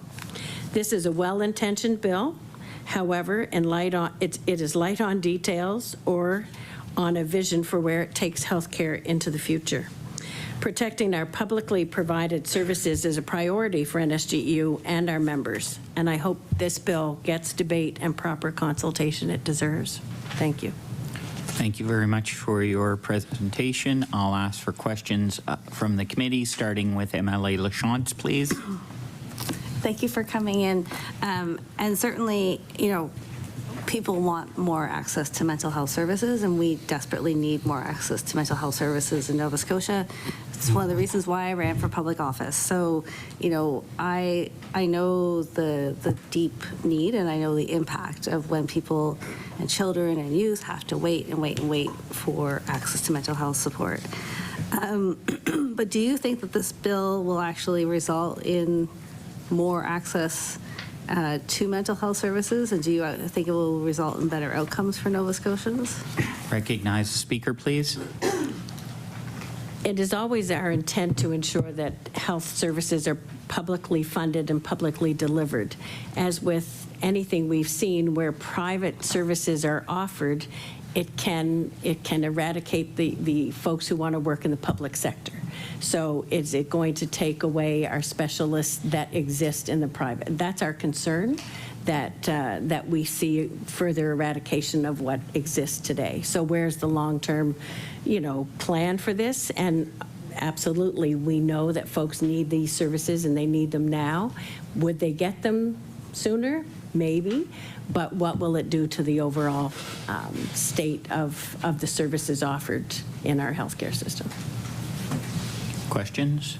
This is a well-intentioned bill. However, it is light on details or on a vision for where it takes healthcare into the future. Protecting our publicly provided services is a priority for NSGEU and our members, and I hope this bill gets debate and proper consultation it deserves. Thank you. Thank you very much for your presentation. I'll ask for questions from the committee, starting with MLA Lachance, please. Thank you for coming in. And certainly, people want more access to mental health services, and we desperately need more access to mental health services in Nova Scotia. It's one of the reasons why I ran for public office. So, you know, I know the deep need, and I know the impact of when people and children and youth have to wait and wait and wait for access to mental health support. But do you think that this bill will actually result in more access to mental health services, and do you think it will result in better outcomes for Nova Scotians? Recognize the speaker, please. It is always our intent to ensure that health services are publicly funded and publicly delivered. As with anything we've seen where private services are offered, it can eradicate the folks who want to work in the public sector. So is it going to take away our specialists that exist in the private? That's our concern, that we see further eradication of what exists today. So where's the long-term, plan for this? And absolutely, we know that folks need these services and they need them now. Would they get them sooner? Maybe. But what will it do to the overall state of the services offered in our healthcare system? Questions?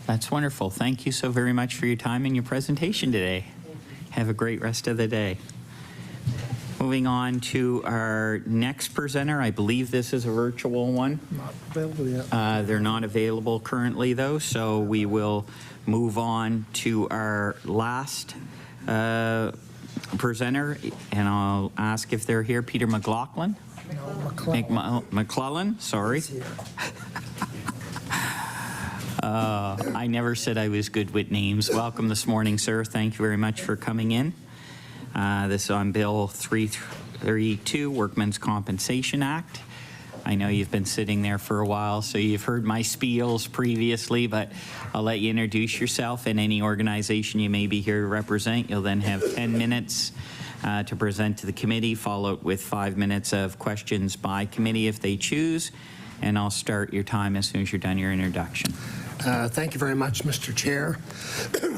That's wonderful. Thank you so very much for your time and your presentation today. Have a great rest of the day. Moving on to our next presenter. I believe this is a virtual one. Not available yet. They're not available currently, though, so we will move on to our last presenter, and I'll ask if they're here. Peter McLaughlin? McClellan, sorry. I never said I was good with names. Welcome this morning, sir. Thank you very much for coming in. This is on Bill 332, Workmen's Compensation Act. I know you've been sitting there for a while, so you've heard my spiels previously, but I'll let you introduce yourself and any organization you may be here to represent. You'll then have 10 minutes to present to the committee, followed with 5 minutes of questions by committee if they choose, and I'll start your time as soon as you're done your introduction. Thank you very much, Mr. Chair.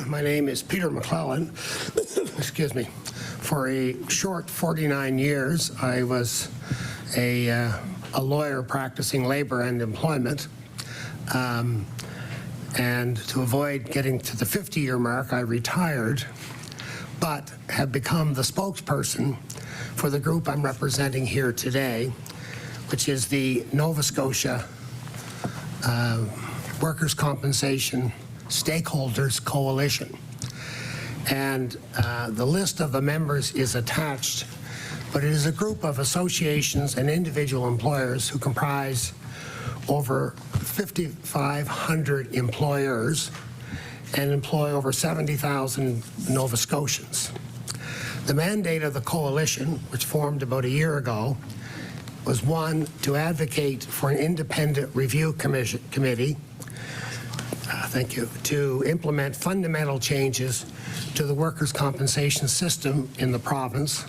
My name is Peter McClellan. Excuse me. For a short 49 years, I was a lawyer practicing labor and employment. And to avoid getting to the 50-year mark, I retired, but have become the spokesperson for the group I'm representing here today, which is the Nova Scotia Workers' Compensation Stakeholders Coalition. And the list of the members is attached, but it is a group of associations and individual employers who comprise over 5,500 employers and employ over 70,000 Nova Scotians. The mandate of the coalition, which formed about a year ago, was one, to advocate for an independent review committee, thank you, to implement fundamental changes to the workers' compensation system in the province.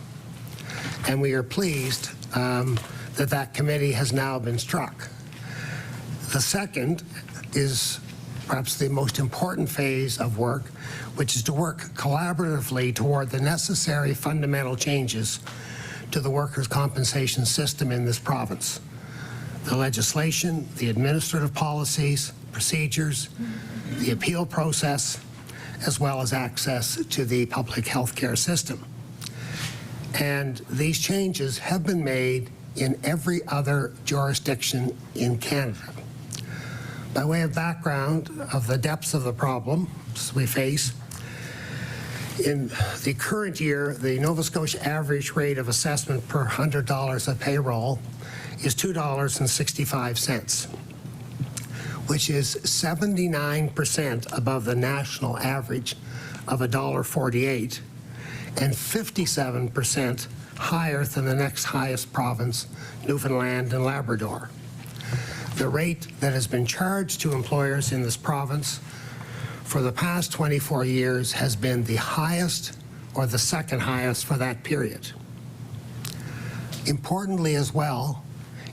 And we are pleased that committee has now been struck. The second is perhaps the most important phase of work, which is to work collaboratively toward the necessary fundamental changes to the workers' compensation system in this province. The legislation, the administrative policies, procedures, the appeal process, as well as access to the public health care system. And these changes have been made in every other jurisdiction in Canada. By way of background of the depths of the problems we face, in the current year, the Nova Scotia average rate of assessment per $100 of payroll is $2.65, which is 79% above the national average of $1.48 and 57% higher than the next highest province, Newfoundland and Labrador. The rate that has been charged to employers in this province for the past 24 years has been the highest or the second highest for that period. Importantly as well,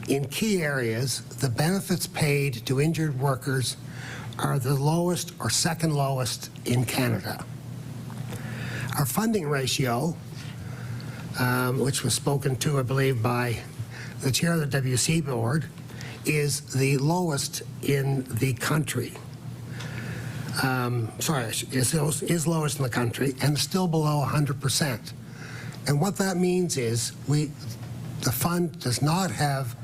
in key areas, the benefits paid to injured workers are the lowest or second lowest in Canada. Our funding ratio which was spoken to, I believe, by the chair of the WC board, is the lowest in the country. Is lowest in the country and still below 100%. And what that means is the fund does not have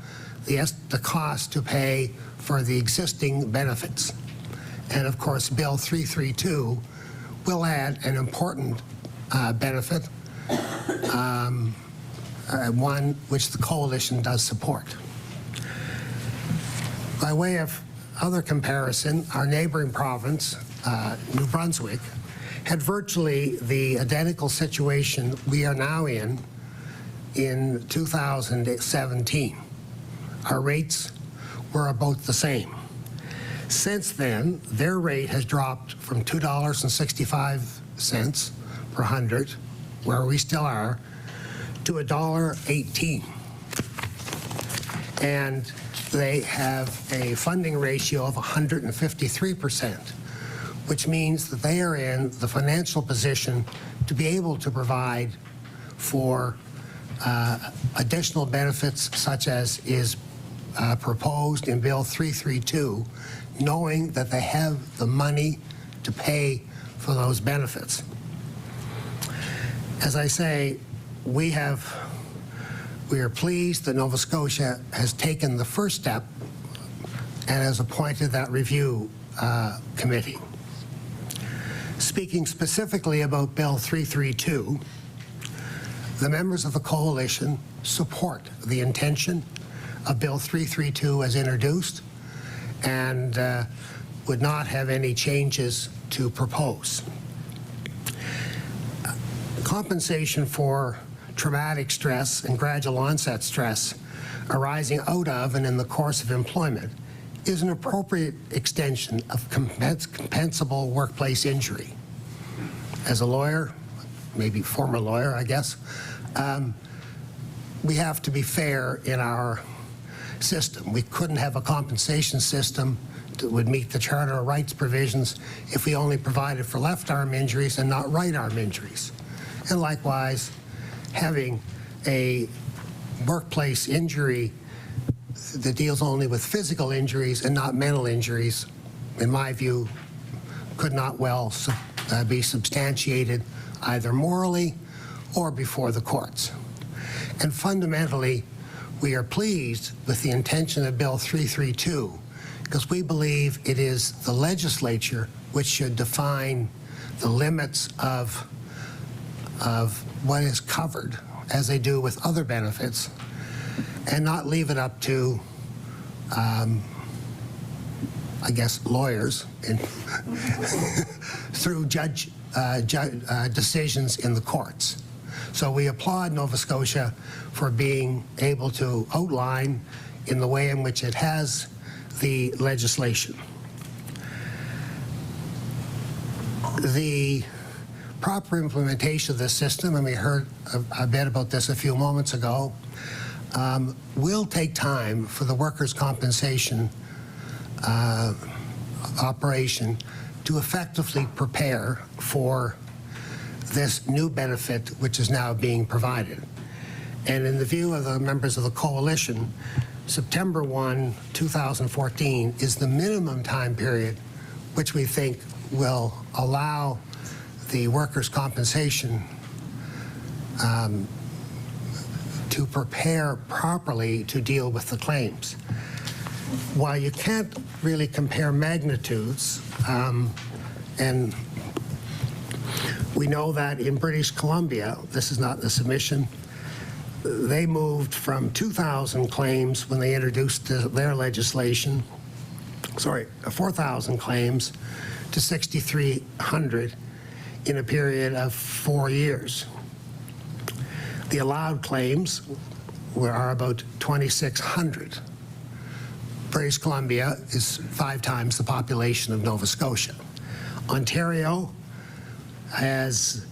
the cost to pay for the existing benefits. And of course, Bill 332 will add an important benefit, one which the coalition does support. By way of other comparison, our neighboring province, New Brunswick, had virtually the identical situation we are now in 2017. Our rates were about the same. Since then, their rate has dropped from $2.65 per 100, where we still are, to $1.18. And they have a funding ratio of 153%, which means that they are in the financial position to be able to provide for additional benefits such as is proposed in Bill 332, knowing that they have the money to pay for those benefits. As I say, we are pleased that Nova Scotia has taken the first step and has appointed that review committee. Speaking specifically about Bill 332, the members of the coalition support the intention of Bill 332 as introduced and would not have any changes to propose. Compensation for traumatic stress and gradual onset stress arising out of and in the course of employment is an appropriate extension of compensable workplace injury. As a lawyer, maybe former lawyer, I guess, we have to be fair in our system. We couldn't have a compensation system that would meet the Charter of Rights provisions if we only provided for left arm injuries and not right arm injuries. And likewise, having a workplace injury that deals only with physical injuries and not mental injuries, in my view, could not well be substantiated either morally or before the courts. And fundamentally, we are pleased with the intention of Bill 332 because we believe it is the legislature which should define the limits of what is covered, as they do with other benefits, and not leave it up to, I guess, lawyers and through judge decisions in the courts. So we applaud Nova Scotia for being able to outline in the way in which it has the legislation. The proper implementation of this system, and we heard a bit about this a few moments ago, will take time for the workers' compensation operation to effectively prepare for this new benefit which is now being provided. And in the view of the members of the coalition, September 1, 2014 is the minimum time period which we think will allow the workers' compensation to prepare properly to deal with the claims. While you can't really compare magnitudes, and we know that in British Columbia, this is not the submission, they moved from 2,000 claims when they introduced their legislation, 4,000 claims to 6,300 in a period of 4 years. The allowed claims are about 2,600. British Columbia is 5 times the population of Nova Scotia. Ontario has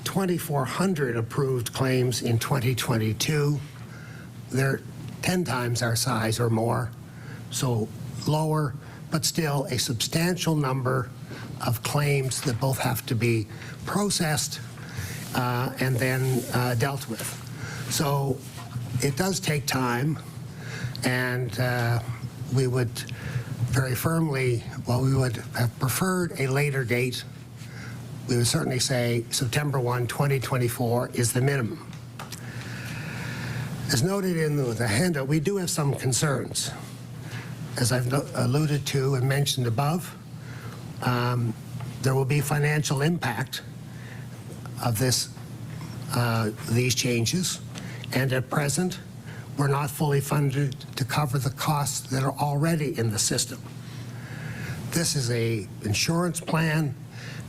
2,400 approved claims in 2022. They're 10 times our size or more, so lower, but still a substantial number of claims that both have to be processed and then dealt with. So it does take time, and we would very firmly, well, we would have preferred a later date. We would certainly say September 1, 2024 is the minimum. As noted in the handout, we do have some concerns. As I've alluded to and mentioned above, there will be financial impact of these changes, and at present, we're not fully funded to cover the costs that are already in the system. This is an insurance plan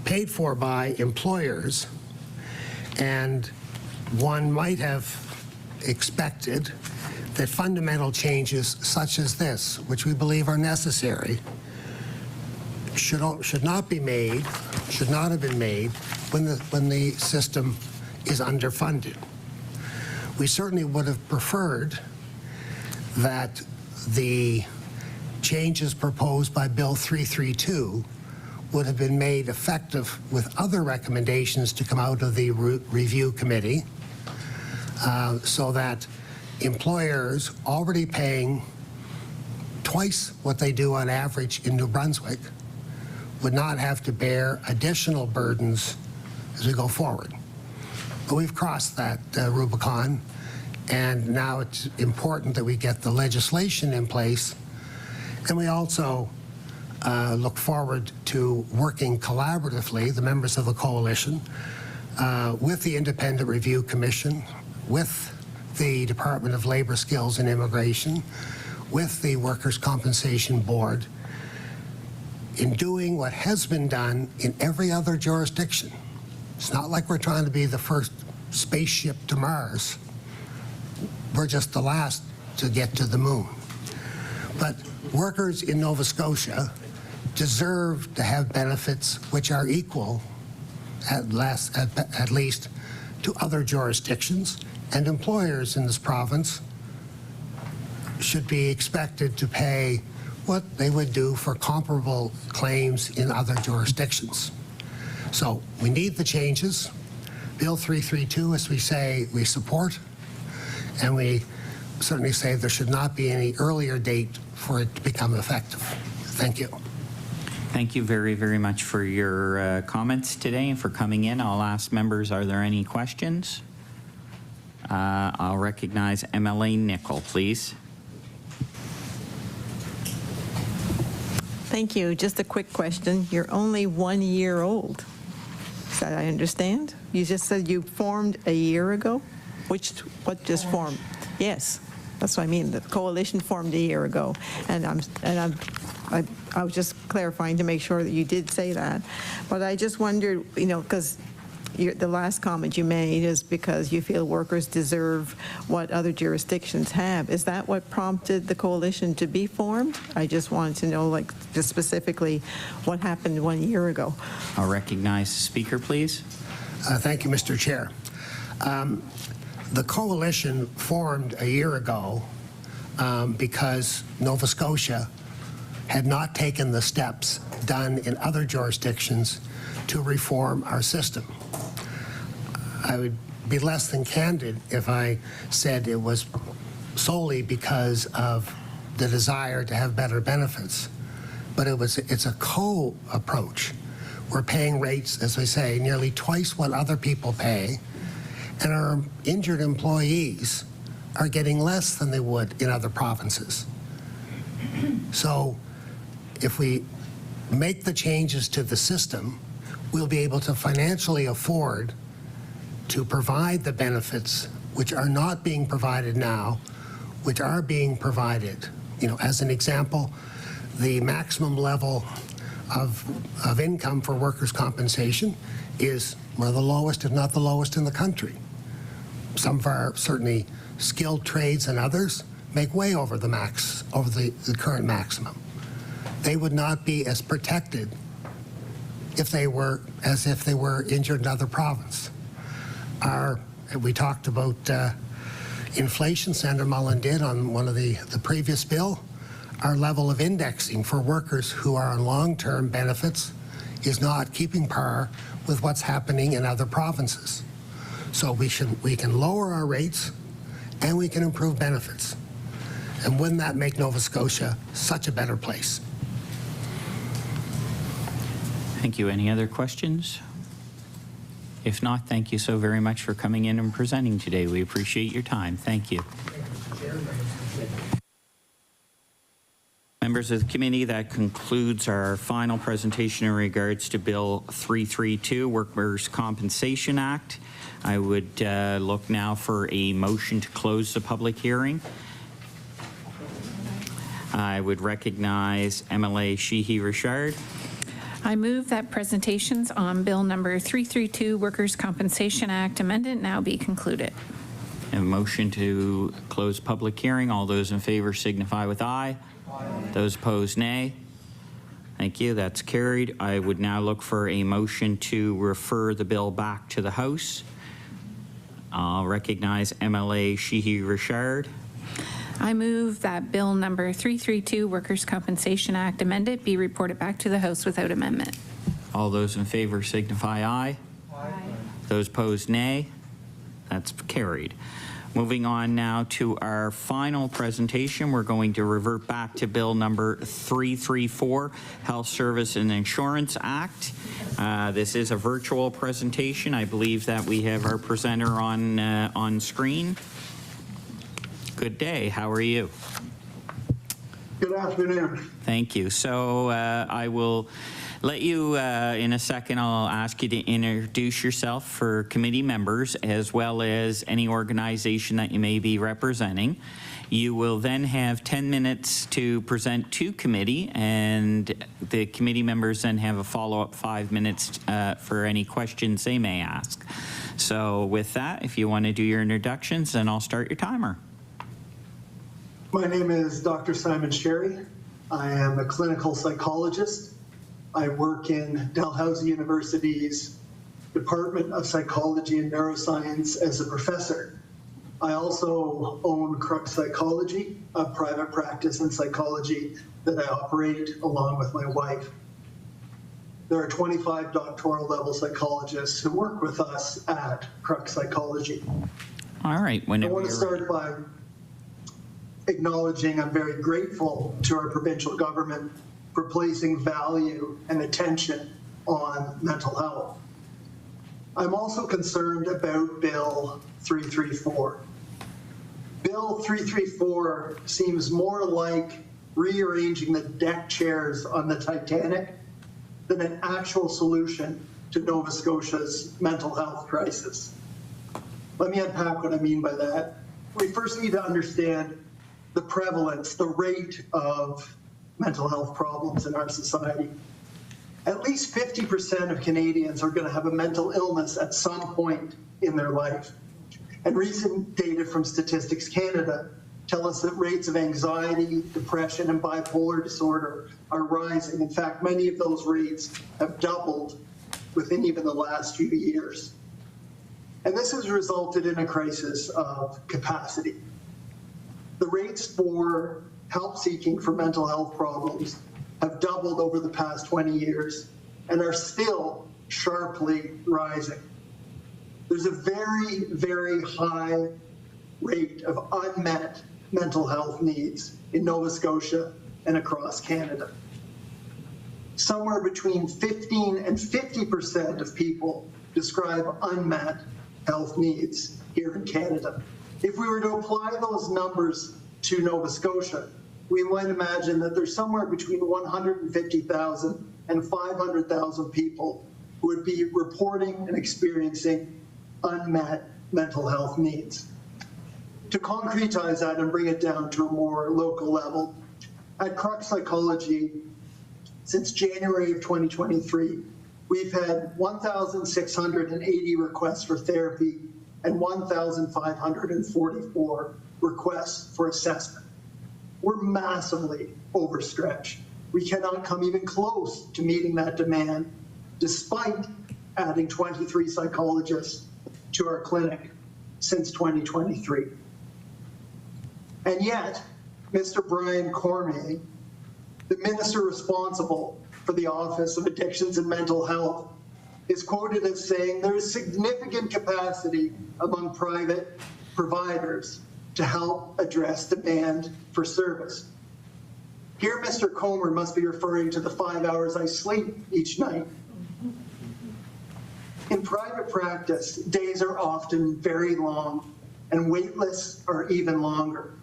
paid for by employers, and one might have expected that fundamental changes such as this, which we believe are necessary, should not be made, should not have been made when the system is underfunded. We certainly would have preferred that the changes proposed by Bill 332 would have been made effective with other recommendations to come out of the review committee, so that employers already paying twice what they do on average in New Brunswick would not have to bear additional burdens as we go forward. But we've crossed that Rubicon, and now it's important that we get the legislation in place, and we also look forward to working collaboratively, the members of the coalition, with the Independent Review Commission, with the Department of Labor, Skills and Immigration, with the Workers' Compensation Board, in doing what has been done in every other jurisdiction. It's not like we're trying to be the first spaceship to Mars. We're just the last to get to the moon. But workers in Nova Scotia deserve to have benefits which are equal, at least, to other jurisdictions, and employers in this province should be expected to pay what they would do for comparable claims in other jurisdictions. So we need the changes. Bill 332, as we say, we support, and we certainly say there should not be any earlier date for it to become effective. Thank you. Thank you very, very much for your comments today and for coming in. I'll ask members, are there any questions? I'll recognize MLA Nicol, please. Thank you. Just a quick question. You're only 1 year old. Is that I understand? You just said you formed a year ago? What just formed? Yes, that's what I mean. The coalition formed a year ago, and I was just clarifying to make sure that you did say that. But I just wondered, because the last comment you made is because you feel workers deserve what other jurisdictions have. Is that what prompted the coalition to be formed? I just wanted to know, just specifically what happened 1 year ago. I'll recognize the speaker, please. Thank you, Mr. Chair. The coalition formed a year ago because Nova Scotia had not taken the steps done in other jurisdictions to reform our system. I would be less than candid if I said it was solely because of the desire to have better benefits, but it's a co-approach. We're paying rates, as I say, nearly twice what other people pay, and our injured employees are getting less than they would in other provinces. So if we make the changes to the system, we'll be able to financially afford to provide the benefits which are not being provided now, which are being provided. As an example, the maximum level of income for workers' compensation is one of the lowest, if not the lowest, in the country. Some of our certainly skilled trades and others make way over the current maximum. They would not be as protected if they were injured in another province. We talked about inflation, Senator Mullen did on one of the previous bill. Our level of indexing for workers who are on long-term benefits is not keeping par with what's happening in other provinces. So we can lower our rates and we can improve benefits. And wouldn't that make Nova Scotia such a better place? Thank you. Any other questions? If not, thank you so very much for coming in and presenting today. We appreciate your time. Thank you. Members of the committee, that concludes our final presentation in regards to Bill 332, Workers' Compensation Act. I would look now for a motion to close the public hearing. I would recognize MLA Sheehy-Richard. I move that presentations on Bill number 332, Workers' Compensation Act amended, now be concluded. A motion to close public hearing. All those in favor signify with aye. Aye. Those opposed, nay. Thank you. That's carried. I would now look for a motion to refer the bill back to the House. I'll recognize MLA Sheehy-Richard. I move that Bill number 332, Workers' Compensation Act amended, be reported back to the House without amendment. All those in favor signify aye. Aye. Those opposed, nay. That's carried. Moving on now to our final presentation, we're going to revert back to Bill number 334, Health Service and Insurance Act. This is a virtual presentation. I believe that we have our presenter on screen. Good day. How are you? Good afternoon. Thank you. So I will let you, in a second, I'll ask you to introduce yourself for committee members as well as any organization that you may be representing. You will then have 10 minutes to present to committee, and the committee members then have a follow-up 5 minutes for any questions they may ask. So with that, if you want to do your introductions, then I'll start your timer. My name is Dr. Simon Sherry. I am a clinical psychologist. I work in Dalhousie University's Department of Psychology and Neuroscience as a professor. I also own Crux Psychology, a private practice in psychology that I operate along with my wife. There are 25 doctoral level psychologists who work with us at Crux Psychology. All right. I want to start by acknowledging I'm very grateful to our provincial government for placing value and attention on mental health. I'm also concerned about Bill 334. Bill 334 seems more like rearranging the deck chairs on the Titanic than an actual solution to Nova Scotia's mental health crisis. Let me unpack what I mean by that. We first need to understand the prevalence, the rate of mental health problems in our society. At least 50% of Canadians are going to have a mental illness at some point in their life. And recent data from Statistics Canada tell us that rates of anxiety, depression, and bipolar disorder are rising. In fact, many of those rates have doubled within even the last few years. And this has resulted in a crisis of capacity. The rates for help seeking for mental health problems have doubled over the past 20 years and are still sharply rising. There's a very, very high rate of unmet mental health needs in Nova Scotia and across Canada. Somewhere between 15 and 50% of people describe unmet health needs here in Canada. If we were to apply those numbers to Nova Scotia, we might imagine that there's somewhere between 150,000 and 500,000 people who would be reporting and experiencing unmet mental health needs. To concretize that and bring it down to a more local level, at Crux Psychology, since January of 2023, we've had 1,680 requests for therapy and 1,544 requests for assessment. We're massively overstretched. We cannot come even close to meeting that demand, despite adding 23 psychologists to our clinic since 2023. And yet, Mr. Brian Cormier, the minister responsible for the Office of Addictions and Mental Health, is quoted as saying there is significant capacity among private providers to help address demand for service. Here, Mr. Comer must be referring to the 5 hours I sleep each night. In private practice, days are often very long, and wait lists are even longer.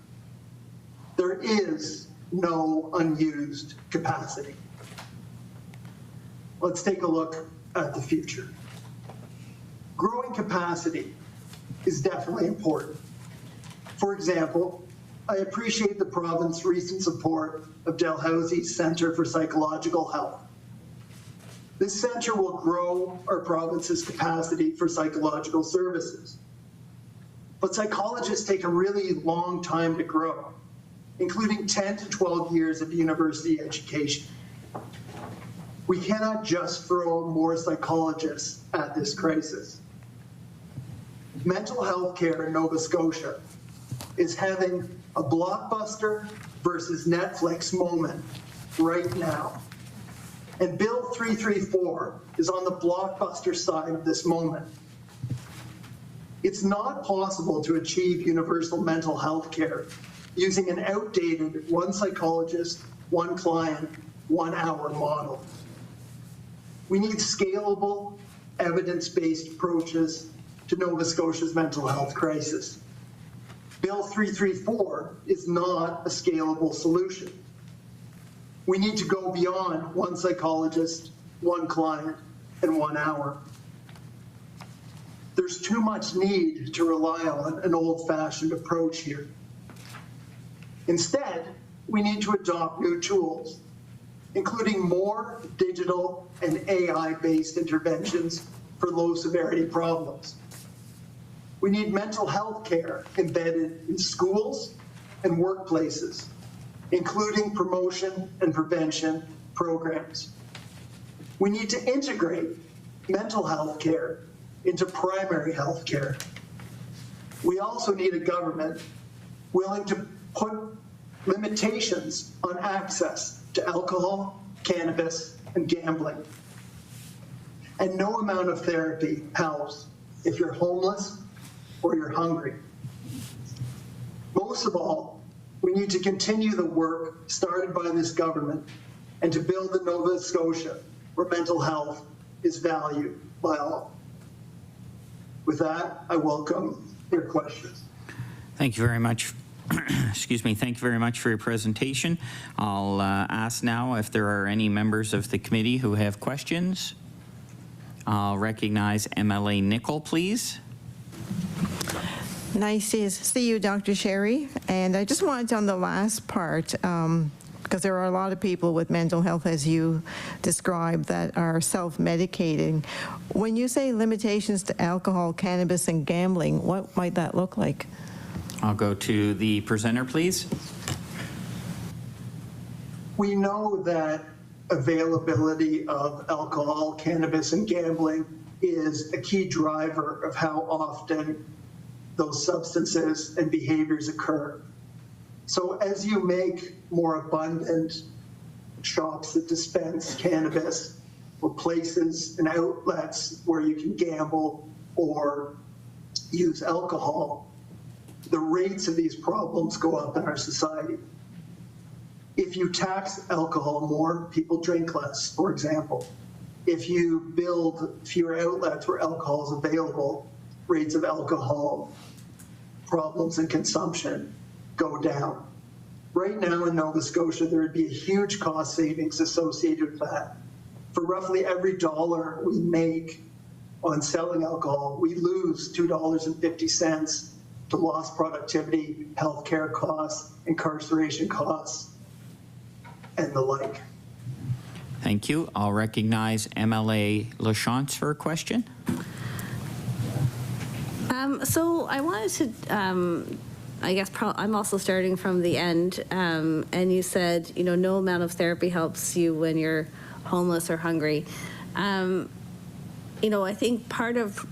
There is no unused capacity. Let's take a look at the future. Growing capacity is definitely important. For example, I appreciate the province's recent support of Dalhousie's Centre for Psychological Health. This centre will grow our province's capacity for psychological services. But psychologists take a really long time to grow, including 10 to 12 years of university education. We cannot just throw more psychologists at this crisis. Mental health care in Nova Scotia is having a blockbuster versus Netflix moment right now. And Bill 334 is on the blockbuster side of this moment. It's not possible to achieve universal mental health care using an outdated one psychologist, one client, 1 hour model. We need scalable, evidence-based approaches to Nova Scotia's mental health crisis. Bill 334 is not a scalable solution. We need to go beyond one psychologist, one client, and 1 hour. There's too much need to rely on an old-fashioned approach here. Instead, we need to adopt new tools, including more digital and AI-based interventions for low-severity problems. We need mental health care embedded in schools and workplaces, including promotion and prevention programs. We need to integrate mental health care into primary health care. We also need a government willing to put limitations on access to alcohol, cannabis, and gambling. And no amount of therapy helps if you're homeless or you're hungry. Most of all, we need to continue the work started by this government and to build a Nova Scotia where mental health is valued by all. With that, I welcome your questions. Thank you very much. Excuse me. Thank you very much for your presentation. I'll ask now if there are any members of the committee who have questions. I'll recognize MLA Nicol, please. Nice to see you, Dr. Sherry. And I just wanted to, on the last part, because there are a lot of people with mental health, as you described, that are self-medicating. When you say limitations to alcohol, cannabis, and gambling, what might that look like? I'll go to the presenter, please. We know that availability of alcohol, cannabis, and gambling is a key driver of how often those substances and behaviors occur. So as you make more abundant shops that dispense cannabis or places and outlets where you can gamble or use alcohol, the rates of these problems go up in our society. If you tax alcohol more, people drink less, for example. If you build fewer outlets where alcohol is available, rates of alcohol problems and consumption go down. Right now in Nova Scotia, there would be a huge cost savings associated with that. For roughly every dollar we make on selling alcohol, we lose $2.50 to lost productivity, healthcare costs, incarceration costs, and the like. Thank you. I'll recognize MLA Lachance for a question. So I wanted to, I guess I'm also starting from the end, and you said, no amount of therapy helps you when you're homeless or hungry. I think part of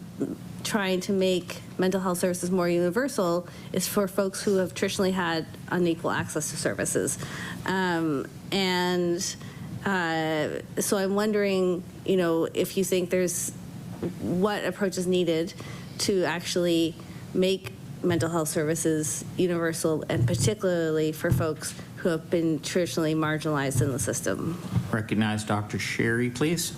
trying to make mental health services more universal is for folks who have traditionally had unequal access to services. So I'm wondering, if you think there's what approach is needed to actually make mental health services universal, and particularly for folks who have been traditionally marginalized in the system. Recognize Dr. Sherry, please.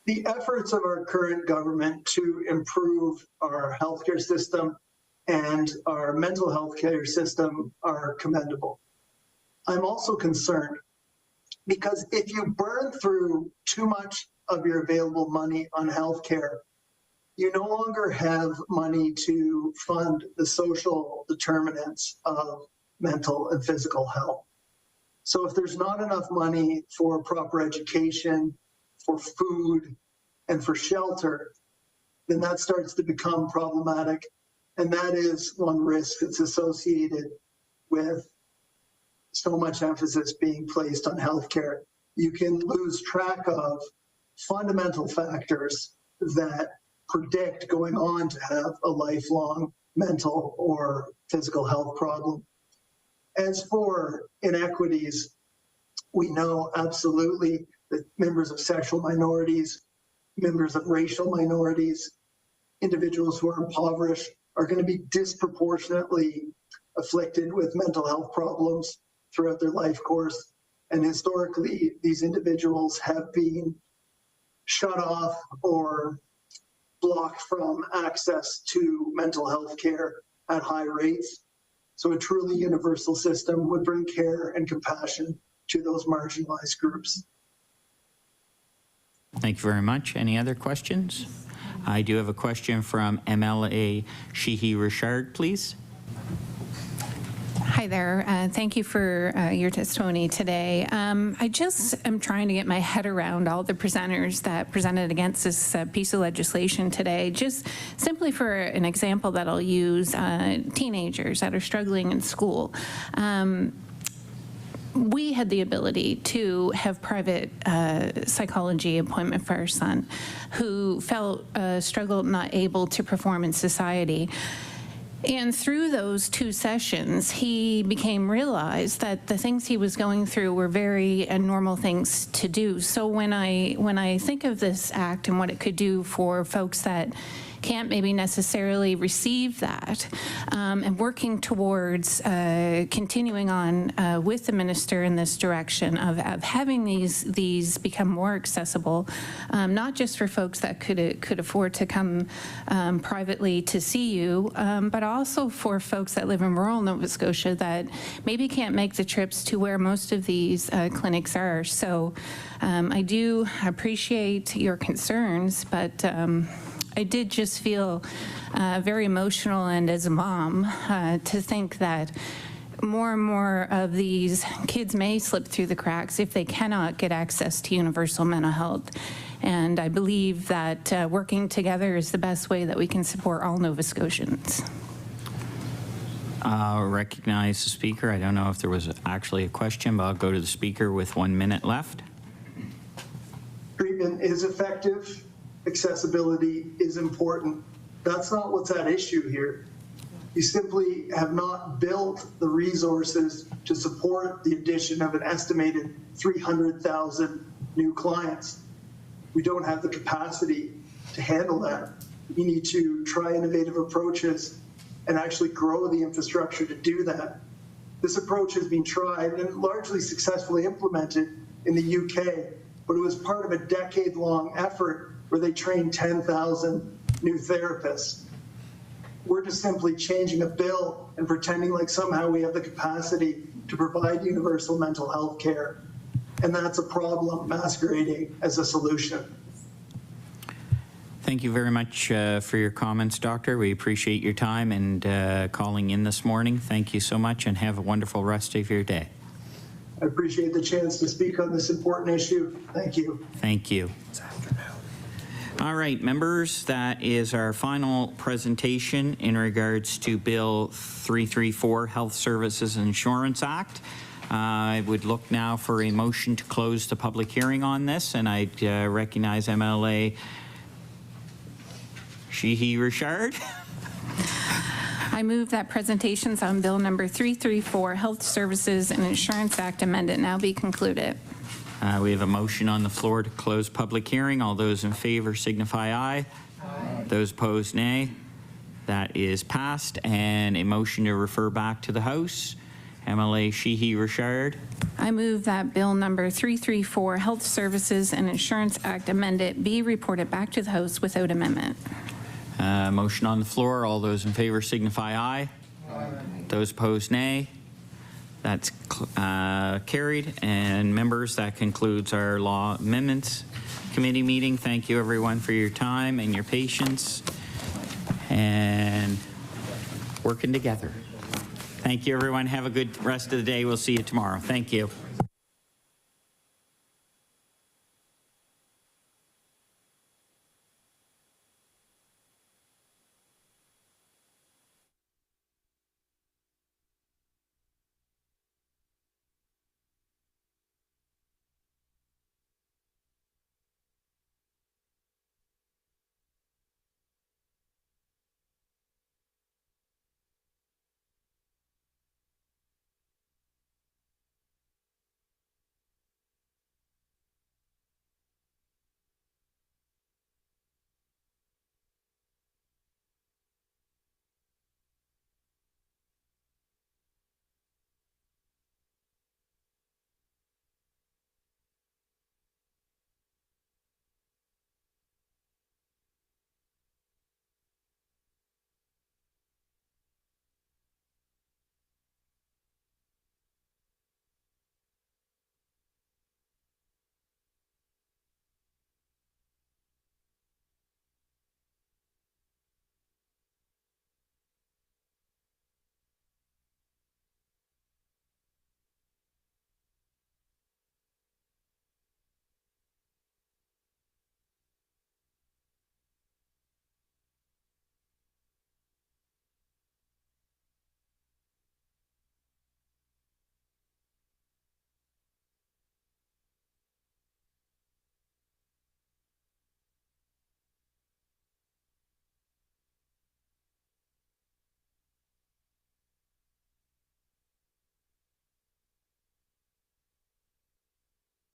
The efforts of our current government to improve our healthcare system and our mental health care system are commendable. I'm also concerned because if you burn through too much of your available money on healthcare, you no longer have money to fund the social determinants of mental and physical health. So if there's not enough money for proper education, for food, and for shelter, then that starts to become problematic. And that is one risk that's associated with so much emphasis being placed on healthcare. You can lose track of fundamental factors that predict going on to have a lifelong mental or physical health problem. As for inequities, we know absolutely that members of sexual minorities, members of racial minorities, individuals who are impoverished are going to be disproportionately afflicted with mental health problems throughout their life course. And historically, these individuals have been shut off or blocked from access to mental health care at high rates. So a truly universal system would bring care and compassion to those marginalized groups. Thank you very much. Any other questions? I do have a question from MLA Sheehy Richard, please. Hi there. Thank you for your testimony today. I just am trying to get my head around all the presenters that presented against this piece of legislation today. Just simply for an example that I'll use, teenagers that are struggling in school. We had the ability to have private psychology appointment for our son who felt struggled, not able to perform in society. And through those 2 sessions, he realized that the things he was going through were very normal things to do. So when I think of this act and what it could do for folks that can't maybe necessarily receive that, and working towards continuing on with the minister in this direction of having these become more accessible, not just for folks that could afford to come privately to see you, but also for folks that live in rural Nova Scotia that maybe can't make the trips to where most of these clinics are. So I do appreciate your concerns, but I did just feel very emotional, and as a mom, to think that more and more of these kids may slip through the cracks if they cannot get access to universal mental health. And I believe that working together is the best way that we can support all Nova Scotians. I'll recognize the speaker. I don't know if there was actually a question, but I'll go to the speaker with 1 minute left. Treatment is effective. Accessibility is important. That's not what's at issue here. You simply have not built the resources to support the addition of an estimated 300,000 new clients. We don't have the capacity to handle that. We need to try innovative approaches and actually grow the infrastructure to do that. This approach has been tried and largely successfully implemented in the UK, but it was part of a decade-long effort where they trained 10,000 new therapists. We're just simply changing a bill and pretending like somehow we have the capacity to provide universal mental health care. And that's a problem masquerading as a solution. Thank you very much for your comments, Doctor. We appreciate your time and calling in this morning. Thank you so much, and have a wonderful rest of your day. I appreciate the chance to speak on this important issue. Thank you. Thank you. All right, members, that is our final presentation in regards to Bill 334, Health Services Insurance Act. I would look now for a motion to close the public hearing on this, and I'd recognize MLA Sheehy Richard. I move that presentations on Bill number 334, Health Services and Insurance Act amended, now be concluded. We have a motion on the floor to close public hearing. All those in favor signify aye. Aye. Those opposed, nay. That is passed. And a motion to refer back to the House. MLA Sheehy-Richard. I move that Bill number 334, Health Services and Insurance Act amended, be reported back to the House without amendment. Motion on the floor. All those in favor signify aye. Aye. Those opposed, nay. That's carried. And members, that concludes our Law Amendments Committee meeting. Thank you, everyone, for your time and your patience and working together. Thank you, everyone. Have a good rest of the day. We'll see you tomorrow. Thank you.